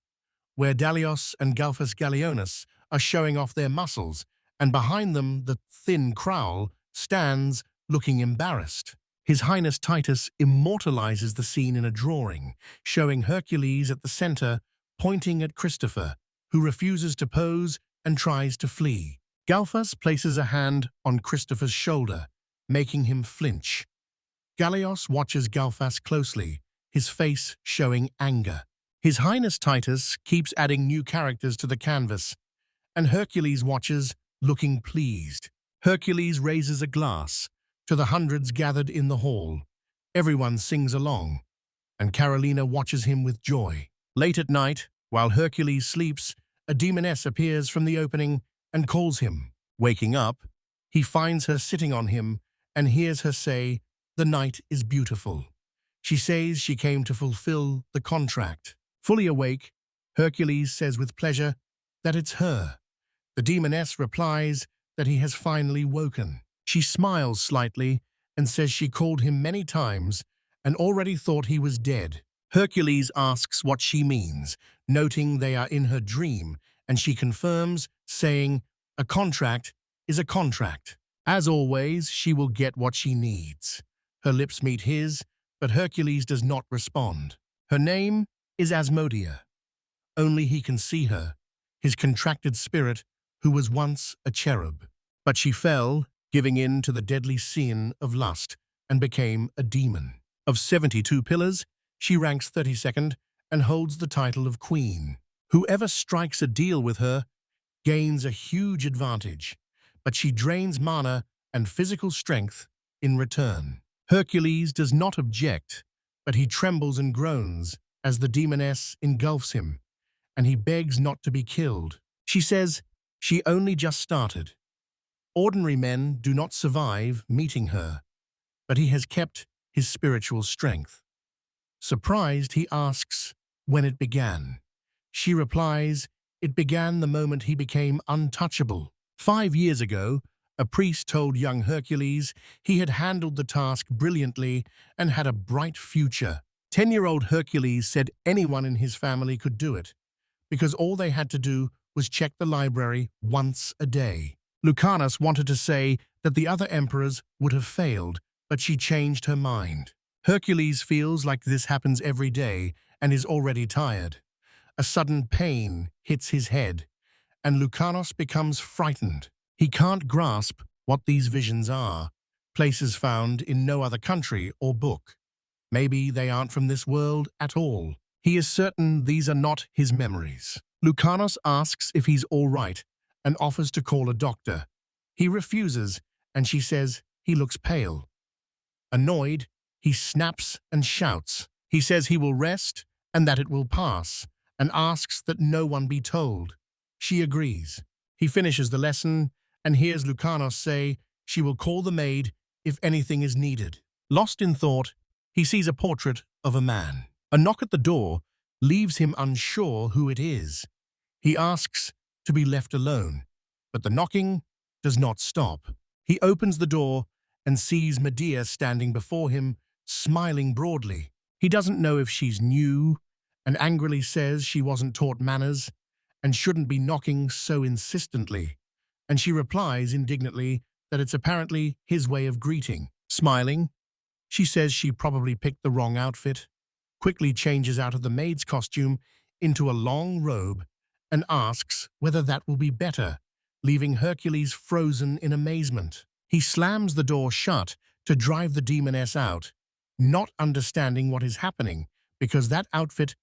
where Dalios and Galphus Gallienus are showing off their muscles, and behind them the thin Crowl stands looking embarrassed. His Highness Titus immortalizes the scene in a drawing, showing Hercules at the center, pointing at Christopher, who refuses to pose and tries to flee. Galphus places a hand on Christopher's shoulder, making him flinch. Gallios watches Galphus closely, his face showing anger. His Highness Titus keeps adding new characters to the canvas, and Hercules watches, looking pleased. Hercules raises a glass to the hundreds gathered in the hall. Everyone sings along, and Carolina watches him with joy. Late at night, while Hercules sleeps, a demoness appears from the opening and calls him. Waking up, he finds her sitting on him and hears her say, "The night is beautiful." She says she came to fulfill the contract. Fully awake, Hercules says with pleasure that it's her. The demoness replies that he has finally woken. She smiles slightly and says she called him many times and already thought he was dead. Hercules asks what she means, noting they are in her dream, and she confirms, saying, "A contract is a contract." As always, she will get what she needs. Her lips meet his, but Hercules does not respond. Her name is Asmodea. Only he can see her, his contracted spirit, who was once a cherub. But she fell, giving in to the deadly sin of lust, and became a demon. Of 72 pillars, she ranks 32nd and holds the title of queen. Whoever strikes a deal with her gains a huge advantage, but she drains mana and physical strength in return. Hercules does not object, but he trembles and groans as the demoness engulfs him, and he begs not to be killed. She says she only just started. Ordinary men do not survive meeting her, but he has kept his spiritual strength. Surprised, he asks when it began. She replies, it began the moment he became untouchable. 5 years ago, a priest told young Hercules he had handled the task brilliantly and had a bright future. 10-year-old Hercules said anyone in his family could do it, because all they had to do was check the library once a day. Lucanus wanted to say that the other emperors would have failed, but she changed her mind. Hercules feels like this happens every day and is already tired. A sudden pain hits his head, and Lucanus becomes frightened. He can't grasp what these visions are, places found in no other country or book. Maybe they aren't from this world at all. He is certain these are not his memories. Lucanus asks if he's all right and offers to call a doctor. He refuses, and she says he looks pale. Annoyed, he snaps and shouts. He says he will rest and that it will pass, and asks that no one be told. She agrees. He finishes the lesson and hears Lucanus say she will call the maid if anything is needed. Lost in thought, he sees a portrait of a man. A knock at the door leaves him unsure who it is. He asks to be left alone, but the knocking does not stop. He opens the door and sees Medea standing before him, smiling broadly. He doesn't know if she's new, and angrily says she wasn't taught manners, and shouldn't be knocking so insistently. And she replies indignantly that it's apparently his way of greeting. Smiling, she says she probably picked the wrong outfit, quickly changes out of the maid's costume into a long robe, and asks whether that will be better, leaving Hercules frozen in amazement. He slams the door shut to drive the demoness out, not understanding what is happening because that outfit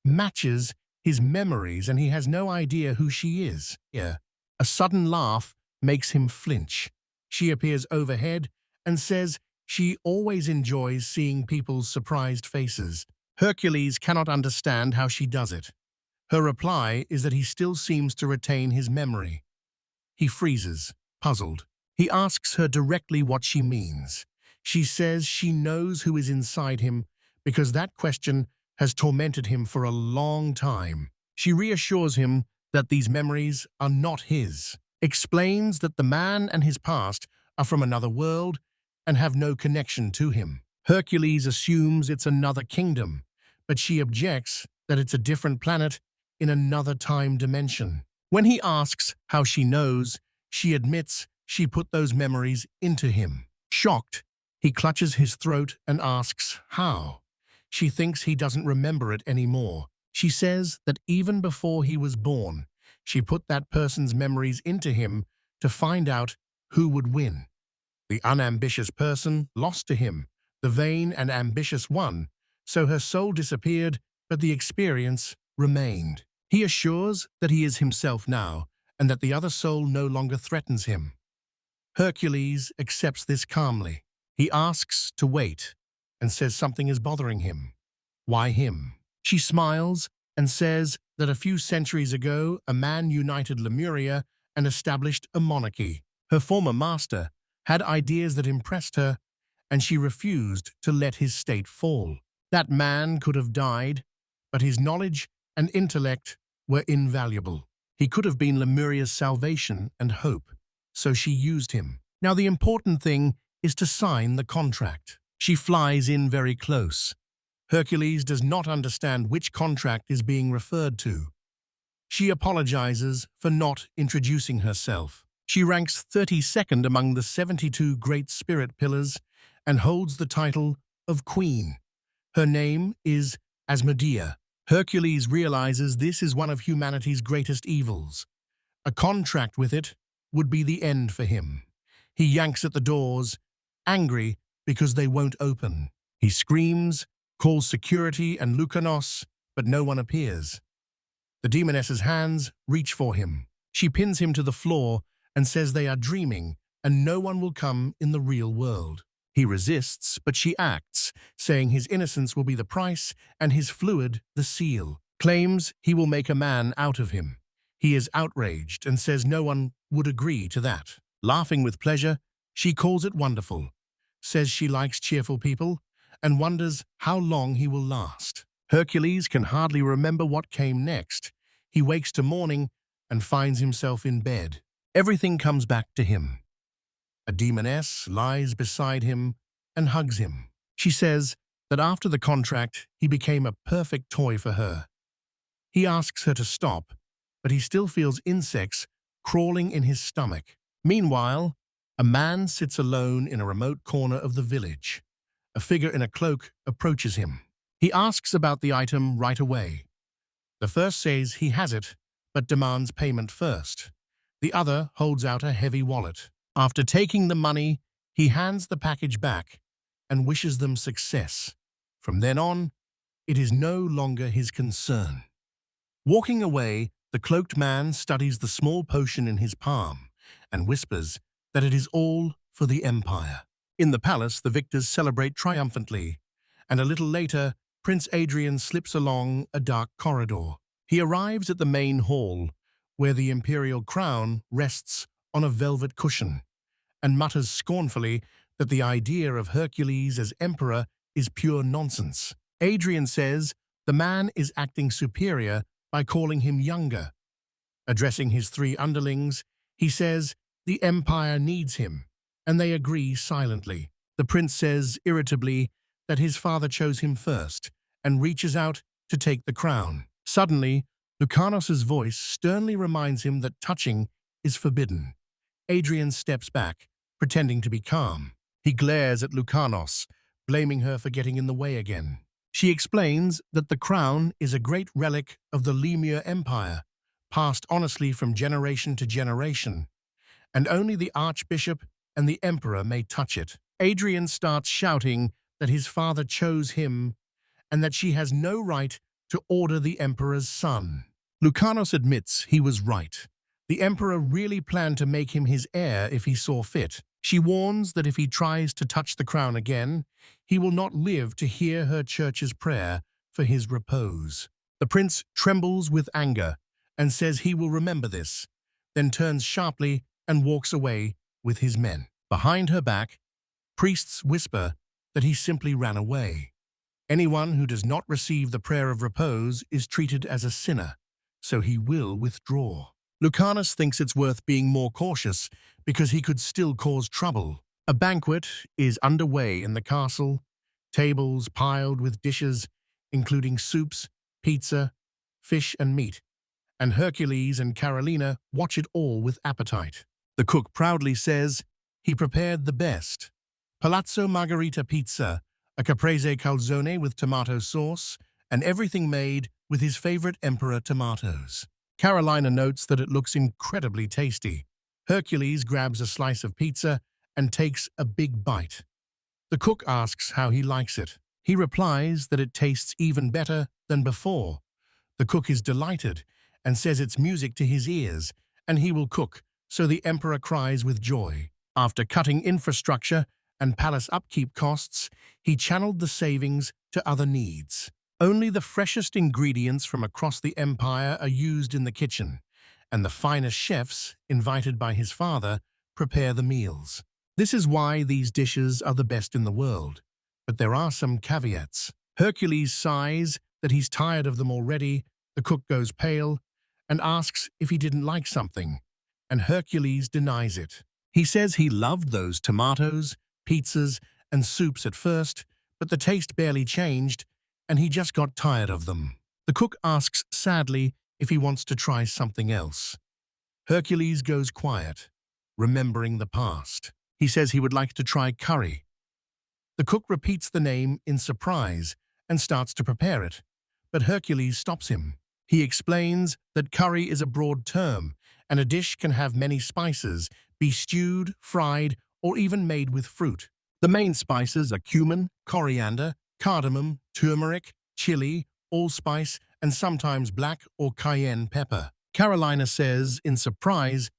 matches his memories and he has no idea who she is. Yeah. A sudden laugh makes him flinch. She appears overhead and says she always enjoys seeing people's surprised faces. Hercules cannot understand how she does it. Her reply is that he still seems to retain his memory. He freezes, puzzled. He asks her directly what she means. She says she knows who is inside him because that question has tormented him for a long time. She reassures him that these memories are not his, explains that the man and his past are from another world and have no connection to him. Hercules assumes it's another kingdom, but she objects that it's a different planet in another time dimension. When he asks how she knows, she admits she put those memories into him. Shocked, he clutches his throat and asks how. She thinks he doesn't remember it anymore. She says that even before he was born, she put that person's memories into him to find out who would win. The unambitious person lost to him, the vain and ambitious one, so her soul disappeared, but the experience remained. He assures that he is himself now, and that the other soul no longer threatens him. Hercules accepts this calmly. He asks to wait, and says something is bothering him. Why him? She smiles and says that a few centuries ago, a man united Lemuria and established a monarchy. Her former master had ideas that impressed her, and she refused to let his state fall. That man could have died, but his knowledge and intellect were invaluable. He could have been Lemuria's salvation and hope, so she used him. Now the important thing is to sign the contract. She flies in very close. Hercules does not understand which contract is being referred to. She apologizes for not introducing herself. She ranks 32nd among the 72 great spirit pillars and holds the title of Queen. Her name is Asmodea. Hercules realizes this is one of humanity's greatest evils. A contract with it would be the end for him. He yanks at the doors, angry because they won't open. He screams, calls security and Lucanos, but no one appears. The demoness's hands reach for him. She pins him to the floor and says they are dreaming and no one will come in the real world. He resists, but she acts, saying his innocence will be the price and his fluid the seal. Claims he will make a man out of him. He is outraged and says no one would agree to that. Laughing with pleasure, she calls it wonderful, says she likes cheerful people, and wonders how long he will last. Hercules can hardly remember what came next. He wakes to morning and finds himself in bed. Everything comes back to him. A demoness lies beside him and hugs him. She says that after the contract, he became a perfect toy for her. He asks her to stop, but he still feels insects crawling in his stomach. Meanwhile, a man sits alone in a remote corner of the village. A figure in a cloak approaches him. He asks about the item right away. The first says he has it, but demands payment first. The other holds out a heavy wallet. After taking the money, he hands the package back and wishes them success. From then on, it is no longer his concern. Walking away, the cloaked man studies the small potion in his palm and whispers that it is all for the Empire. In the palace, the victors celebrate triumphantly, and a little later, Prince Adrien slips along a dark corridor. He arrives at the main hall, where the imperial crown rests on a velvet cushion, and mutters scornfully that the idea of Hercules as emperor is pure nonsense. Adrien says the man is acting superior by calling him younger. Addressing his 3 underlings, he says the empire needs him, and they agree silently. The prince says irritably that his father chose him first and reaches out to take the crown. Suddenly, Lucanos's voice sternly reminds him that touching is forbidden. Adrien steps back, pretending to be calm. He glares at Lucanos, blaming her for getting in the way again. She explains that the crown is a great relic of the Lemur Empire, passed honestly from generation to generation, and only the Archbishop and the Emperor may touch it. Adrien starts shouting that his father chose him and that she has no right to order the Emperor's son. Lucanos admits he was right. The Emperor really planned to make him his heir if he saw fit. She warns that if he tries to touch the crown again, he will not live to hear her church's prayer for his repose. The prince trembles with anger and says he will remember this, then turns sharply and walks away with his men. Behind her back, priests whisper that he simply ran away. Anyone who does not receive the prayer of repose is treated as a sinner, so he will withdraw. Lucanus thinks it's worth being more cautious because he could still cause trouble. A banquet is underway in the castle, tables piled with dishes, including soups, pizza, fish and meat, and Hercules and Carolina watch it all with appetite. The cook proudly says he prepared the best. Palazzo Margherita pizza, a caprese calzone with tomato sauce, and everything made with his favorite emperor tomatoes. Carolina notes that it looks incredibly tasty. Hercules grabs a slice of pizza and takes a big bite. The cook asks how he likes it. He replies that it tastes even better than before. The cook is delighted and says it's music to his ears, and he will cook, so the emperor cries with joy. After cutting infrastructure and palace upkeep costs, he channeled the savings to other needs. Only the freshest ingredients from across the empire are used in the kitchen, and the finest chefs, invited by his father, prepare the meals. This is why these dishes are the best in the world. But there are some caveats. Hercules sighs that he's tired of them already, the cook goes pale, and asks if he didn't like something, and Hercules denies it. He says he loved those tomatoes, pizzas, and soups at first, but the taste barely changed, and he just got tired of them. The cook asks sadly if he wants to try something else. Hercules goes quiet, remembering the past. He says he would like to try curry. The cook repeats the name in surprise and starts to prepare it, but Hercules stops him. He explains that curry is a broad term, and a dish can have many spices, be stewed, fried, or even made with fruit. The main spices are cumin, coriander, cardamom, turmeric, chili, allspice, and sometimes black or cayenne pepper. Carolina says, in surprise,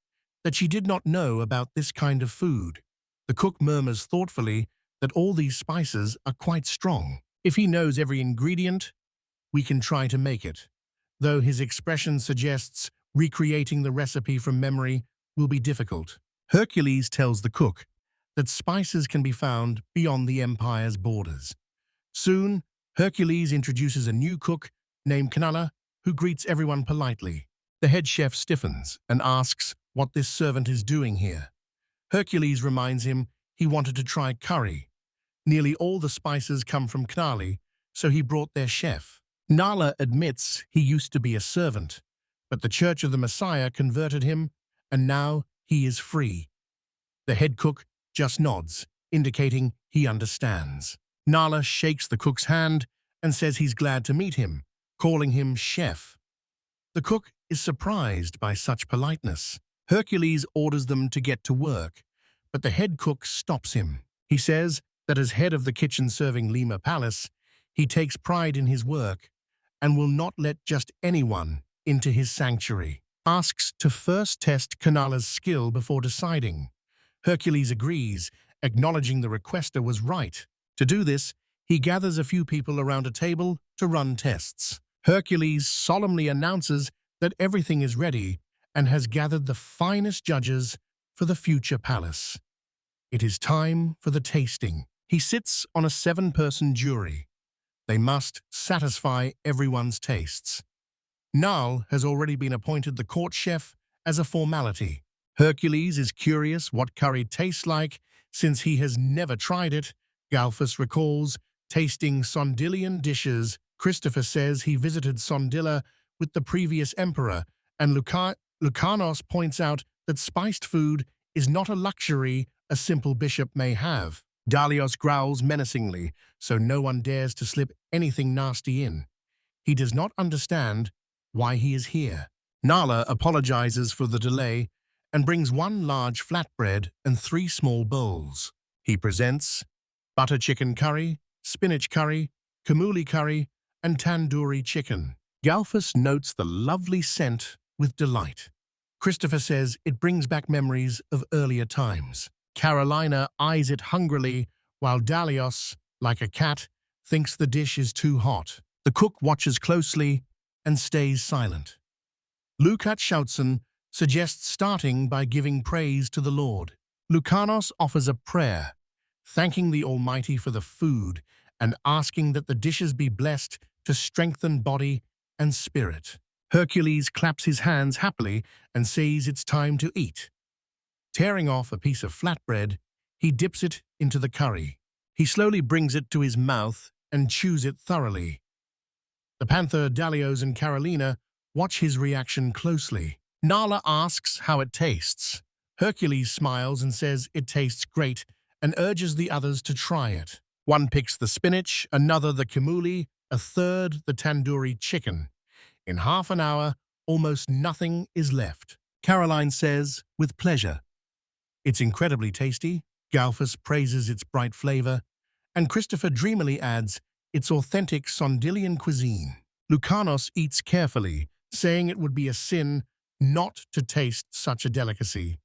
that she did not know about this kind of food. The cook murmurs thoughtfully that all these spices are quite strong. If he knows every ingredient, we can try to make it, though his expression suggests recreating the recipe from memory will be difficult. Hercules tells the cook that spices can be found beyond the empire's borders. Soon, Hercules introduces a new cook named Kanala, who greets everyone politely. The head chef stiffens and asks what this servant is doing here. Hercules reminds him he wanted to try curry. Nearly all the spices come from Knali, so he brought their chef. Nala admits he used to be a servant, but the Church of the Messiah converted him, and now he is free. The head cook just nods, indicating he understands. Nala shakes the cook's hand and says he's glad to meet him, calling him chef. The cook is surprised by such politeness. Hercules orders them to get to work, but the head cook stops him. He says that as head of the kitchen serving Lima Palace, he takes pride in his work and will not let just anyone into his sanctuary. Asks to first test Kanala's skill before deciding. Hercules agrees, acknowledging the requester was right. To do this, he gathers a few people around a table to run tests. Hercules solemnly announces that everything is ready and has gathered the finest judges for the future palace. It is time for the tasting. He sits on a 7-person jury. They must satisfy everyone's tastes. Nal has already been appointed the court chef as a formality. Hercules is curious what curry tastes like since he has never tried it. Galphus recalls tasting Sondilian dishes. Christopher says he visited Sondilla with the previous emperor, and Lucanos points out that spiced food is not a luxury a simple bishop may have. Dalios growls menacingly, so no one dares to slip anything nasty in. He does not understand why he is here. Nala apologizes for the delay and brings one large flatbread and 3 small bowls. He presents butter chicken curry, spinach curry, kamuli curry, and tandoori chicken. Galfus notes the lovely scent with delight. Christopher says it brings back memories of earlier times. Carolina eyes it hungrily, while Dalios, like a cat, thinks the dish is too hot. The cook watches closely and stays silent. Lukat Shoutson suggests starting by giving praise to the Lord. Lucanos offers a prayer, thanking the Almighty for the food and asking that the dishes be blessed to strengthen body and spirit. Hercules claps his hands happily and says it's time to eat. Tearing off a piece of flatbread, he dips it into the curry. He slowly brings it to his mouth and chews it thoroughly. The panther, Dalios, and Carolina watch his reaction closely. Nala asks how it tastes. Hercules smiles and says it tastes great and urges the others to try it. One picks the spinach, another the kamuli, a third the tandoori chicken. In half an hour, almost nothing is left. Caroline says, with pleasure, "It's incredibly tasty." Galfus praises its bright flavor, and Christopher dreamily adds, "It's authentic Sondilian cuisine." Lucanos eats carefully, saying it would be a sin not to taste such a delicacy.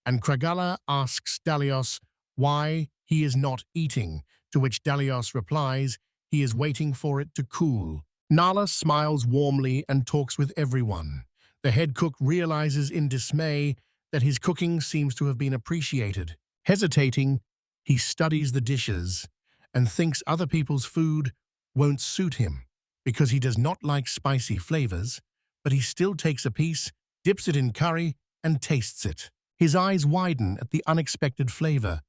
And Kragala asks Dalios why he is not eating, to which Dalios replies he is waiting for it to cool. Nala smiles warmly and talks with everyone. The head cook realizes in dismay that his cooking seems to have been appreciated. Hesitating, he studies the dishes and thinks other people's food won't suit him because he does not like spicy flavors, but he still takes a piece, dips it in curry, and tastes it. His eyes widen at the unexpected flavor.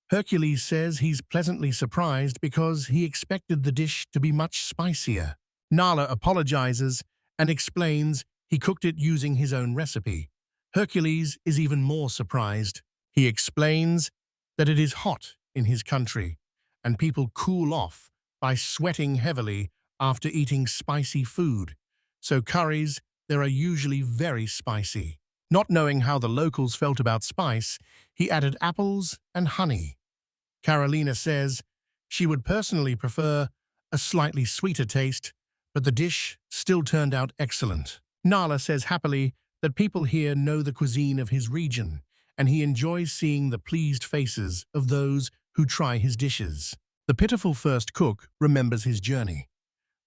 Hercules says he's pleasantly surprised because he expected the dish to be much spicier. Nala apologizes and explains he cooked it using his own recipe. Hercules is even more surprised. He explains that it is hot in his country, and people cool off by sweating heavily after eating spicy food, so curries there are usually very spicy. Not knowing how the locals felt about spice, he added apples and honey. Carolina says she would personally prefer a slightly sweeter taste, but the dish still turned out excellent. Nala says happily that people here know the cuisine of his region, and he enjoys seeing the pleased faces of those who try his dishes. The pitiful first cook remembers his journey.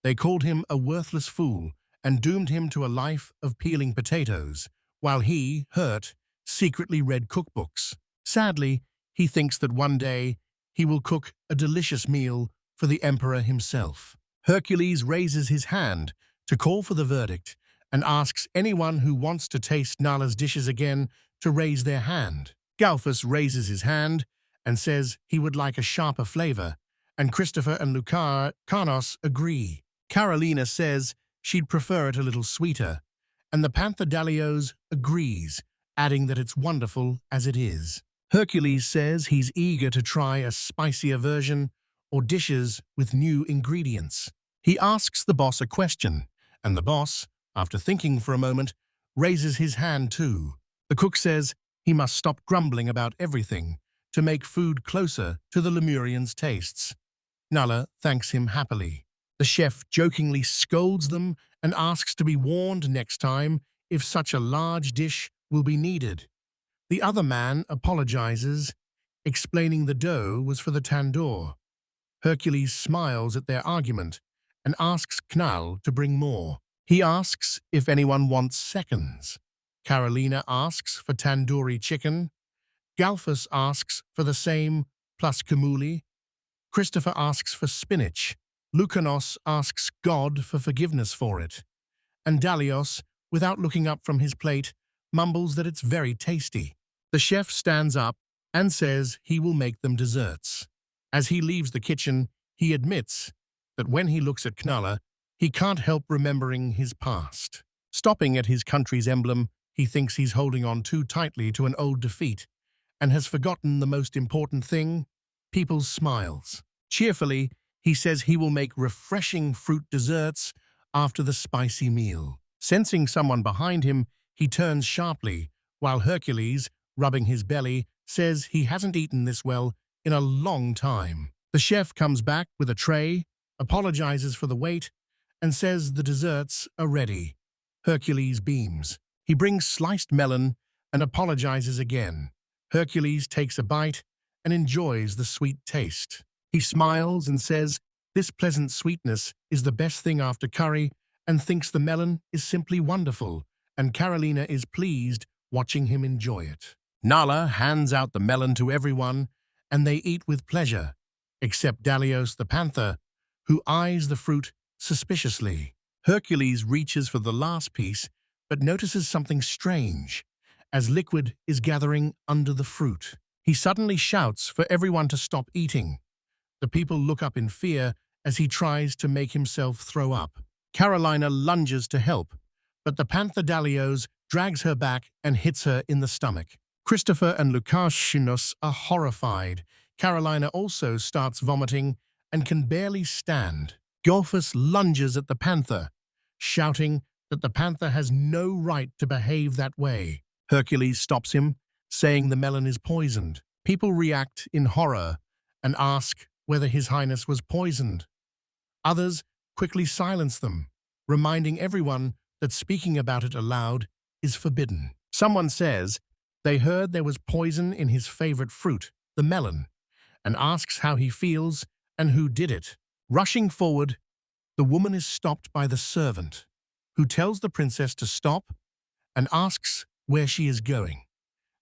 They called him a worthless fool and doomed him to a life of peeling potatoes, while he, hurt, secretly read cookbooks. Sadly, he thinks that one day he will cook a delicious meal for the emperor himself. Hercules raises his hand to call for the verdict and asks anyone who wants to taste Nala's dishes again to raise their hand. Galfus raises his hand and says he would like a sharper flavor, and Christopher and Lucanos agree. Carolina says she'd prefer it a little sweeter, and the panther Dalios agrees, adding that it's wonderful as it is. Hercules says he's eager to try a spicier version or dishes with new ingredients. He asks the boss a question, and the boss, after thinking for a moment, raises his hand too. The cook says he must stop grumbling about everything to make food closer to the Lemurians' tastes. Nala thanks him happily. The chef jokingly scolds them and asks to be warned next time if such a large dish will be needed. The other man apologizes, explaining the dough was for the tandoor. Hercules smiles at their argument and asks Knal to bring more. He asks if anyone wants seconds. Carolina asks for tandoori chicken. Galfus asks for the same plus kamuli. Christopher asks for spinach. Lucanos asks God for forgiveness for it. And Dalios, without looking up from his plate, mumbles that it's very tasty. The chef stands up and says he will make them desserts. As he leaves the kitchen, he admits that when he looks at Knala, he can't help remembering his past. Stopping at his country's emblem, he thinks he's holding on too tightly to an old defeat and has forgotten the most important thing: people's smiles. Cheerfully, he says he will make refreshing fruit desserts after the spicy meal. Sensing someone behind him, he turns sharply, while Hercules, rubbing his belly, says he hasn't eaten this well in a long time. The chef comes back with a tray, apologizes for the wait, and says the desserts are ready. Hercules beams. He brings sliced melon and apologizes again. Hercules takes a bite and enjoys the sweet taste. He smiles and says this pleasant sweetness is the best thing after curry, and thinks the melon is simply wonderful, and Carolina is pleased watching him enjoy it. Nala hands out the melon to everyone, and they eat with pleasure, except Dalios the panther, who eyes the fruit suspiciously. Hercules reaches for the last piece, but notices something strange, as liquid is gathering under the fruit. He suddenly shouts for everyone to stop eating. The people look up in fear as he tries to make himself throw up. Carolina lunges to help, but the panther Dalios drags her back and hits her in the stomach. Christopher and Lucasius are horrified. Carolina also starts vomiting and can barely stand. Golphus lunges at the panther, shouting that the panther has no right to behave that way. Hercules stops him, saying the melon is poisoned. People react in horror and ask whether His Highness was poisoned. Others quickly silence them, reminding everyone that speaking about it aloud is forbidden. Someone says they heard there was poison in his favorite fruit, the melon, and asks how he feels and who did it. Rushing forward, the woman is stopped by the servant, who tells the princess to stop and asks where she is going.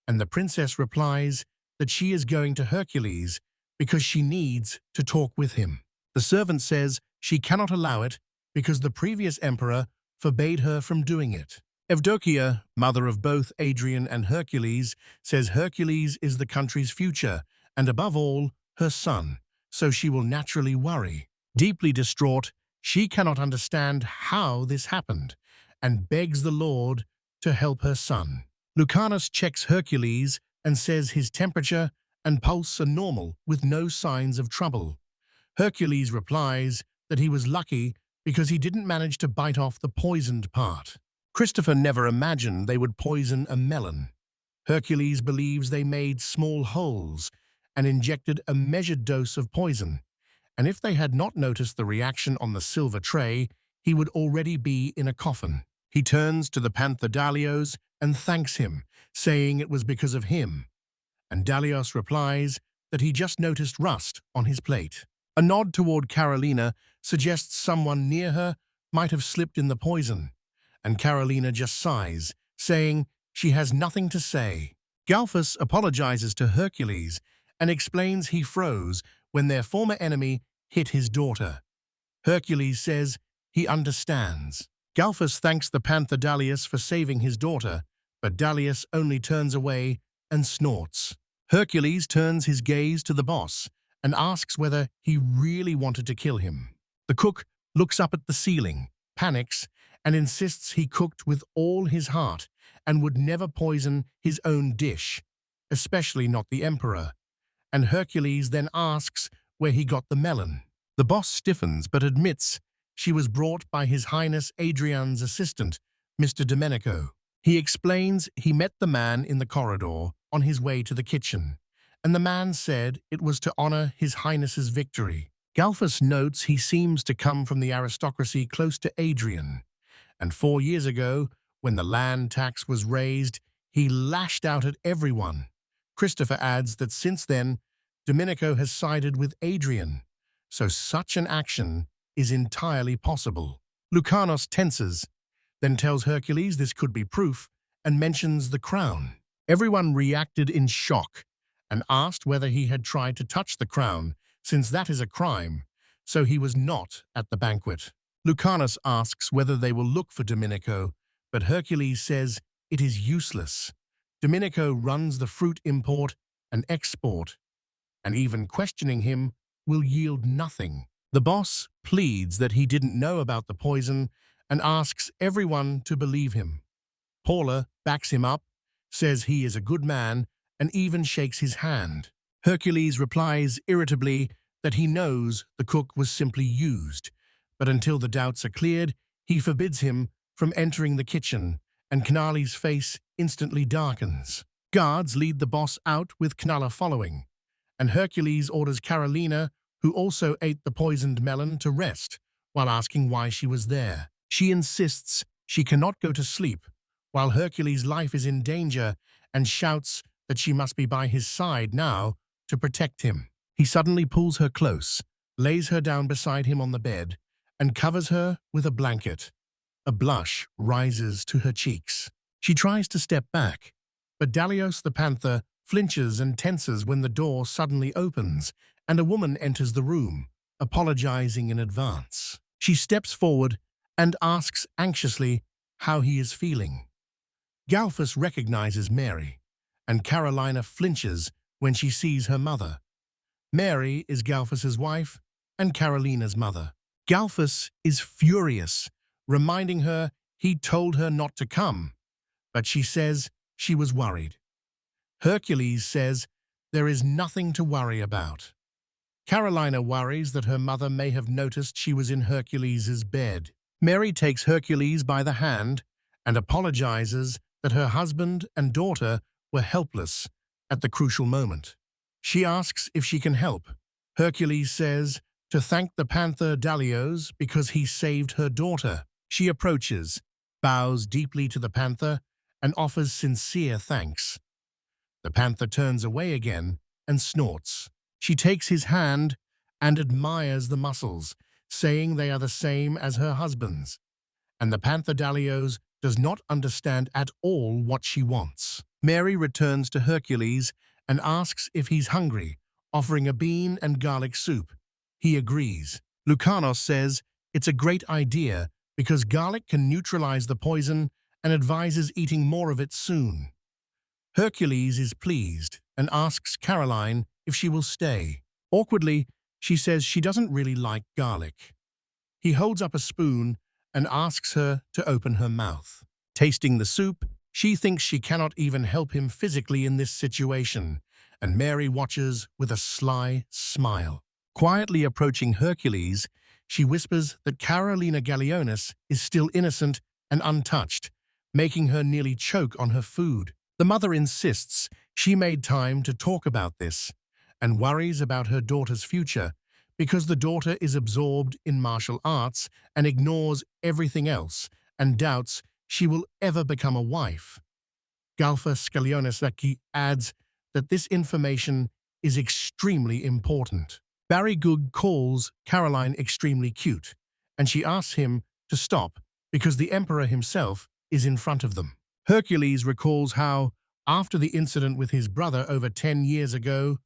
And the princess replies that she is going to Hercules because she needs to talk with him. The servant says she cannot allow it because the previous emperor forbade her from doing it. Evdokia, mother of both Adrien and Hercules, says Hercules is the country's future and, above all, her son, so she will naturally worry. Deeply distraught, she cannot understand how this happened and begs the Lord to help her son. Lucanus checks Hercules and says his temperature and pulse are normal with no signs of trouble. Hercules replies that he was lucky because he didn't manage to bite off the poisoned part. Christopher never imagined they would poison a melon. Hercules believes they made small holes and injected a measured dose of poison, and if they had not noticed the reaction on the silver tray, he would already be in a coffin. He turns to the panther Dalios and thanks him, saying it was because of him, and Dalios replies that he just noticed rust on his plate. A nod toward Carolina suggests someone near her might have slipped in the poison, and Carolina just sighs, saying she has nothing to say. Golphus apologizes to Hercules and explains he froze when their former enemy hit his daughter. Hercules says he understands. Golphus thanks the panther Dalius for saving his daughter, but Dalius only turns away and snorts. Hercules turns his gaze to the boss and asks whether he really wanted to kill him. The cook looks up at the ceiling, panics, and insists he cooked with all his heart and would never poison his own dish, especially not the emperor, and Hercules then asks where he got the melon. The boss stiffens but admits she was brought by His Highness Adrien's assistant, Mr. Domenico. He explains he met the man in the corridor on his way to the kitchen, and the man said it was to honor His Highness's victory. Golphus notes he seems to come from the aristocracy close to Adrien, and 4 years ago, when the land tax was raised, he lashed out at everyone. Christopher adds that since then, Domenico has sided with Adrien, so such an action is entirely possible. Lucanus tenses, then tells Hercules this could be proof, and mentions the crown. Everyone reacted in shock and asked whether he had tried to touch the crown, since that is a crime, so he was not at the banquet. Lucanus asks whether they will look for Domenico, but Hercules says it is useless. Domenico runs the fruit import and export, and even questioning him will yield nothing. The boss pleads that he didn't know about the poison and asks everyone to believe him. Paula backs him up, says he is a good man, and even shakes his hand. Hercules replies irritably that he knows the cook was simply used, but until the doubts are cleared, he forbids him from entering the kitchen, and Knali's face instantly darkens. Guards lead the boss out with Knala following, and Hercules orders Carolina, who also ate the poisoned melon, to rest while asking why she was there. She insists she cannot go to sleep, while Hercules' life is in danger, and shouts that she must be by his side now to protect him. He suddenly pulls her close, lays her down beside him on the bed, and covers her with a blanket. A blush rises to her cheeks. She tries to step back, but Dalios the panther flinches and tenses when the door suddenly opens and a woman enters the room, apologizing in advance. She steps forward and asks anxiously how he is feeling. Galphus recognizes Mary, and Carolina flinches when she sees her mother. Mary is Galphus's wife and Carolina's mother. Galphus is furious, reminding her he told her not to come, but she says she was worried. Hercules says there is nothing to worry about. Carolina worries that her mother may have noticed she was in Hercules' bed. Mary takes Hercules by the hand and apologizes that her husband and daughter were helpless at the crucial moment. She asks if she can help. Hercules says to thank the panther Dalios because he saved her daughter. She approaches, bows deeply to the panther, and offers sincere thanks. The panther turns away again and snorts. She takes his hand and admires the muscles, saying they are the same as her husband's. And the panther Dalios does not understand at all what she wants. Mary returns to Hercules and asks if he's hungry, offering a bean and garlic soup. He agrees. Lucanos says it's a great idea because garlic can neutralize the poison and advises eating more of it soon. Hercules is pleased and asks Caroline if she will stay. Awkwardly, she says she doesn't really like garlic. He holds up a spoon and asks her to open her mouth. Tasting the soup, she thinks she cannot even help him physically in this situation, and Mary watches with a sly smile. Quietly approaching Hercules, she whispers that Carolina Gallionis is still innocent and untouched, making her nearly choke on her food. The mother insists she made time to talk about this and worries about her daughter's future because the daughter is absorbed in martial arts and ignores everything else and doubts she will ever become a wife. Galphus Gallionis adds that this information is extremely important. Barry Goog calls Caroline extremely cute, and she asks him to stop because the emperor himself is in front of them. Hercules recalls how, after the incident with his brother over 10 years ago,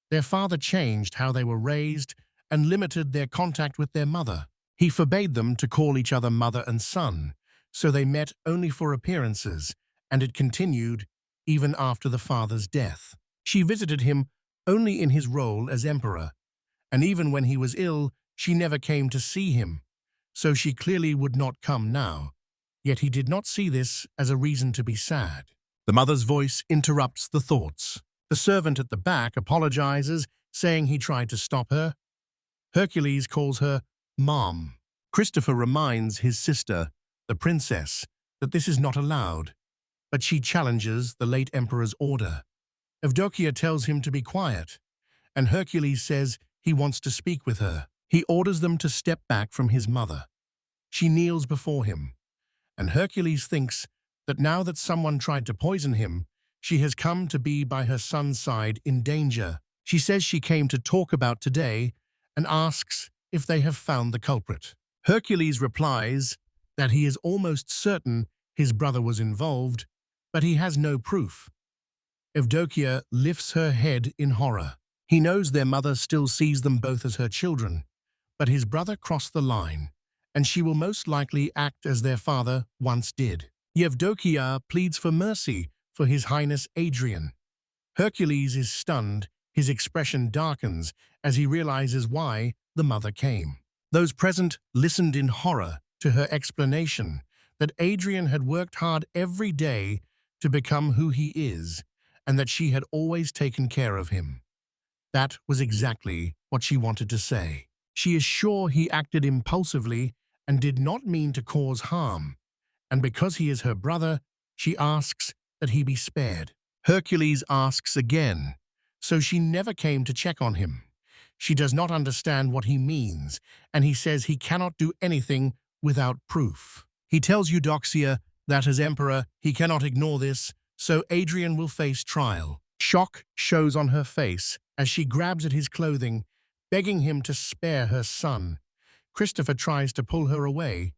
their father changed how they were raised and limited their contact with their mother. He forbade them to call each other mother and son, so they met only for appearances, and it continued even after the father's death. She visited him only in his role as emperor, and even when he was ill, she never came to see him, so she clearly would not come now. Yet he did not see this as a reason to be sad. The mother's voice interrupts the thoughts. The servant at the back apologizes, saying he tried to stop her. Hercules calls her Mom. Christopher reminds his sister, the princess, that this is not allowed, but she challenges the late emperor's order. Evdokia tells him to be quiet, and Hercules says he wants to speak with her. He orders them to step back from his mother. She kneels before him, and Hercules thinks that now that someone tried to poison him, she has come to be by her son's side in danger. She says she came to talk about today and asks if they have found the culprit. Hercules replies that he is almost certain his brother was involved, but he has no proof. Evdokia lifts her head in horror. He knows their mother still sees them both as her children, but his brother crossed the line, and she will most likely act as their father once did. Evdokia pleads for mercy for His Highness Adrien. Hercules is stunned, His expression darkens as he realizes why the mother came. Those present listened in horror to her explanation that Adrien had worked hard every day to become who he is, and that she had always taken care of him. That was exactly what she wanted to say. She is sure he acted impulsively and did not mean to cause harm, and because he is her brother, she asks that he be spared. Hercules asks again, so she never came to check on him. She does not understand what he means, and he says he cannot do anything without proof. He tells Eudoxia that as emperor, he cannot ignore this, so Adrien will face trial. Shock shows on her face as she grabs at his clothing, begging him to spare her son. Christopher tries to pull her away,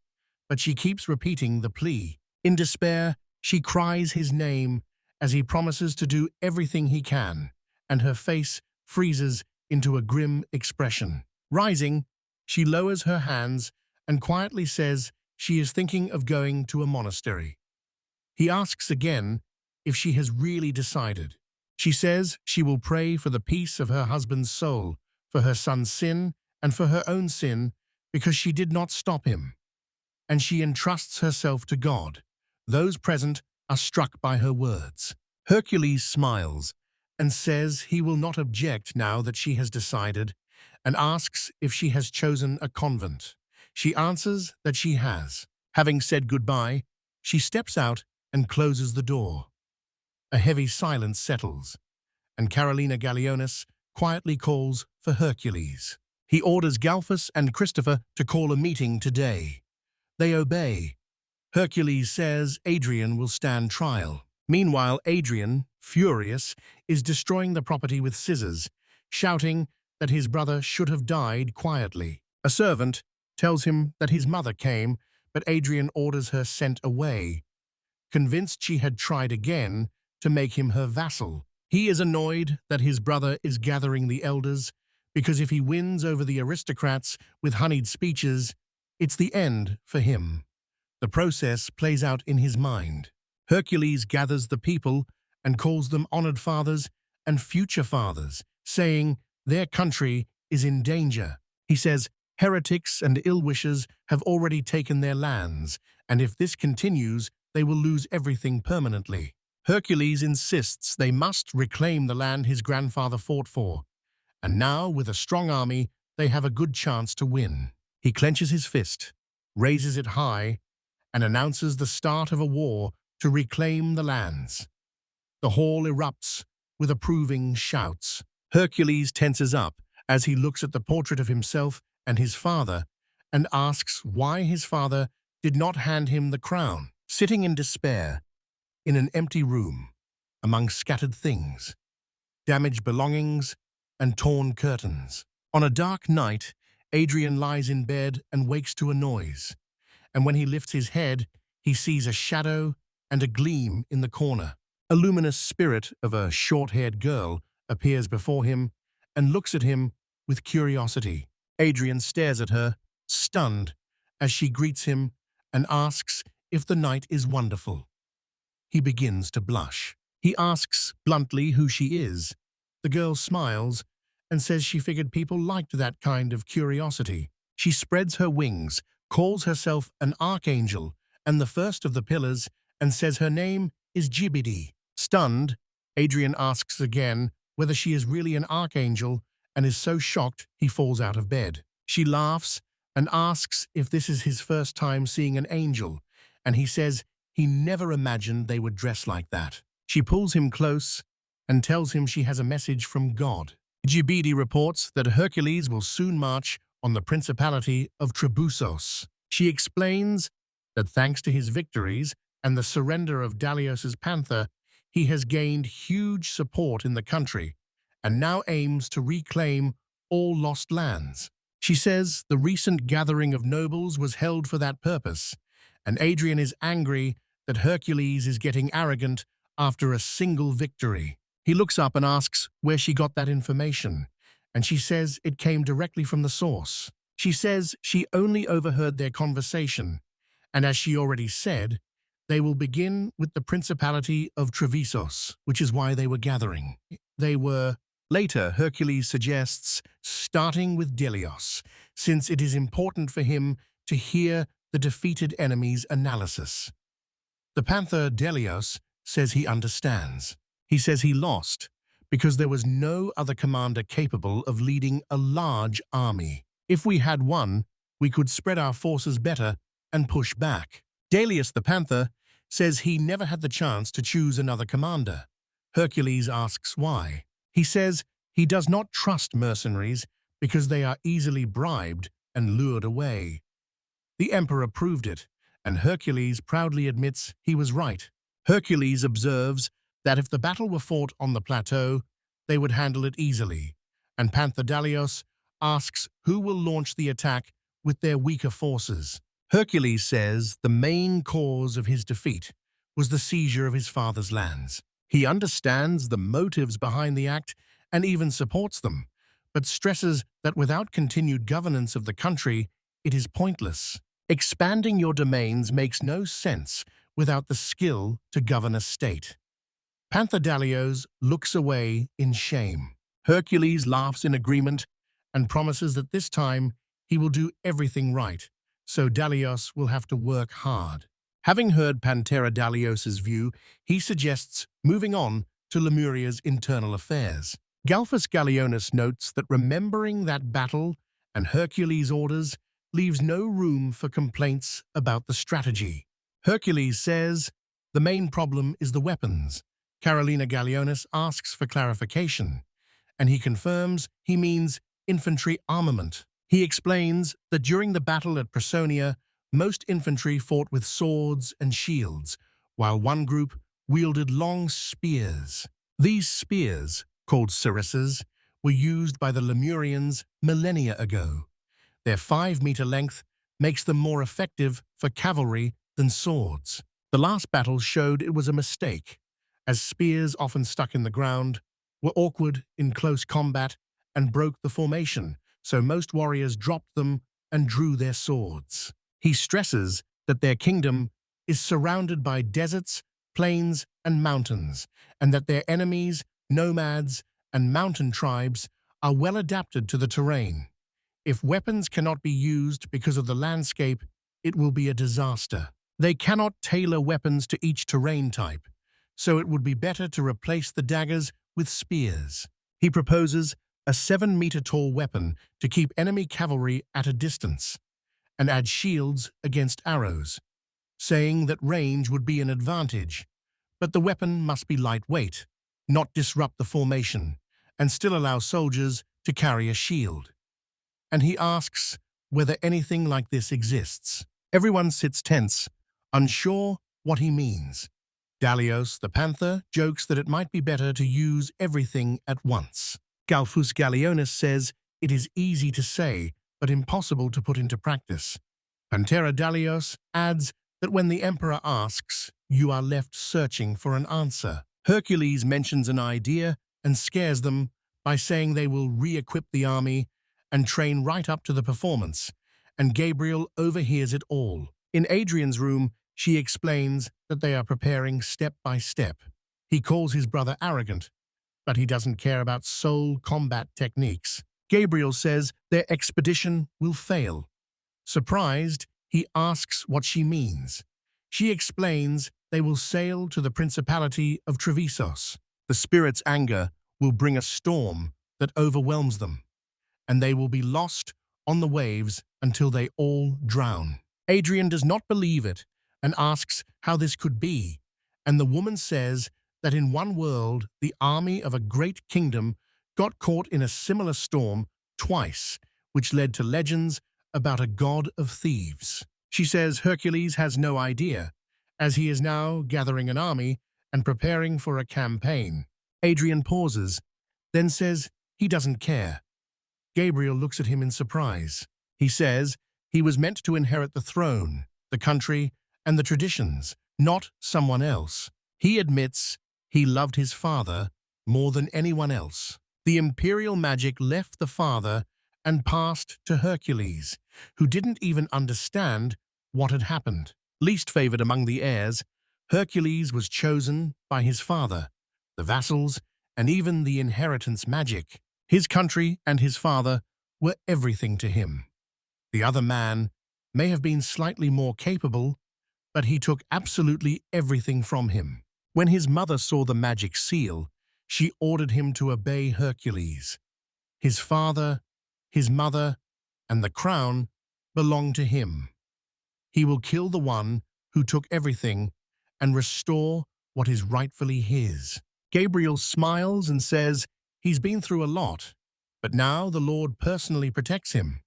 but she keeps repeating the plea. In despair, she cries his name as he promises to do everything he can, and her face freezes into a grim expression. Rising, she lowers her hands and quietly says she is thinking of going to a monastery. He asks again if she has really decided. She says she will pray for the peace of her husband's soul, for her son's sin, and for her own sin, because she did not stop him. And she entrusts herself to God. Those present are struck by her words. Hercules smiles and says he will not object now that she has decided, and asks if she has chosen a convent. She answers that she has. Having said goodbye, she steps out and closes the door. A heavy silence settles, and Carolina Gallionis quietly calls for Hercules. He orders Galphus and Christopher to call a meeting today. They obey. Hercules says Adrien will stand trial. Meanwhile, Adrien, furious, is destroying the property with scissors, shouting that his brother should have died quietly. A servant tells him that his mother came, but Adrien orders her sent away, convinced she had tried again to make him her vassal. He is annoyed that his brother is gathering the elders, because if he wins over the aristocrats with honeyed speeches, it's the end for him. The process plays out in his mind. Hercules gathers the people and calls them honored fathers and future fathers, saying their country is in danger. He says heretics and ill-wishers have already taken their lands, and if this continues, they will lose everything permanently. Hercules insists they must reclaim the land his grandfather fought for, and now, with a strong army, they have a good chance to win. He clenches his fist, raises it high, and announces the start of a war to reclaim the lands. The hall erupts with approving shouts. Hercules tenses up as he looks at the portrait of himself and his father and asks why his father did not hand him the crown. Sitting in despair, in an empty room, among scattered things, damaged belongings, and torn curtains. On a dark night, Adrien lies in bed and wakes to a noise, and when he lifts his head, he sees a shadow and a gleam in the corner. A luminous spirit of a short-haired girl appears before him and looks at him with curiosity. Adrien stares at her, stunned, as she greets him and asks if the night is wonderful. He begins to blush. He asks bluntly who she is. The girl smiles and says she figured people liked that kind of curiosity. She spreads her wings, calls herself an archangel and the first of the pillars, and says her name is Gibidi. Stunned, Adrien asks again whether she is really an archangel and is so shocked he falls out of bed. She laughs and asks if this is his first time seeing an angel, and he says he never imagined they would dress like that. She pulls him close and tells him she has a message from God. Gibidi reports that Hercules will soon march on the principality of Trebussos. She explains that thanks to his victories and the surrender of Dalios's panther, he has gained huge support in the country and now aims to reclaim all lost lands. She says the recent gathering of nobles was held for that purpose, and Adrien is angry that Hercules is getting arrogant after a single victory. He looks up and asks where she got that information, and she says it came directly from the source. She says she only overheard their conversation, and as she already said, they will begin with the Principality of Trevisos, which is why they were gathering. They were Later, Hercules suggests starting with Delios, since it is important for him to hear the defeated enemy's analysis. The panther Delios says he understands. He says he lost because there was no other commander capable of leading a large army. If we had one, we could spread our forces better and push back. Delios the panther says he never had the chance to choose another commander. Hercules asks why. He says he does not trust mercenaries because they are easily bribed and lured away. The emperor proved it, and Hercules proudly admits he was right. Hercules observes that if the battle were fought on the plateau, they would handle it easily, and Panther Dalios asks who will launch the attack with their weaker forces. Hercules says the main cause of his defeat was the seizure of his father's lands. He understands the motives behind the act and even supports them, but stresses that without continued governance of the country, it is pointless. Expanding your domains makes no sense without the skill to govern a state. Panther Dalios looks away in shame. Hercules laughs in agreement and promises that this time he will do everything right, so Dalios will have to work hard. Having heard Pantera Dalios's view, he suggests moving on to Lemuria's internal affairs. Galphus Gallienus notes that remembering that battle and Hercules' orders leaves no room for complaints about the strategy. Hercules says the main problem is the weapons. Carolina Gallienus asks for clarification, and he confirms he means infantry armament. He explains that during the battle at Personia, most infantry fought with swords and shields, while one group wielded long spears. These spears, called sarissas, were used by the Lemurians millennia ago. Their 5-meter length makes them more effective for cavalry than swords. The last battle showed it was a mistake, as spears often stuck in the ground, were awkward in close combat, and broke the formation, so most warriors dropped them and drew their swords. He stresses that their kingdom is surrounded by deserts, plains, and mountains, and that their enemies, nomads, and mountain tribes are well adapted to the terrain. If weapons cannot be used because of the landscape, it will be a disaster. They cannot tailor weapons to each terrain type, so it would be better to replace the daggers with spears. He proposes a 7-meter-tall weapon to keep enemy cavalry at a distance, and add shields against arrows, saying that range would be an advantage, but the weapon must be lightweight, not disrupt the formation, and still allow soldiers to carry a shield. And he asks whether anything like this exists. Everyone sits tense, unsure what he means. Dalios, the panther, jokes that it might be better to use everything at once. Galphus Gallienus says it is easy to say, but impossible to put into practice. Pantera Dalios adds that when the emperor asks, you are left searching for an answer. Hercules mentions an idea and scares them by saying they will re-equip the army and train right up to the performance, and Gabriel overhears it all. In Adrien's room, she explains that they are preparing step by step. He calls his brother arrogant, but he doesn't care about soul combat techniques. Gabriel says their expedition will fail. Surprised, he asks what she means. She explains they will sail to the Principality of Trevisos. The spirit's anger will bring a storm that overwhelms them, and they will be lost on the waves until they all drown. Adrien does not believe it and asks how this could be, and the woman says that in one world, the army of a great kingdom got caught in a similar storm twice, which led to legends about a god of thieves. She says Hercules has no idea, as he is now gathering an army and preparing for a campaign. Adrien pauses, then says he doesn't care. Gabriel looks at him in surprise. He says he was meant to inherit the throne, the country, and the traditions, not someone else. He admits he loved his father more than anyone else. The imperial magic left the father and passed to Hercules, who didn't even understand what had happened. Least favored among the heirs, Hercules was chosen by his father, the vassals, and even the inheritance magic. His country and his father were everything to him. The other man may have been slightly more capable, but he took absolutely everything from him. When his mother saw the magic seal, she ordered him to obey Hercules. His father, his mother, and the crown belong to him. He will kill the one who took everything and restore what is rightfully his. Gabriel smiles and says he's been through a lot, but now the Lord personally protects him,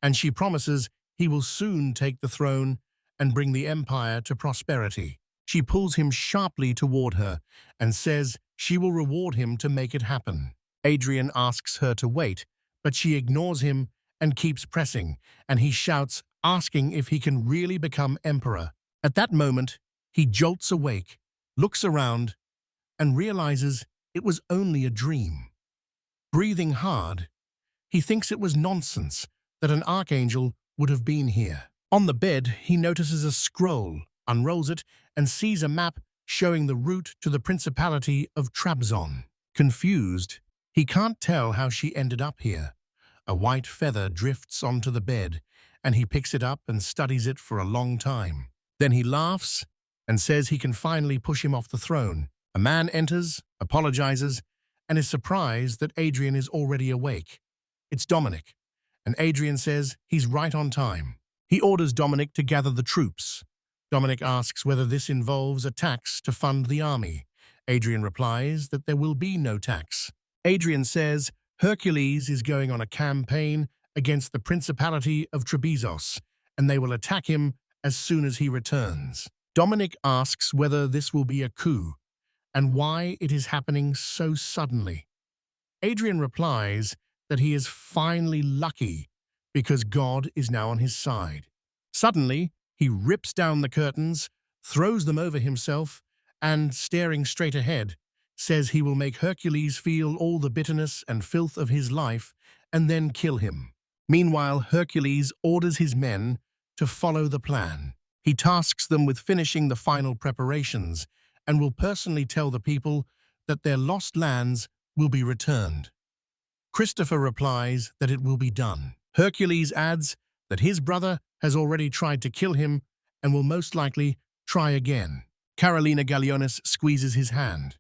and she promises he will soon take the throne and bring the empire to prosperity. She pulls him sharply toward her and says she will reward him to make it happen. Adrien asks her to wait, but she ignores him and keeps pressing, and he shouts, asking if he can really become emperor. At that moment, he jolts awake, looks around, and realizes it was only a dream. Breathing hard, he thinks it was nonsense that an archangel would have been here. On the bed, he notices a scroll, unrolls it, and sees a map showing the route to the Principality of Trabzon. Confused, he can't tell how she ended up here. A white feather drifts onto the bed, and he picks it up and studies it for a long time. Then he laughs and says he can finally push him off the throne. A man enters, apologizes, and is surprised that Adrien is already awake. It's Dominic, and Adrien says he's right on time. He orders Dominic to gather the troops. Dominic asks whether this involves a tax to fund the army. Adrien replies that there will be no tax. Adrien says Hercules is going on a campaign against the Principality of Trebizond, and they will attack him as soon as he returns. Dominic asks whether this will be a coup, and why it is happening so suddenly. Adrien replies that he is finally lucky because God is now on his side. Suddenly, he rips down the curtains, throws them over himself, and, staring straight ahead, says he will make Hercules feel all the bitterness and filth of his life and then kill him. Meanwhile, Hercules orders his men to follow the plan. He tasks them with finishing the final preparations and will personally tell the people that their lost lands will be returned. Christopher replies that it will be done. Hercules adds that his brother has already tried to kill him and will most likely try again. Carolina Gallionis squeezes his hand.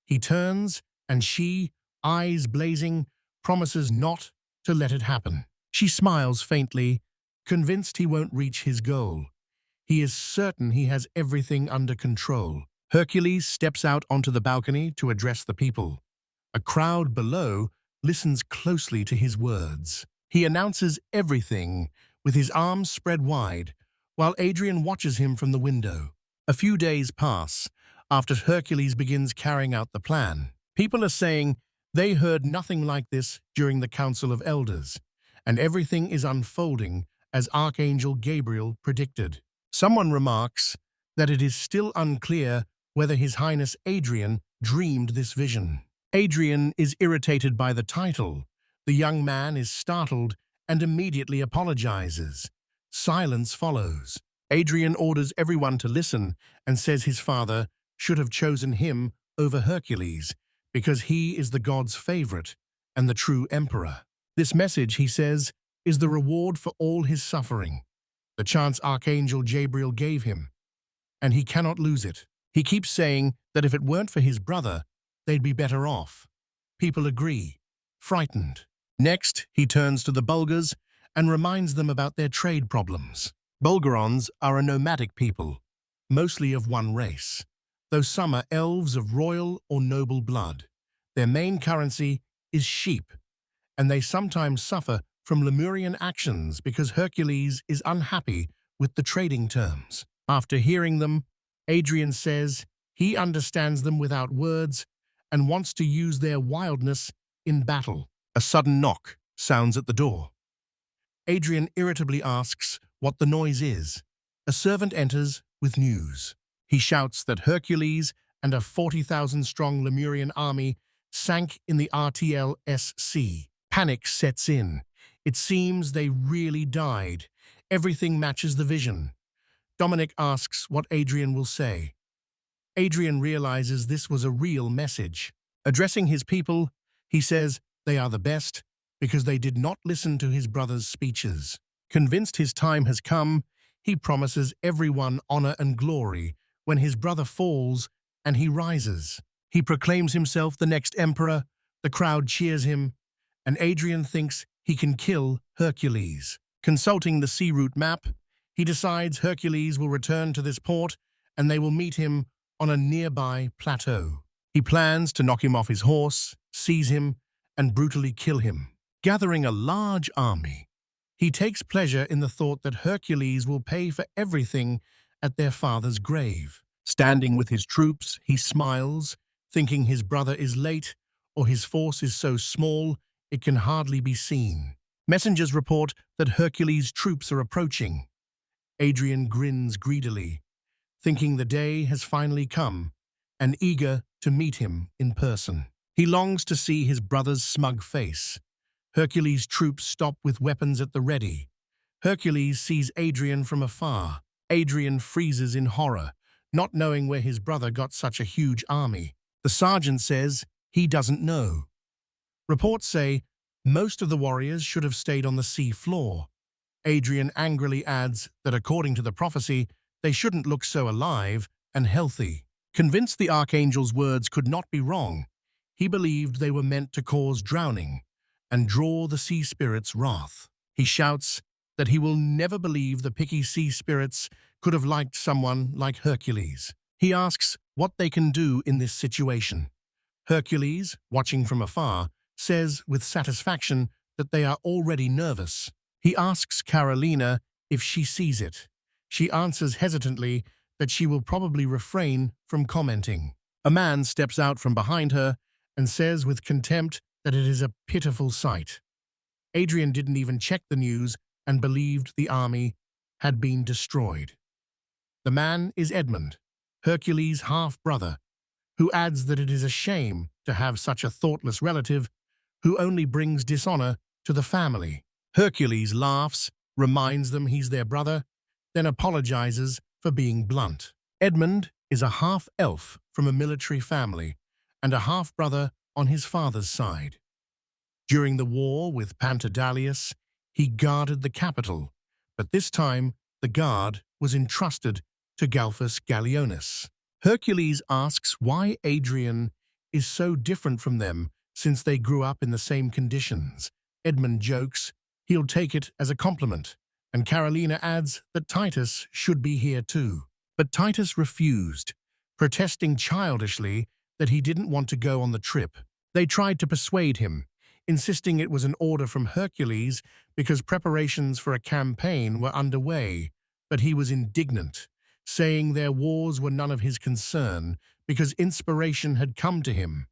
He turns, and she, eyes blazing, promises not to let it happen. She smiles faintly, convinced he won't reach his goal. He is certain he has everything under control. Hercules steps out onto the balcony to address the people. A crowd below listens closely to his words. He announces everything with his arms spread wide, while Adrien watches him from the window. A few days pass after Hercules begins carrying out the plan. People are saying they heard nothing like this during the Council of Elders, and everything is unfolding as Archangel Gabriel predicted. Someone remarks that it is still unclear whether His Highness Adrien dreamed this vision. Adrien is irritated by the title. The young man is startled and immediately apologizes. Silence follows. Adrien orders everyone to listen and says his father should have chosen him over Hercules because he is the god's favorite and the true emperor. This message, he says, is the reward for all his suffering, the chance Archangel Gabriel gave him, and he cannot lose it. He keeps saying that if it weren't for his brother, they'd be better off. People agree, frightened. Next, he turns to the Bulgars and reminds them about their trade problems. Bulgarons are a nomadic people, mostly of one race, though some are elves of royal or noble blood. Their main currency is sheep, and they sometimes suffer from Lemurian actions because Hercules is unhappy with the trading terms. After hearing them, Adrien says he understands them without words and wants to use their wildness in battle. A sudden knock sounds at the door. Adrien irritably asks what the noise is. A servant enters with news. He shouts that Hercules and a 40,000-strong Lemurian army sank in the RTL-SC. Panic sets in. It seems they really died. Everything matches the vision. Dominic asks what Adrien will say. Adrien realizes this was a real message. Addressing his people, he says they are the best because they did not listen to his brother's speeches. Convinced his time has come, he promises everyone honor and glory when his brother falls and he rises. He proclaims himself the next emperor, the crowd cheers him, and Adrien thinks he can kill Hercules. Consulting the sea route map, he decides Hercules will return to this port and they will meet him on a nearby plateau. He plans to knock him off his horse, seize him, and brutally kill him. Gathering a large army, he takes pleasure in the thought that Hercules will pay for everything at their father's grave. Standing with his troops, he smiles, thinking his brother is late or his force is so small it can hardly be seen. Messengers report that Hercules' troops are approaching. Adrien grins greedily, thinking the day has finally come and eager to meet him in person. He longs to see his brother's smug face. Hercules' troops stop with weapons at the ready. Hercules sees Adrien from afar. Adrien freezes in horror, not knowing where his brother got such a huge army. The sergeant says he doesn't know. Reports say most of the warriors should have stayed on the sea floor. Adrien angrily adds that according to the prophecy, they shouldn't look so alive and healthy. Convinced the archangel's words could not be wrong, he believed they were meant to cause drowning and draw the sea spirits' wrath. He shouts that he will never believe the picky sea spirits could have liked someone like Hercules. He asks what they can do in this situation. Hercules, watching from afar, says with satisfaction that they are already nervous. He asks Carolina if she sees it. She answers hesitantly that she will probably refrain from commenting. A man steps out from behind her and says with contempt that it is a pitiful sight. Adrien didn't even check the news and believed the army had been destroyed. The man is Edmund, Hercules' half-brother, who adds that it is a shame to have such a thoughtless relative who only brings dishonor to the family. Hercules laughs, reminds them he's their brother, then apologizes for being blunt. Edmund is a half-elf from a military family and a half-brother on his father's side. During the war with Pantadalius, he guarded the capital, but this time the guard was entrusted to Galfus Gallionis. Hercules asks why Adrien is so different from them since they grew up in the same conditions. Edmund jokes he'll take it as a compliment, and Carolina adds that Titus should be here too. But Titus refused, protesting childishly that he didn't want to go on the trip. They tried to persuade him, insisting it was an order from Hercules because preparations for a campaign were underway, but he was indignant, saying their wars were none of his concern because inspiration had come to him,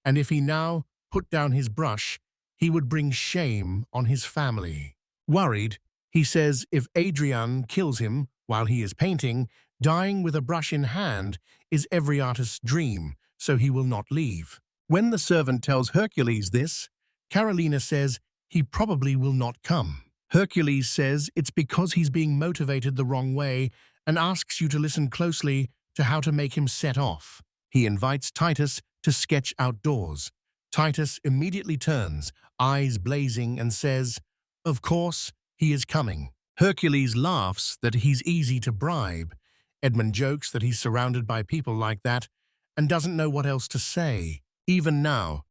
and if he now put down his brush, he would bring shame on his family. Worried, he says if Adrien kills him while he is painting, dying with a brush in hand is every artist's dream, so he will not leave. When the servant tells Hercules this, Carolina says he probably will not come. Hercules says it's because he's being motivated the wrong way and asks you to listen closely to how to make him set off. He invites Titus to sketch outdoors. Titus immediately turns, eyes blazing, and says, "Of course, he is coming." Hercules laughs that he's easy to bribe. Edmund jokes that he's surrounded by people like that and doesn't know what else to say. Even now,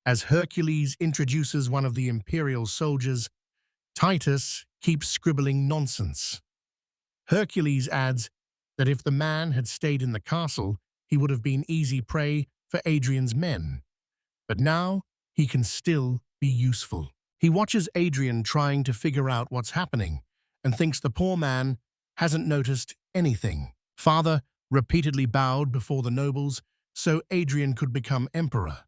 as Hercules introduces one of the imperial soldiers, Titus keeps scribbling nonsense. Hercules adds that if the man had stayed in the castle, he would have been easy prey for Adrien's men. But now he can still be useful. He watches Adrien trying to figure out what's happening and thinks the poor man hasn't noticed anything. Father repeatedly bowed before the nobles so Adrien could become emperor,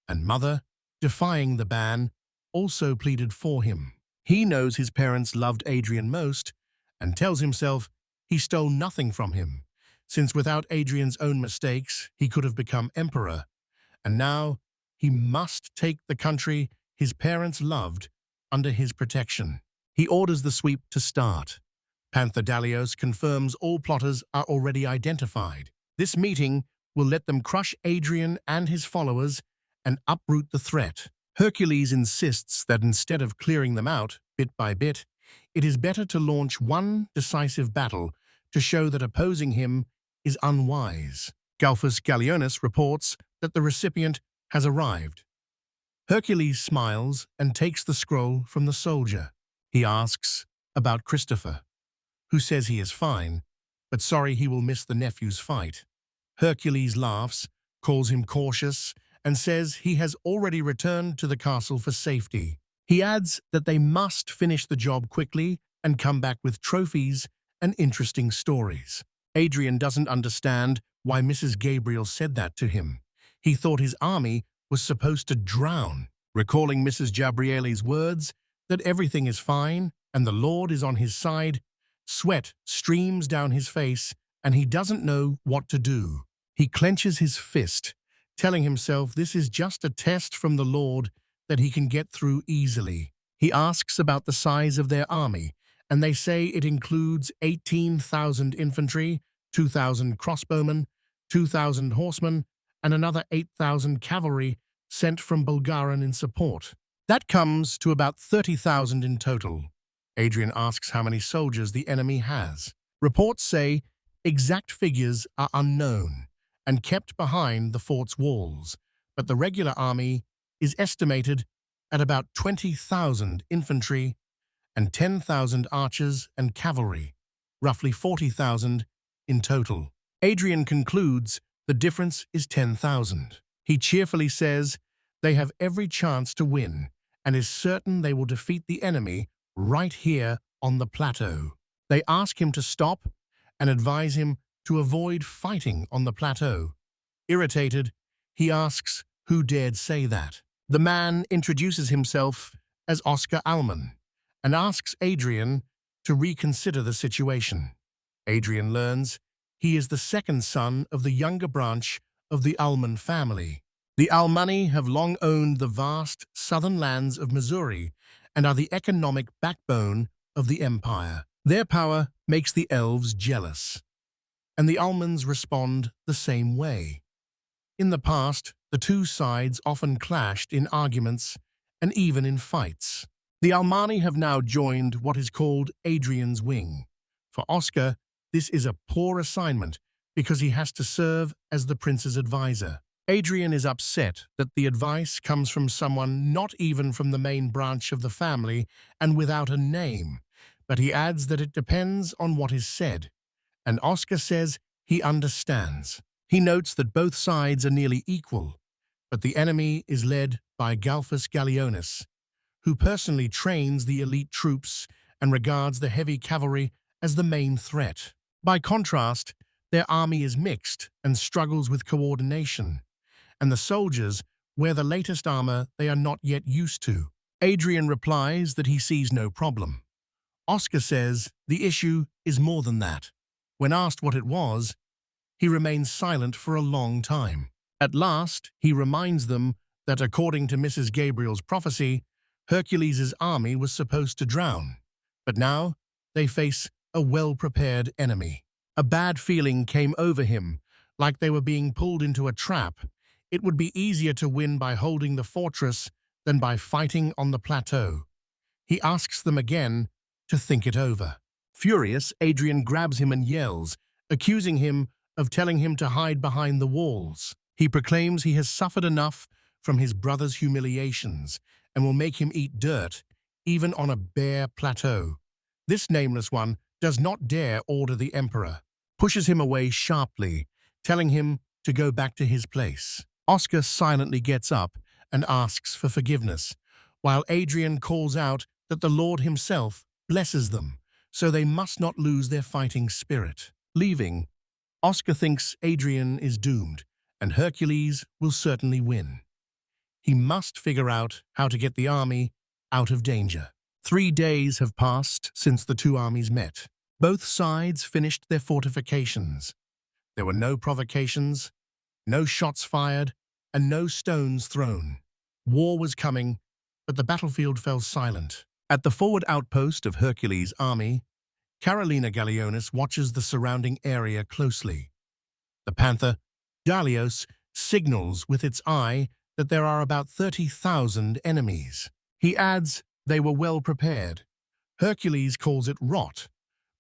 and Mother, defying the ban, also pleaded for him. He knows his parents loved Adrien most and tells himself he stole nothing from him, since without Adrien's own mistakes he could have become emperor, and now he must take the country his parents loved under his protection. He orders the sweep to start. Panthodalios confirms all plotters are already identified. This meeting will let them crush Adrien and his followers and uproot the threat. Hercules insists that instead of clearing them out, bit by bit, it is better to launch one decisive battle to show that opposing him is unwise. Galphus Gallienus reports that the recipient has arrived. Hercules smiles and takes the scroll from the soldier. He asks about Christopher, who says he is fine, but sorry he will miss the nephew's fight. Hercules laughs, calls him cautious, and says he has already returned to the castle for safety. He adds that they must finish the job quickly and come back with trophies and interesting stories. Adrien doesn't understand why Mrs. Gabriel said that to him. He thought his army was supposed to drown, recalling Mrs. Gabriele's words that everything is fine and the Lord is on his side. Sweat streams down his face and he doesn't know what to do. He clenches his fist, telling himself this is just a test from the Lord that he can get through easily. He asks about the size of their army, and they say it includes 18,000 infantry, 2,000 crossbowmen, 2,000 horsemen, and another 8,000 cavalry sent from Bulgaria in support. That comes to about 30,000 in total. Adrien asks how many soldiers the enemy has. Reports say exact figures are unknown and kept behind the fort's walls, but the regular army is estimated at about 20,000 infantry and 10,000 archers and cavalry, roughly 40,000 in total. Adrien concludes the difference is 10,000. He cheerfully says they have every chance to win and is certain they will defeat the enemy right here on the plateau. They ask him to stop and advise him to avoid fighting on the plateau. Irritated, he asks who dared say that. The man introduces himself as Oscar Alman and asks Adrien to reconsider the situation. Adrien learns he is the second son of the younger branch of the Alman family. The Almani have long owned the vast southern lands of Missouri and are the economic backbone of the empire. Their power makes the elves jealous, and the Almans respond the same way. In the past, the two sides often clashed in arguments and even in fights. The Almani have now joined what is called Adrien's wing. For Oscar, this is a poor assignment because he has to serve as the prince's advisor. Adrien is upset that the advice comes from someone not even from the main branch of the family and without a name, but he adds that it depends on what is said, and Oscar says he understands. He notes that both sides are nearly equal, but the enemy is led by Galphus Gallienus, who personally trains the elite troops and regards the heavy cavalry as the main threat. By contrast, their army is mixed and struggles with coordination, and the soldiers wear the latest armor they are not yet used to. Adrien replies that he sees no problem. Oscar says the issue is more than that. When asked what it was, he remains silent for a long time. At last, he reminds them that according to Mrs. Gabriel's prophecy, Hercules' army was supposed to drown, but now they face a well-prepared enemy. A bad feeling came over him, like they were being pulled into a trap. It would be easier to win by holding the fortress than by fighting on the plateau. He asks them again to think it over. Furious, Adrien grabs him and yells, accusing him of telling him to hide behind the walls. He proclaims he has suffered enough from his brother's humiliations and will make him eat dirt, even on a bare plateau. This nameless one does not dare order the emperor, pushes him away sharply, telling him to go back to his place. Oscar silently gets up and asks for forgiveness, while Adrien calls out that the Lord himself blesses them, so they must not lose their fighting spirit. Leaving, Oscar thinks Adrien is doomed, and Hercules will certainly win. He must figure out how to get the army out of danger. 3 days have passed since the two armies met. Both sides finished their fortifications. There were no provocations, no shots fired, and no stones thrown. War was coming, but the battlefield fell silent. At the forward outpost of Hercules' army, Carolina Gallienus watches the surrounding area closely. The panther Dalios signals with its eye that there are about 30,000 enemies. He adds they were well prepared. Hercules calls it rot,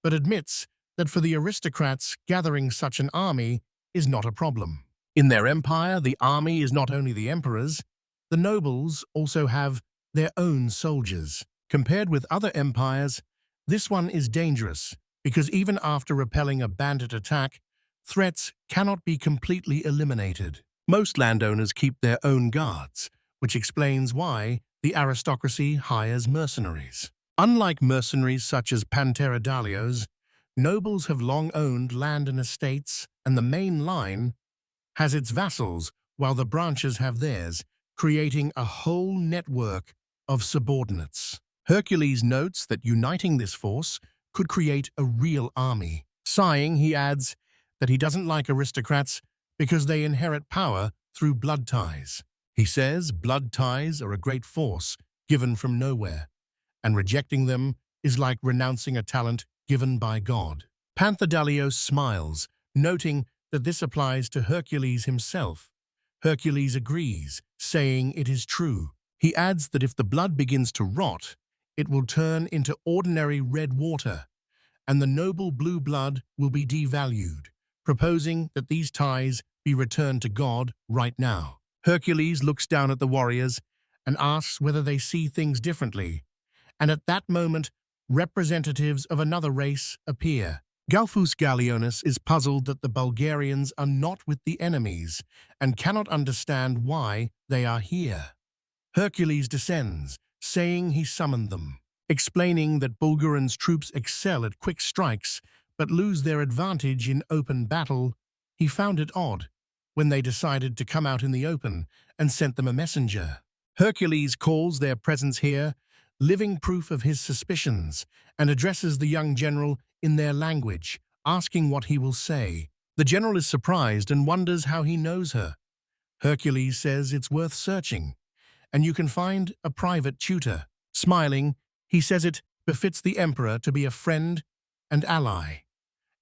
but admits that for the aristocrats, gathering such an army is not a problem. In their empire, the army is not only the emperor's, the nobles also have their own soldiers. Compared with other empires, this one is dangerous because even after repelling a bandit attack, threats cannot be completely eliminated. Most landowners keep their own guards, which explains why the aristocracy hires mercenaries. Unlike mercenaries such as Pantera Dalios, nobles have long owned land and estates, and the main line has its vassals, while the branches have theirs, creating a whole network of subordinates. Hercules notes that uniting this force could create a real army. Sighing, he adds that he doesn't like aristocrats because they inherit power through blood ties. He says blood ties are a great force given from nowhere, and rejecting them is like renouncing a talent given by God. Panther Dalios smiles, noting that this applies to Hercules himself. Hercules agrees, saying it is true. He adds that if the blood begins to rot, it will turn into ordinary red water, and the noble blue blood will be devalued, proposing that these ties be returned to God right now. Hercules looks down at the warriors and asks whether they see things differently, and at that moment, representatives of another race appear. Galfus Galionis is puzzled that the Bulgarians are not with the enemies and cannot understand why they are here. Hercules descends, saying he summoned them, explaining that Bulgarians' troops excel at quick strikes but lose their advantage in open battle. He found it odd when they decided to come out in the open and sent them a messenger. Hercules calls their presence here living proof of his suspicions and addresses the young general in their language, asking what he will say. The general is surprised and wonders how he knows her. Hercules says it's worth searching, and you can find a private tutor. Smiling, he says it befits the emperor to be a friend and ally,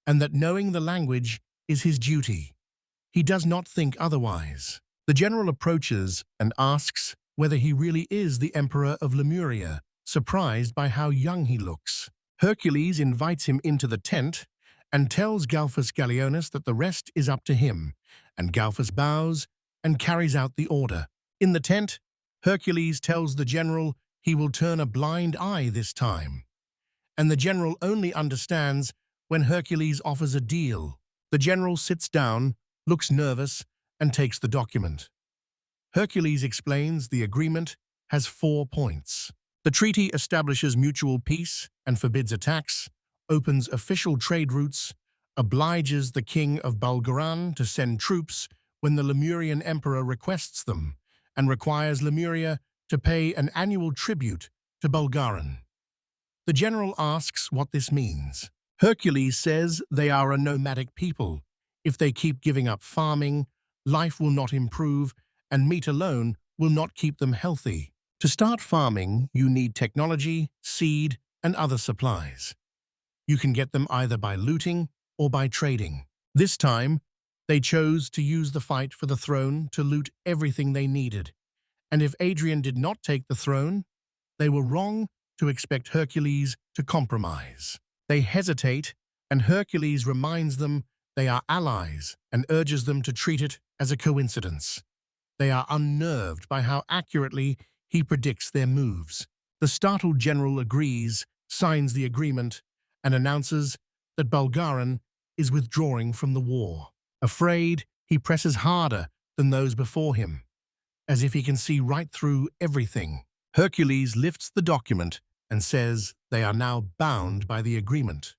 and that knowing the language is his duty. He does not think otherwise. The general approaches and asks whether he really is the emperor of Lemuria, surprised by how young he looks. Hercules invites him into the tent and tells Galfus Galionis that the rest is up to him, and Galfus bows and carries out the order. In the tent, Hercules tells the general he will turn a blind eye this time, and the general only understands when Hercules offers a deal. The general sits down, looks nervous, and takes the document. Hercules explains the agreement has 4 points. The treaty establishes mutual peace and forbids attacks, opens official trade routes, obliges the king of Bulgaran to send troops when the Lemurian emperor requests them, and requires Lemuria to pay an annual tribute to Bulgaran. The general asks what this means. Hercules says they are a nomadic people. If they keep giving up farming, life will not improve, and meat alone will not keep them healthy. To start farming, you need technology, seed, and other supplies. You can get them either by looting or by trading. This time, they chose to use the fight for the throne to loot everything they needed. And if Adrien did not take the throne, they were wrong to expect Hercules to compromise. They hesitate, and Hercules reminds them they are allies and urges them to treat it as a coincidence. They are unnerved by how accurately he predicts their moves. The startled general agrees, signs the agreement, and announces that Bulgaran is withdrawing from the war. Afraid, he presses harder than those before him, as if he can see right through everything. Hercules lifts the document and says they are now bound by the agreement,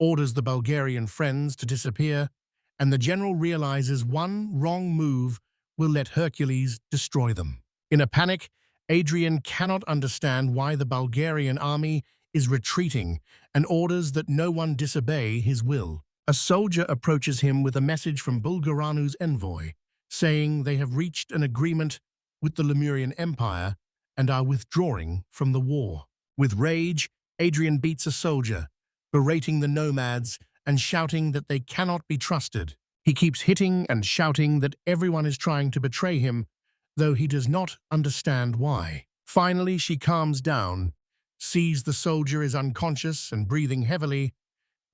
orders the Bulgarian friends to disappear, and the general realizes one wrong move will let Hercules destroy them. In a panic, Adrien cannot understand why the Bulgarian army is retreating and orders that no one disobey his will. A soldier approaches him with a message from Bulgaranu's envoy, saying they have reached an agreement with the Lemurian Empire and are withdrawing from the war. With rage, Adrien beats a soldier, berating the nomads and shouting that they cannot be trusted. He keeps hitting and shouting that everyone is trying to betray him, though he does not understand why. Finally, she calms down, sees the soldier is unconscious and breathing heavily,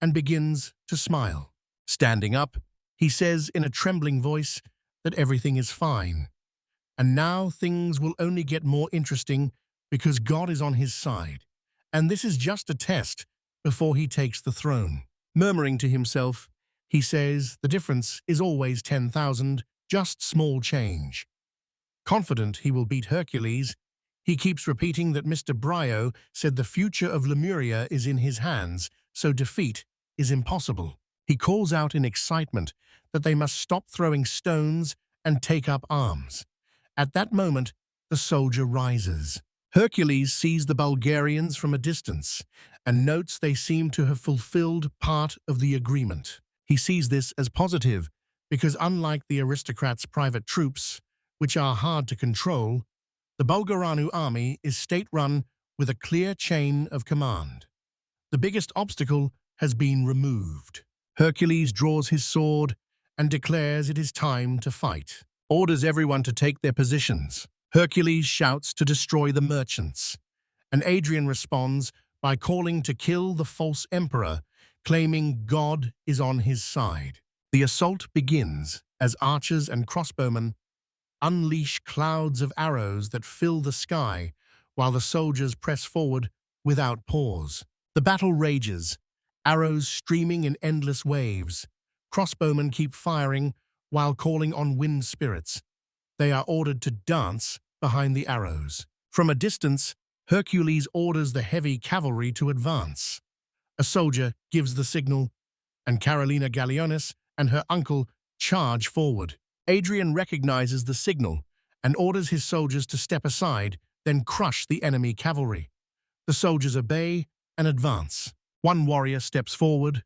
and begins to smile. Standing up, he says in a trembling voice that everything is fine. And now things will only get more interesting because God is on his side. And this is just a test before he takes the throne. Murmuring to himself, he says the difference is always 10,000, just small change. Confident he will beat Hercules, he keeps repeating that Mr. Brio said the future of Lemuria is in his hands, so defeat is impossible. He calls out in excitement that they must stop throwing stones and take up arms. At that moment, the soldier rises. Hercules sees the Bulgarians from a distance and notes they seem to have fulfilled part of the agreement. He sees this as positive because unlike the aristocrats' private troops, which are hard to control, the Bulgaranu army is state-run with a clear chain of command. The biggest obstacle has been removed. Hercules draws his sword and declares it is time to fight. Orders everyone to take their positions. Hercules shouts to destroy the merchants, and Adrien responds by calling to kill the false emperor, claiming God is on his side. The assault begins as archers and crossbowmen unleash clouds of arrows that fill the sky while the soldiers press forward without pause. The battle rages, arrows streaming in endless waves. Crossbowmen keep firing while calling on wind spirits. They are ordered to dance behind the arrows. From a distance, Hercules orders the heavy cavalry to advance. A soldier gives the signal, and Carolina Gallionis and her uncle charge forward. Adrien recognizes the signal and orders his soldiers to step aside, then crush the enemy cavalry. The soldiers obey and advance. One warrior steps forward,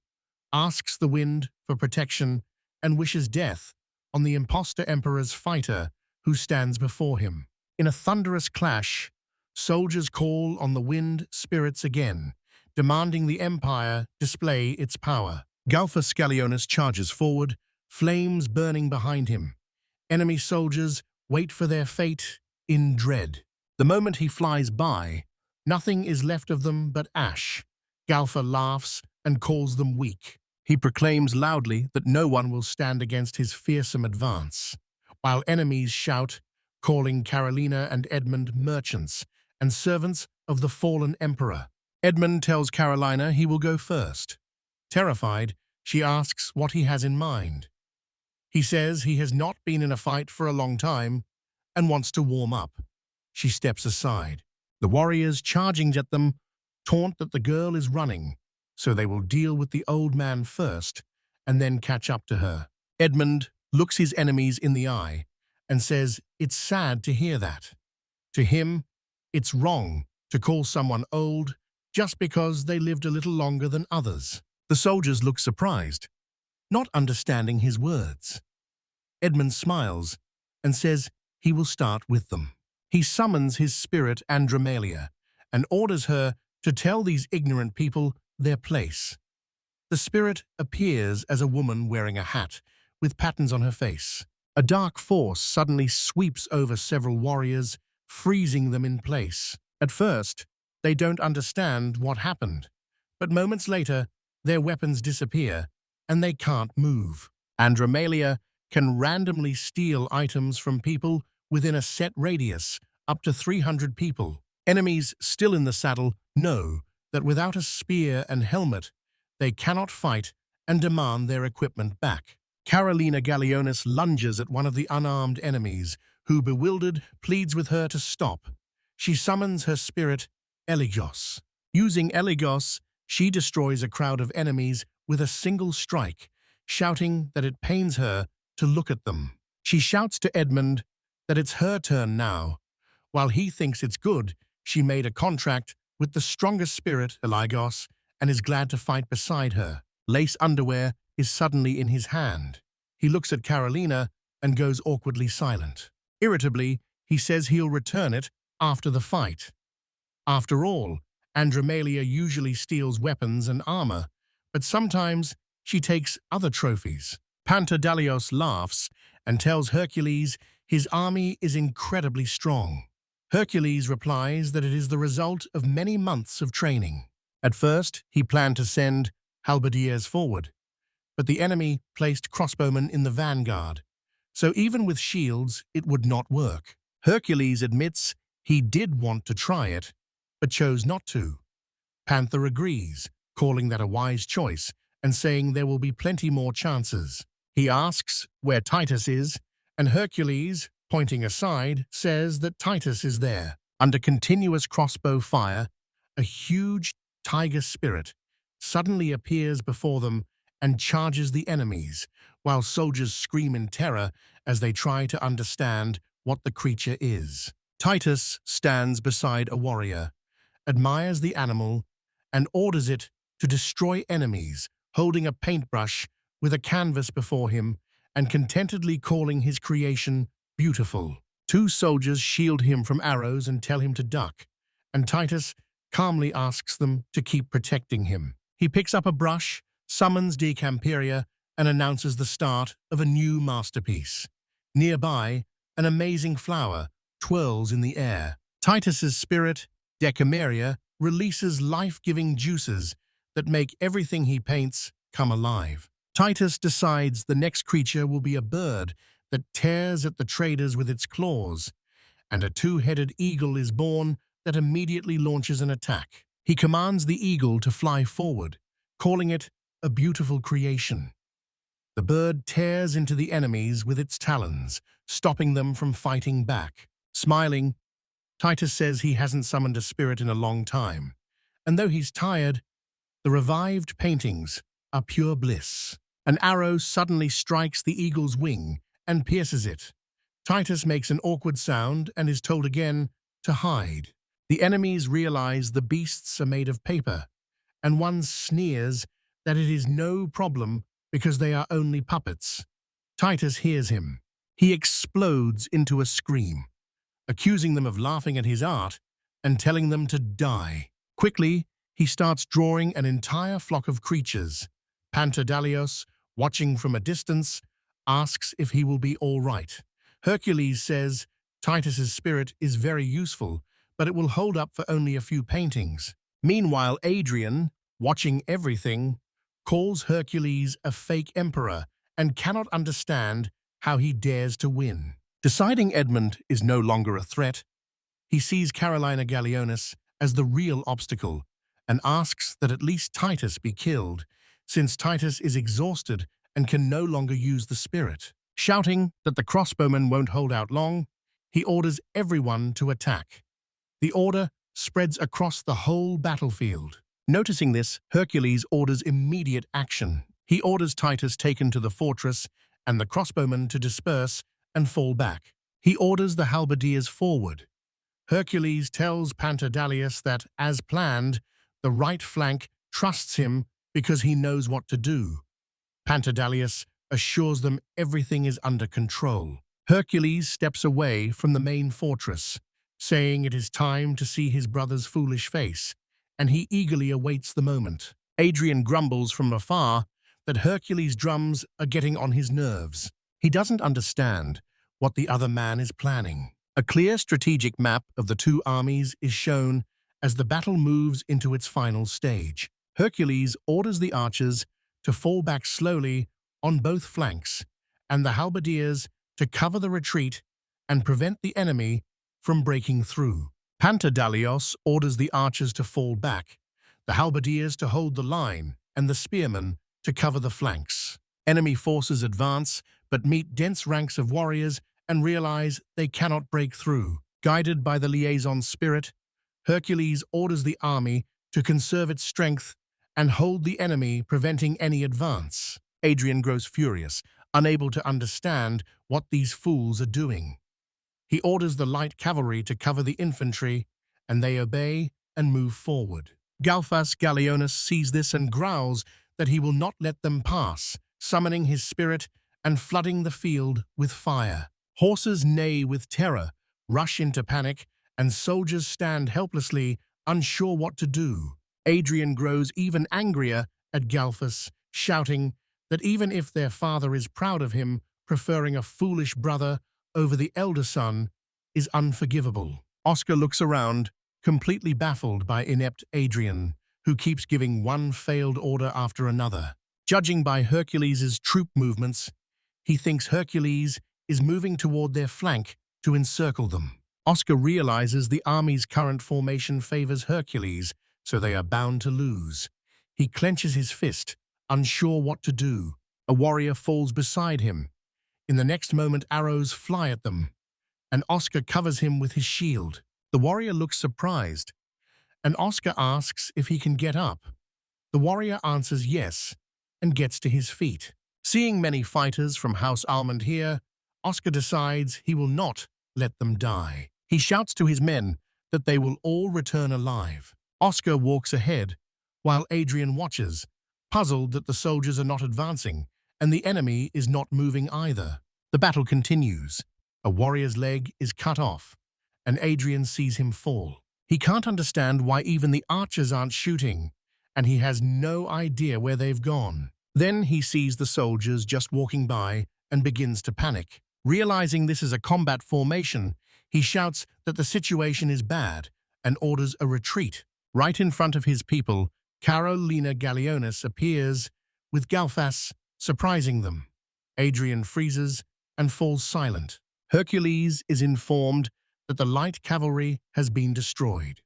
asks the wind for protection, and wishes death on the imposter emperor's fighter who stands before him. In a thunderous clash, soldiers call on the wind spirits again, demanding the empire display its power. Galphus Gallionis charges forward, flames burning behind him. Enemy soldiers wait for their fate in dread. The moment he flies by, nothing is left of them but ash. Galpha laughs and calls them weak. He proclaims loudly that no one will stand against his fearsome advance, while enemies shout, calling Carolina and Edmund merchants and servants of the fallen emperor. Edmund tells Carolina he will go first. Terrified, she asks what he has in mind. He says he has not been in a fight for a long time and wants to warm up. She steps aside. The warriors charging at them taunt that the girl is running, so they will deal with the old man first and then catch up to her. Edmund looks his enemies in the eye and says it's sad to hear that. To him, it's wrong to call someone old just because they lived a little longer than others. The soldiers look surprised, not understanding his words. Edmund smiles and says he will start with them. He summons his spirit Andromalia and orders her to tell these ignorant people their place. The spirit appears as a woman wearing a hat with patterns on her face. A dark force suddenly sweeps over several warriors, freezing them in place. At first, they don't understand what happened, but moments later, their weapons disappear and they can't move. Andromalia can randomly steal items from people within a set radius, up to 300 people. Enemies still in the saddle know that without a spear and helmet, they cannot fight and demand their equipment back. Carolina Gallionis lunges at one of the unarmed enemies, who, bewildered, pleads with her to stop. She summons her spirit, Eligos. Using Eligos, she destroys a crowd of enemies with a single strike, shouting that it pains her to look at them. She shouts to Edmund that it's her turn now. While he thinks it's good, she made a contract with the strongest spirit, Eligos, and is glad to fight beside her. Lace underwear is suddenly in his hand. He looks at Carolina and goes awkwardly silent. Irritably, he says he'll return it after the fight. After all, Andromalia usually steals weapons and armor, but sometimes she takes other trophies. Pantadalios laughs and tells Hercules his army is incredibly strong. Hercules replies that it is the result of many months of training. At first, he planned to send halberdiers forward, but the enemy placed crossbowmen in the vanguard, so even with shields, it would not work. Hercules admits he did want to try it, but chose not to. Panther agrees, calling that a wise choice and saying there will be plenty more chances. He asks where Titus is, and Hercules, pointing aside, says that Titus is there. Under continuous crossbow fire, a huge tiger spirit suddenly appears before them and charges the enemies, while soldiers scream in terror as they try to understand what the creature is. Titus stands beside a warrior, admires the animal, and orders it to destroy enemies, holding a paintbrush with a canvas before him and contentedly calling his creation beautiful. Two soldiers shield him from arrows and tell him to duck, and Titus calmly asks them to keep protecting him. He picks up a brush, summons Decamperia, and announces the start of a new masterpiece. Nearby, an amazing flower twirls in the air. Titus's spirit, Decameria, releases life-giving juices that make everything he paints come alive. Titus decides the next creature will be a bird that tears at the traders with its claws, and a two-headed eagle is born that immediately launches an attack. He commands the eagle to fly forward, calling it a beautiful creation. The bird tears into the enemies with its talons, stopping them from fighting back. Smiling, Titus says he hasn't summoned a spirit in a long time, and though he's tired, the revived paintings are pure bliss. An arrow suddenly strikes the eagle's wing and pierces it. Titus makes an awkward sound and is told again to hide. The enemies realize the beasts are made of paper, and one sneers that it is no problem because they are only puppets. Titus hears him. He explodes into a scream, accusing them of laughing at his art and telling them to die. Quickly, he starts drawing an entire flock of creatures. Pantadalios, watching from a distance, asks if he will be all right. Hercules says Titus's spirit is very useful, but it will hold up for only a few paintings. Meanwhile, Adrien, watching everything, calls Hercules a fake emperor and cannot understand how he dares to win. Deciding Edmund is no longer a threat, he sees Carolina Gallionis as the real obstacle and asks that at least Titus be killed, since Titus is exhausted and can no longer use the spirit. Shouting that the crossbowmen won't hold out long, he orders everyone to attack. The order spreads across the whole battlefield. Noticing this, Hercules orders immediate action. He orders Titus taken to the fortress and the crossbowmen to disperse and fall back. He orders the halberdiers forward. Hercules tells Pantadalius that, as planned, the right flank trusts him because he knows what to do. Pantadalius assures them everything is under control. Hercules steps away from the main fortress, saying it is time to see his brother's foolish face, and he eagerly awaits the moment. Adrien grumbles from afar that Hercules' drums are getting on his nerves. He doesn't understand what the other man is planning. A clear strategic map of the two armies is shown as the battle moves into its final stage. Hercules orders the archers to fall back slowly on both flanks, and the halberdiers to cover the retreat and prevent the enemy from breaking through. Pantadalios orders the archers to fall back, the halberdiers to hold the line, and the spearmen to cover the flanks. Enemy forces advance, but meet dense ranks of warriors and realize they cannot break through. Guided by the liaison spirit, Hercules orders the army to conserve its strength and hold the enemy, preventing any advance. Adrien grows furious, unable to understand what these fools are doing. He orders the light cavalry to cover the infantry, and they obey and move forward. Galphas Gallionis sees this and growls that he will not let them pass, summoning his spirit and flooding the field with fire. Horses neigh with terror, rush into panic, and soldiers stand helplessly, unsure what to do. Adrien grows even angrier at Galphas, shouting that even if their father is proud of him, preferring a foolish brother over the elder son is unforgivable. Oscar looks around, completely baffled by inept Adrien, who keeps giving one failed order after another. Judging by Hercules' troop movements, he thinks Hercules is moving toward their flank to encircle them. Oscar realizes the army's current formation favors Hercules, so they are bound to lose. He clenches his fist, unsure what to do. A warrior falls beside him. In the next moment, arrows fly at them, and Oscar covers him with his shield. The warrior looks surprised, and Oscar asks if he can get up. The warrior answers yes, and gets to his feet. Seeing many fighters from House Almond here, Oscar decides he will not let them die. He shouts to his men that they will all return alive. Oscar walks ahead, while Adrien watches, puzzled that the soldiers are not advancing, and the enemy is not moving either. The battle continues. A warrior's leg is cut off, and Adrien sees him fall. He can't understand why even the archers aren't shooting, and he has no idea where they've gone. Then he sees the soldiers just walking by and begins to panic. Realizing this is a combat formation, he shouts that the situation is bad and orders a retreat. Right in front of his people, Carolina Gallionis appears, with Galfas surprising them. Adrien freezes and falls silent. Hercules is informed that the light cavalry has been destroyed.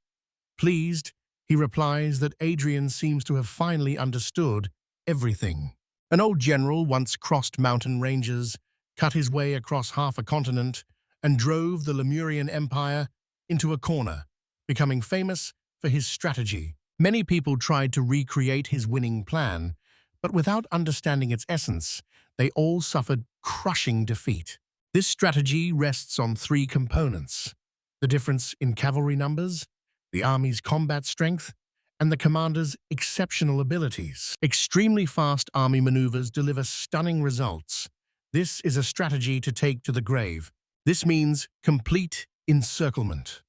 Pleased, he replies that Adrien seems to have finally understood everything. An old general once crossed mountain ranges, cut his way across half a continent, and drove the Lemurian Empire into a corner, becoming famous for his strategy. Many people tried to recreate his winning plan, but without understanding its essence, they all suffered crushing defeat. This strategy rests on three components: the difference in cavalry numbers, the army's combat strength, and the commander's exceptional abilities. Extremely fast army maneuvers deliver stunning results. This is a strategy to take to the grave. This means complete encirclement.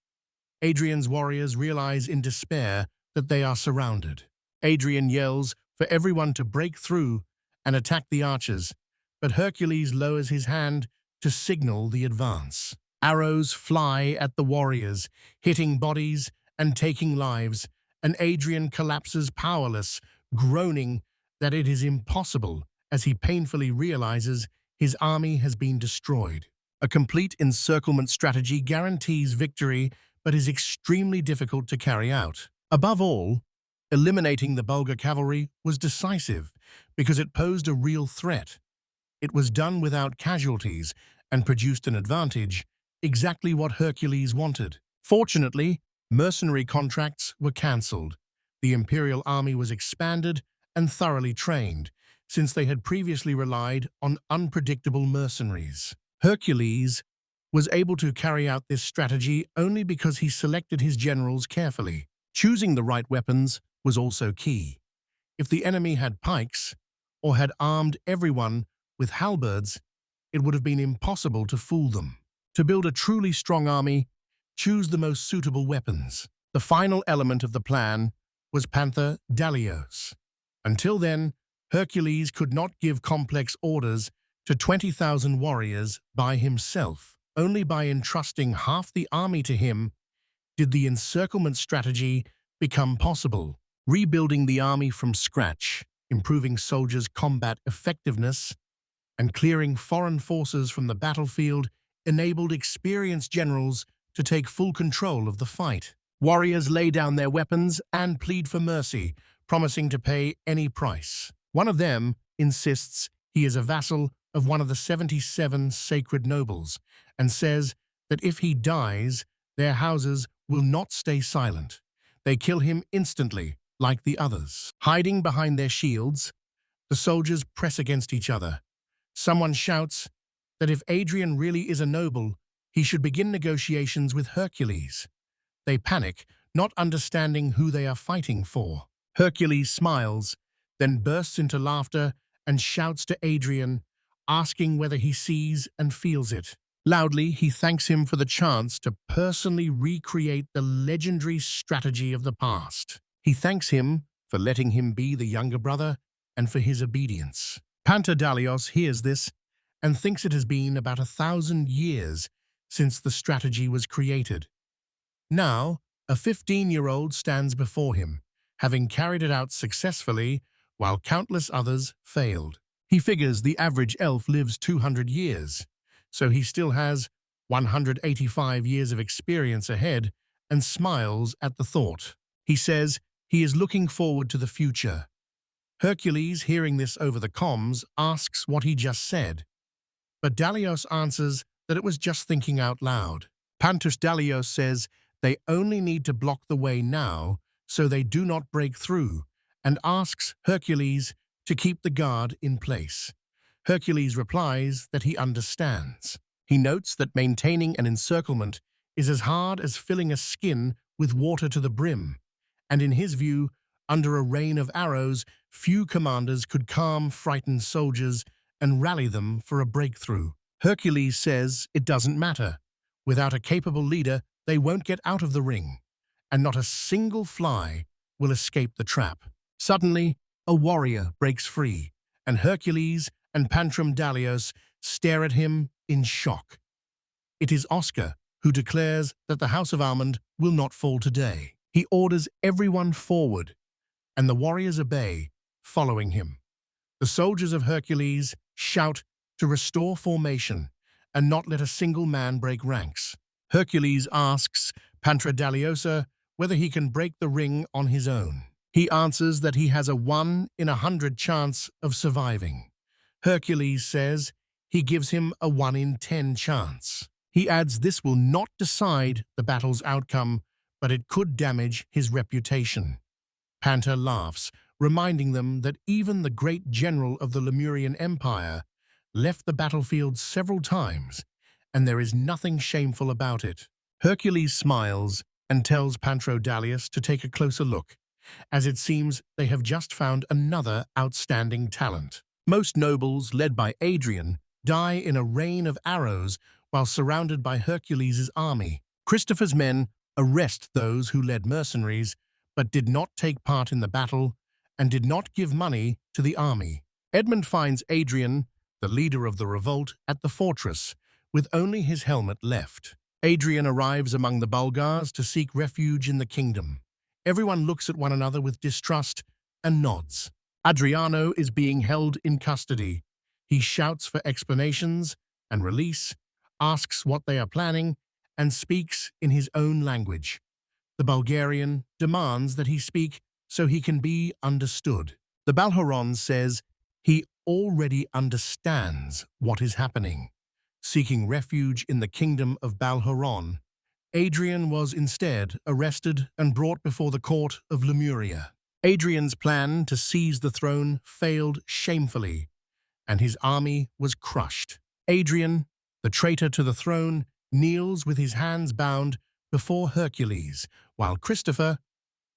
Adrien's warriors realize in despair that they are surrounded. Adrien yells for everyone to break through and attack the archers, but Hercules lowers his hand to signal the advance. Arrows fly at the warriors, hitting bodies and taking lives, and Adrien collapses powerless, groaning that it is impossible as he painfully realizes his army has been destroyed. A complete encirclement strategy guarantees victory, but is extremely difficult to carry out. Above all, eliminating the Bulgar cavalry was decisive because it posed a real threat. It was done without casualties and produced an advantage, exactly what Hercules wanted. Fortunately, mercenary contracts were cancelled. The imperial army was expanded and thoroughly trained, since they had previously relied on unpredictable mercenaries. Hercules was able to carry out this strategy only because he selected his generals carefully. Choosing the right weapons was also key. If the enemy had pikes, or had armed everyone with halberds, it would have been impossible to fool them. To build a truly strong army, choose the most suitable weapons. The final element of the plan was Panther Dalios. Until then, Hercules could not give complex orders to 20,000 warriors by himself. Only by entrusting half the army to him did the encirclement strategy become possible. Rebuilding the army from scratch, improving soldiers' combat effectiveness, and clearing foreign forces from the battlefield enabled experienced generals to take full control of the fight. Warriors lay down their weapons and plead for mercy, promising to pay any price. One of them insists he is a vassal of one of the 77 sacred nobles, and says that if he dies, their houses will not stay silent. They kill him instantly, like the others. Hiding behind their shields, the soldiers press against each other. Someone shouts that if Adrien really is a noble, he should begin negotiations with Hercules. They panic, not understanding who they are fighting for. Hercules smiles, then bursts into laughter and shouts to Adrien, asking whether he sees and feels it. Loudly, he thanks him for the chance to personally recreate the legendary strategy of the past. He thanks him for letting him be the younger brother and for his obedience. Panterdalios hears this and thinks it has been about 1,000 years since the strategy was created. Now, a 15-year-old stands before him, having carried it out successfully while countless others failed. He figures the average elf lives 200 years, so he still has 185 years of experience ahead and smiles at the thought. He says he is looking forward to the future. Hercules, hearing this over the comms, asks what he just said, but Dalios answers that it was just thinking out loud. Dalios says they only need to block the way now so they do not break through, and asks Hercules to keep the guard in place. Hercules replies that he understands. He notes that maintaining an encirclement is as hard as filling a skin with water to the brim, and in his view, under a rain of arrows, few commanders could calm frightened soldiers and rally them for a breakthrough. Hercules says it doesn't matter. Without a capable leader, they won't get out of the ring, and not a single fly will escape the trap. Suddenly, a warrior breaks free, and Hercules and Dalios stare at him in shock. It is Oscar, who declares that the House of Almond will not fall today. He orders everyone forward, and the warriors obey, following him. The soldiers of Hercules shout to restore formation and not let a single man break ranks. Hercules asks Daliosa whether he can break the ring on his own. He answers that he has a 1 in 100 chance of surviving. Hercules says he gives him a 1 in 10 chance. He adds this will not decide the battle's outcome, but it could damage his reputation. Panther laughs, reminding them that even the great general of the Lemurian Empire left the battlefield several times, and there is nothing shameful about it. Hercules smiles and tells Dalios to take a closer look, as it seems they have just found another outstanding talent. Most nobles, led by Adrien, die in a rain of arrows while surrounded by Hercules' army. Christopher's men arrest those who led mercenaries, but did not take part in the battle and did not give money to the army. Edmund finds Adrien, the leader of the revolt, at the fortress, with only his helmet left. Adrien arrives among the Bulgars to seek refuge in the kingdom. Everyone looks at one another with distrust and nods. Adriano is being held in custody. He shouts for explanations and release, asks what they are planning, and speaks in his own language. The Bulgarian demands that he speak so he can be understood. The Balharon says he already understands what is happening. Seeking refuge in the kingdom of Balharon, Adrien was instead arrested and brought before the court of Lemuria. Adrien's plan to seize the throne failed shamefully, and his army was crushed. Adrien, the traitor to the throne, kneels with his hands bound before Hercules, while Christopher,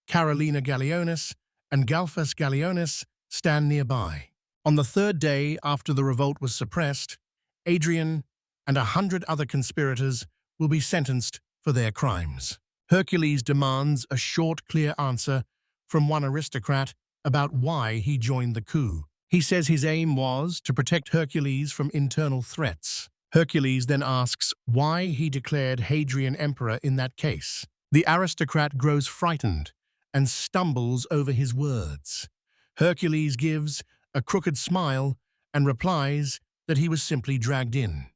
Carolina Gallionis, and Galfus Gallionis stand nearby. On the third day after the revolt was suppressed, Adrien and 100 other conspirators will be sentenced for their crimes. Hercules demands a short, clear answer from one aristocrat about why he joined the coup. He says his aim was to protect Hercules from internal threats. Hercules then asks why he declared Hadrian emperor in that case. The aristocrat grows frightened and stumbles over his words. Hercules gives a crooked smile and replies that he was simply dragged in.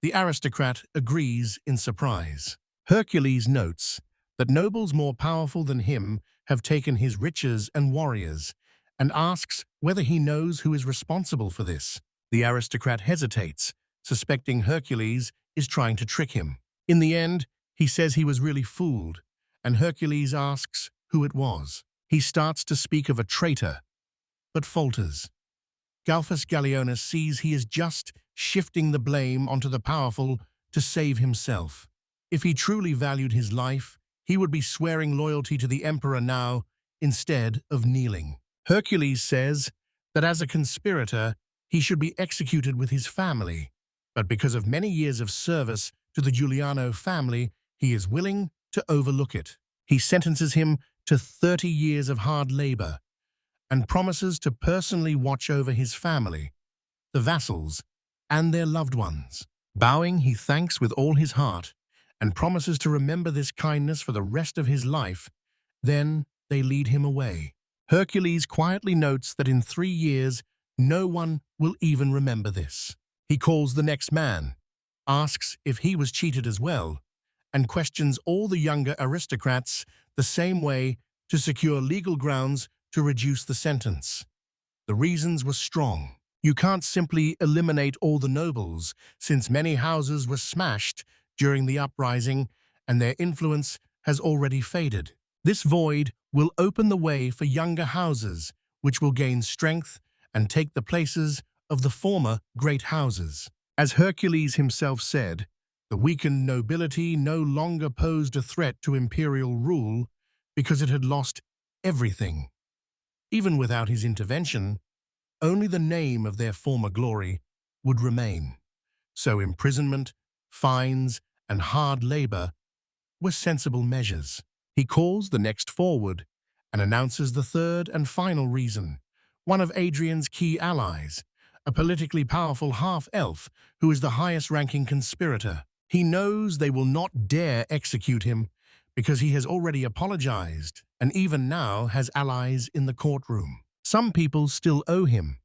The aristocrat agrees in surprise. Hercules notes that nobles more powerful than him have taken his riches and warriors, and asks whether he knows who is responsible for this. The aristocrat hesitates, suspecting Hercules is trying to trick him. In the end, he says he was really fooled, and Hercules asks who it was. He starts to speak of a traitor, but falters. Galfus Gallionis sees he is just shifting the blame onto the powerful to save himself. If he truly valued his life, he would be swearing loyalty to the emperor now instead of kneeling. Hercules says that as a conspirator, he should be executed with his family, but because of many years of service to the Giuliano family, he is willing to overlook it. He sentences him to 30 years of hard labor and promises to personally watch over his family. the vassals, and their loved ones. Bowing, he thanks with all his heart and promises to remember this kindness for the rest of his life. Then they lead him away. Hercules quietly notes that in 3 years, no one will even remember this. He calls the next man, asks if he was cheated as well, and questions all the younger aristocrats the same way to secure legal grounds to reduce the sentence. The reasons were strong. You can't simply eliminate all the nobles, since many houses were smashed during the uprising and their influence has already faded. This void will open the way for younger houses, which will gain strength and take the places of the former great houses. As Hercules himself said, the weakened nobility no longer posed a threat to imperial rule because it had lost everything. Even without his intervention, only the name of their former glory would remain. So imprisonment, fines, and hard labor were sensible measures. He calls the next forward and announces the third and final reason, one of Adrien's key allies, a politically powerful half-elf who is the highest-ranking conspirator. He knows they will not dare execute him because he has already apologized and even now has allies in the courtroom. Some people still owe him,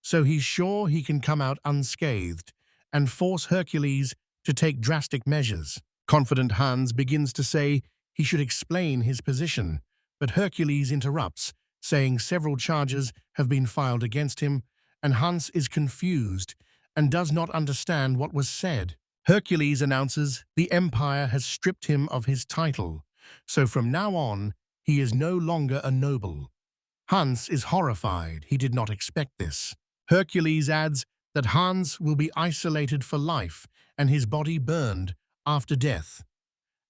so he's sure he can come out unscathed and force Hercules to take drastic measures. Confident Hans begins to say he should explain his position, but Hercules interrupts, saying several charges have been filed against him, and Hans is confused and does not understand what was said. Hercules announces the Empire has stripped him of his title, so from now on, he is no longer a noble. Hans is horrified. He did not expect this. Hercules adds that Hans will be isolated for life and his body burned after death.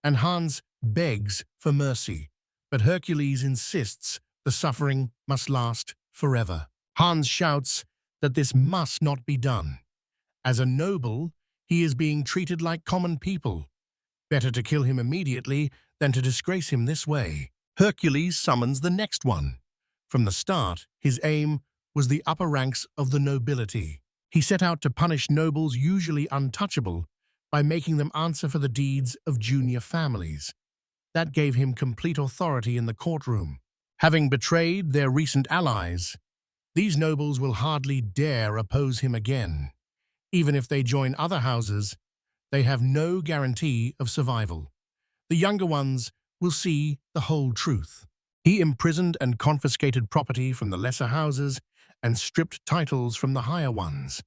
And Hans begs for mercy, but Hercules insists the suffering must last forever. Hans shouts that this must not be done. As a noble, he is being treated like common people. Better to kill him immediately than to disgrace him this way. Hercules summons the next one. From the start, his aim was the upper ranks of the nobility. He set out to punish nobles usually untouchable by making them answer for the deeds of junior families. That gave him complete authority in the courtroom. Having betrayed their recent allies, these nobles will hardly dare oppose him again. Even if they join other houses, they have no guarantee of survival. The younger ones will see the whole truth. He imprisoned and confiscated property from the lesser houses and stripped titles from the higher ones,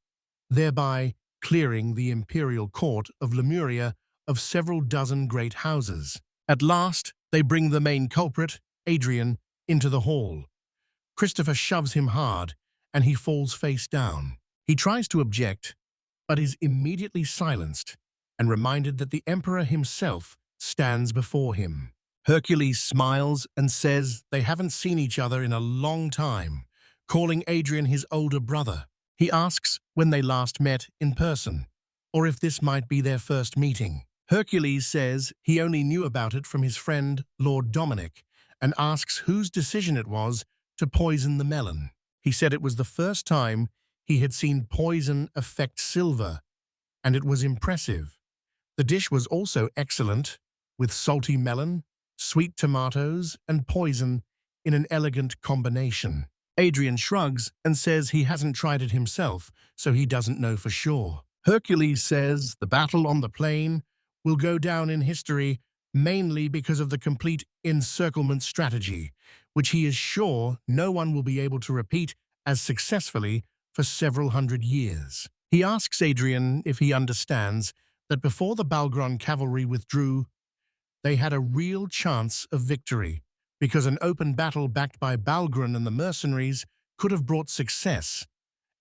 thereby clearing the imperial court of Lemuria of several dozen great houses. At last, they bring the main culprit, Adrien, into the hall. Christopher shoves him hard, and he falls face down. He tries to object, but is immediately silenced and reminded that the emperor himself stands before him. Hercules smiles and says they haven't seen each other in a long time, calling Adrien his older brother. He asks when they last met in person, or if this might be their first meeting. Hercules says he only knew about it from his friend Lord Dominic, and asks whose decision it was to poison the melon. He said it was the first time he had seen poison affect silver, and it was impressive. The dish was also excellent, with salty melon, sweet tomatoes, and poison in an elegant combination. Adrien shrugs and says he hasn't tried it himself, so he doesn't know for sure. Hercules says the battle on the plain will go down in history mainly because of the complete encirclement strategy, which he is sure no one will be able to repeat as successfully for several hundred years. He asks Adrien if he understands that before the Balgron cavalry withdrew, they had a real chance of victory, because an open battle backed by Balgron and the mercenaries could have brought success,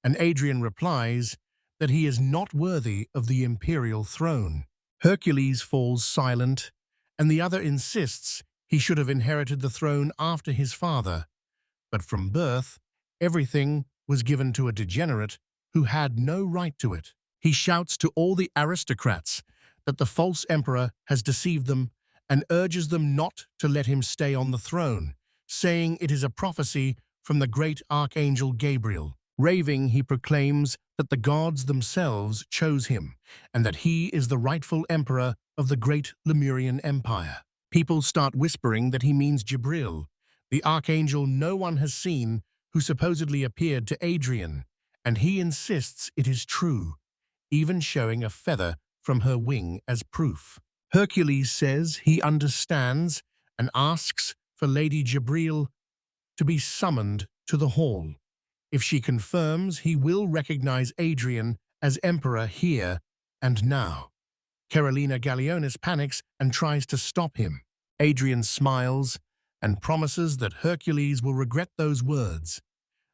and Adrien replies that he is not worthy of the imperial throne. Hercules falls silent, and the other insists he should have inherited the throne after his father, but from birth, everything was given to a degenerate who had no right to it. He shouts to all the aristocrats that the false emperor has deceived them and urges them not to let him stay on the throne, saying it is a prophecy from the great archangel Gabriel. Raving, he proclaims that the gods themselves chose him, and that he is the rightful emperor of the great Lemurian Empire. People start whispering that he means Jibril, the archangel no one has seen who supposedly appeared to Adrien, and he insists it is true, even showing a feather from her wing as proof. Hercules says he understands and asks for Lady Jibril to be summoned to the hall. If she confirms, he will recognize Adrien as emperor here and now. Carolina Gallionis panics and tries to stop him. Adrien smiles and promises that Hercules will regret those words,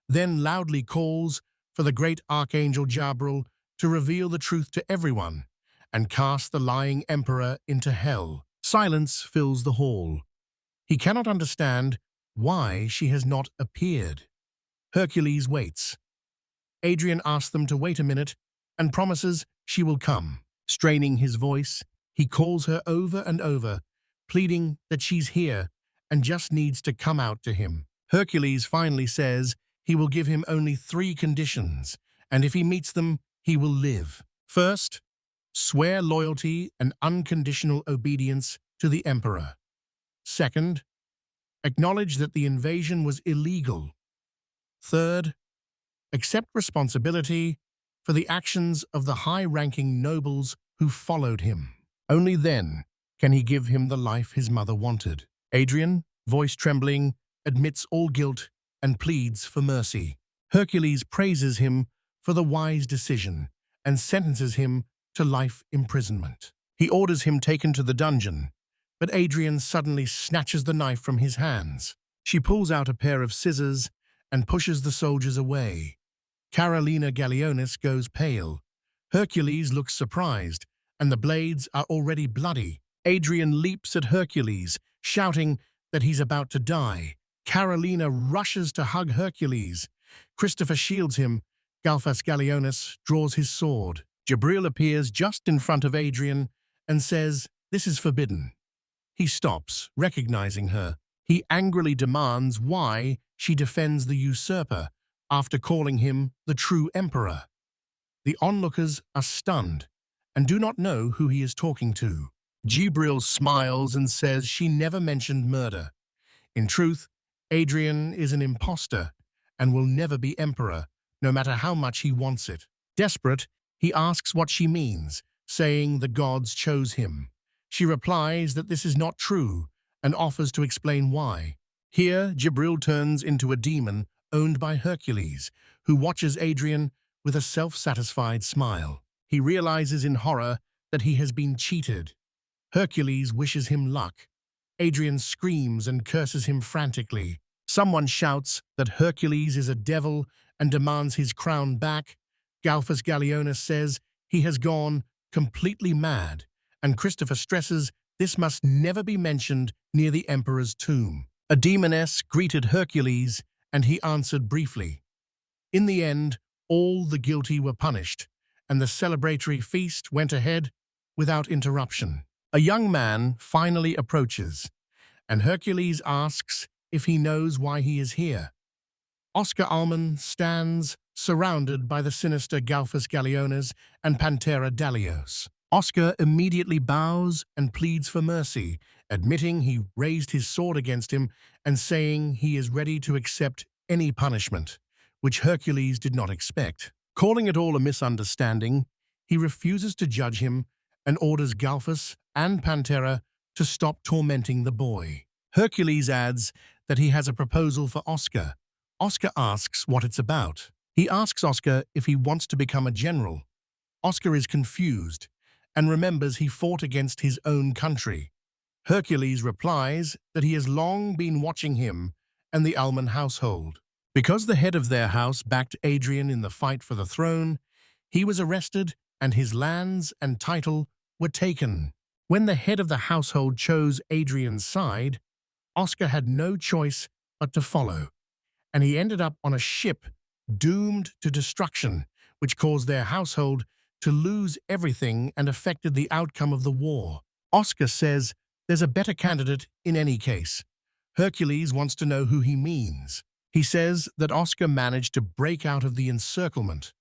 then loudly calls for the great archangel Jabril to reveal the truth to everyone and cast the lying emperor into hell. Silence fills the hall. He cannot understand why she has not appeared. Hercules waits. Adrien asks them to wait a minute and promises she will come. Straining his voice, he calls her over and over, pleading that she's here and just needs to come out to him. Hercules finally says he will give him only 3 conditions, and if he meets them, he will live. First, swear loyalty and unconditional obedience to the emperor. Second, acknowledge that the invasion was illegal. Third, accept responsibility for the actions of the high-ranking nobles who followed him. Only then can he give him the life his mother wanted. Adrien, voice trembling, admits all guilt and pleads for mercy. Hercules praises him for the wise decision and sentences him to life imprisonment. He orders him taken to the dungeon, but Adrien suddenly snatches the knife from his hands. She pulls out a pair of scissors and pushes the soldiers away. Carolina Gallionis goes pale. Hercules looks surprised, and the blades are already bloody. Adrien leaps at Hercules, shouting that he's about to die. Carolina rushes to hug Hercules. Christopher shields him. Galphas Gallionis draws his sword. Jibril appears just in front of Adrien and says, "This is forbidden." He stops, recognizing her. He angrily demands why she defends the usurper after calling him the true emperor. The onlookers are stunned and do not know who he is talking to. Jibril smiles and says she never mentioned murder. In truth, Adrien is an impostor and will never be emperor, no matter how much he wants it. Desperate, he asks what she means, saying the gods chose him. She replies that this is not true and offers to explain why. Here, Jibril turns into a demon owned by Hercules, who watches Adrien with a self-satisfied smile. He realizes in horror that he has been cheated. Hercules wishes him luck. Adrien screams and curses him frantically. Someone shouts that Hercules is a devil and demands his crown back. Galphas Gallionis says he has gone completely mad, and Christopher stresses this must never be mentioned near the emperor's tomb. A demoness greeted Hercules, and he answered briefly. In the end, all the guilty were punished, and the celebratory feast went ahead without interruption. A young man finally approaches, and Hercules asks if he knows why he is here. Oscar Alman stands surrounded by the sinister Galphas Gallionis and Pantera Dalios. Oscar immediately bows and pleads for mercy, admitting he raised his sword against him and saying he is ready to accept any punishment, which Hercules did not expect. Calling it all a misunderstanding, he refuses to judge him and orders Galphas and Pantera to stop tormenting the boy. Hercules adds that he has a proposal for Oscar. Oscar asks what it's about. He asks Oscar if he wants to become a general. Oscar is confused and remembers he fought against his own country. Hercules replies that he has long been watching him and the Alman household. Because the head of their house backed Adrien in the fight for the throne, he was arrested and his lands and title were taken. When the head of the household chose Adrien's side, Oscar had no choice but to follow, and he ended up on a ship doomed to destruction, which caused their household to lose everything and affected the outcome of the war. Oscar says there's a better candidate in any case. Hercules wants to know who he means. He says that Oscar managed to break out of the encirclement.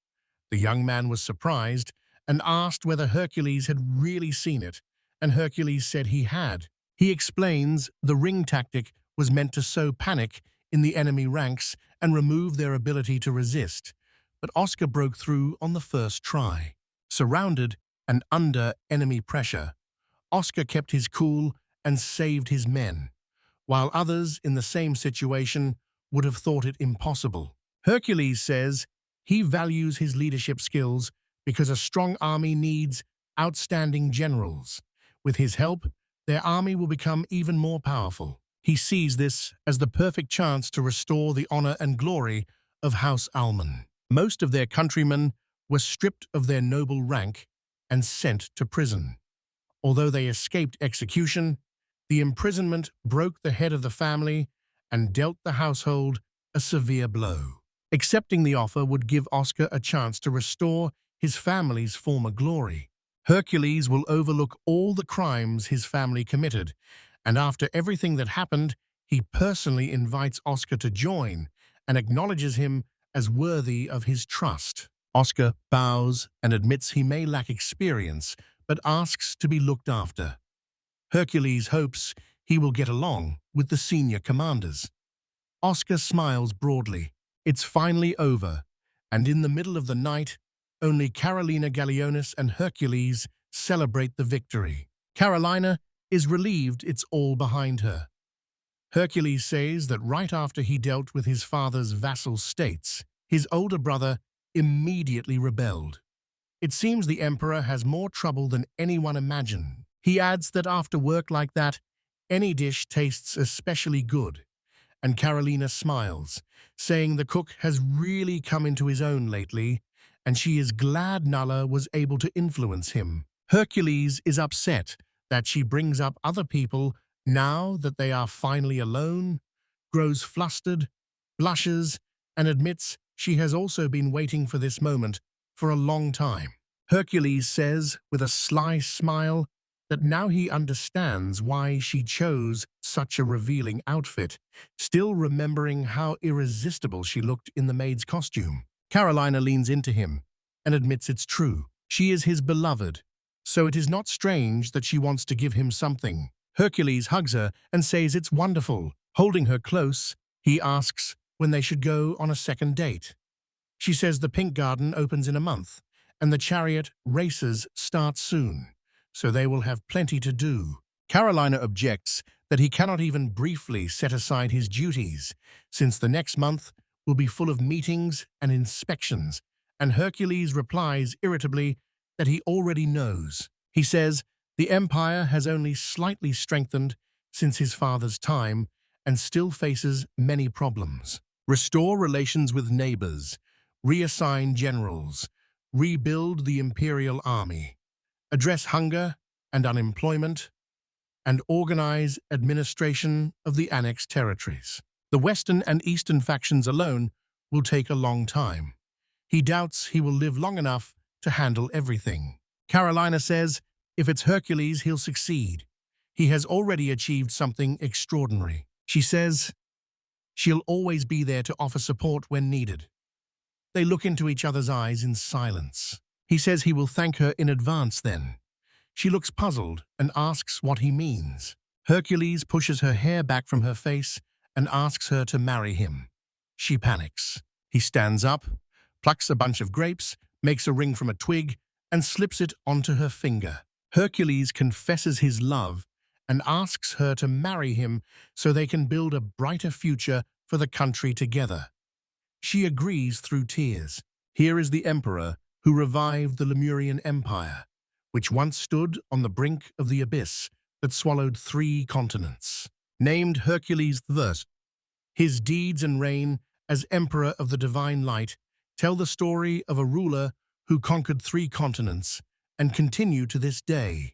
The young man was surprised and asked whether Hercules had really seen it, and Hercules said he had. He explains the ring tactic was meant to sow panic in the enemy ranks and remove their ability to resist, but Oscar broke through on the first try. Surrounded and under enemy pressure, Oscar kept his cool and saved his men, while others in the same situation would have thought it impossible. Hercules says he values his leadership skills because a strong army needs outstanding generals. With his help, their army will become even more powerful. He sees this as the perfect chance to restore the honor and glory of House Alman. Most of their countrymen were stripped of their noble rank and sent to prison. Although they escaped execution, the imprisonment broke the head of the family and dealt the household a severe blow. Accepting the offer would give Oscar a chance to restore his family's former glory. Hercules will overlook all the crimes his family committed, and after everything that happened, he personally invites Oscar to join and acknowledges him as worthy of his trust. Oscar bows and admits he may lack experience, but asks to be looked after. Hercules hopes he will get along with the senior commanders. Oscar smiles broadly. It's finally over, and in the middle of the night, only Carolina Gallionis and Hercules celebrate the victory. Carolina is relieved it's all behind her. Hercules says that right after he dealt with his father's vassal states, his older brother immediately rebelled. It seems the emperor has more trouble than anyone imagined. He adds that after work like that, any dish tastes especially good, and Carolina smiles, saying the cook has really come into his own lately, and she is glad Nala was able to influence him. Hercules is upset that she brings up other people now that they are finally alone, grows flustered, blushes, and admits she has also been waiting for this moment for a long time. Hercules says, with a sly smile, that now he understands why she chose such a revealing outfit, still remembering how irresistible she looked in the maid's costume. Carolina leans into him and admits it's true. She is his beloved, so it is not strange that she wants to give him something. Hercules hugs her and says it's wonderful. Holding her close, he asks when they should go on a second date. She says the Pink Garden opens in a month, and the chariot races start soon, so they will have plenty to do. Carolina objects that he cannot even briefly set aside his duties, since the next month will be full of meetings and inspections, and Hercules replies irritably that he already knows. He says the empire has only slightly strengthened since his father's time and still faces many problems. Restore relations with neighbors, reassign generals, rebuild the imperial army, address hunger and unemployment, and organize administration of the annexed territories. The western and eastern factions alone will take a long time. He doubts he will live long enough to handle everything. Carolina says if it's Hercules, he'll succeed. He has already achieved something extraordinary. She says she'll always be there to offer support when needed. They look into each other's eyes in silence. He says he will thank her in advance then. She looks puzzled and asks what he means. Hercules pushes her hair back from her face and asks her to marry him. She panics. He stands up, plucks a bunch of grapes, makes a ring from a twig, and slips it onto her finger. Hercules confesses his love and asks her to marry him so they can build a brighter future for the country together. She agrees through tears. Here is the emperor who revived the Lemurian Empire, which once stood on the brink of the abyss that swallowed 3 continents. Named Hercules I, his deeds and reign as Emperor of the Divine Light tell the story of a ruler who conquered 3 continents and continue to this day.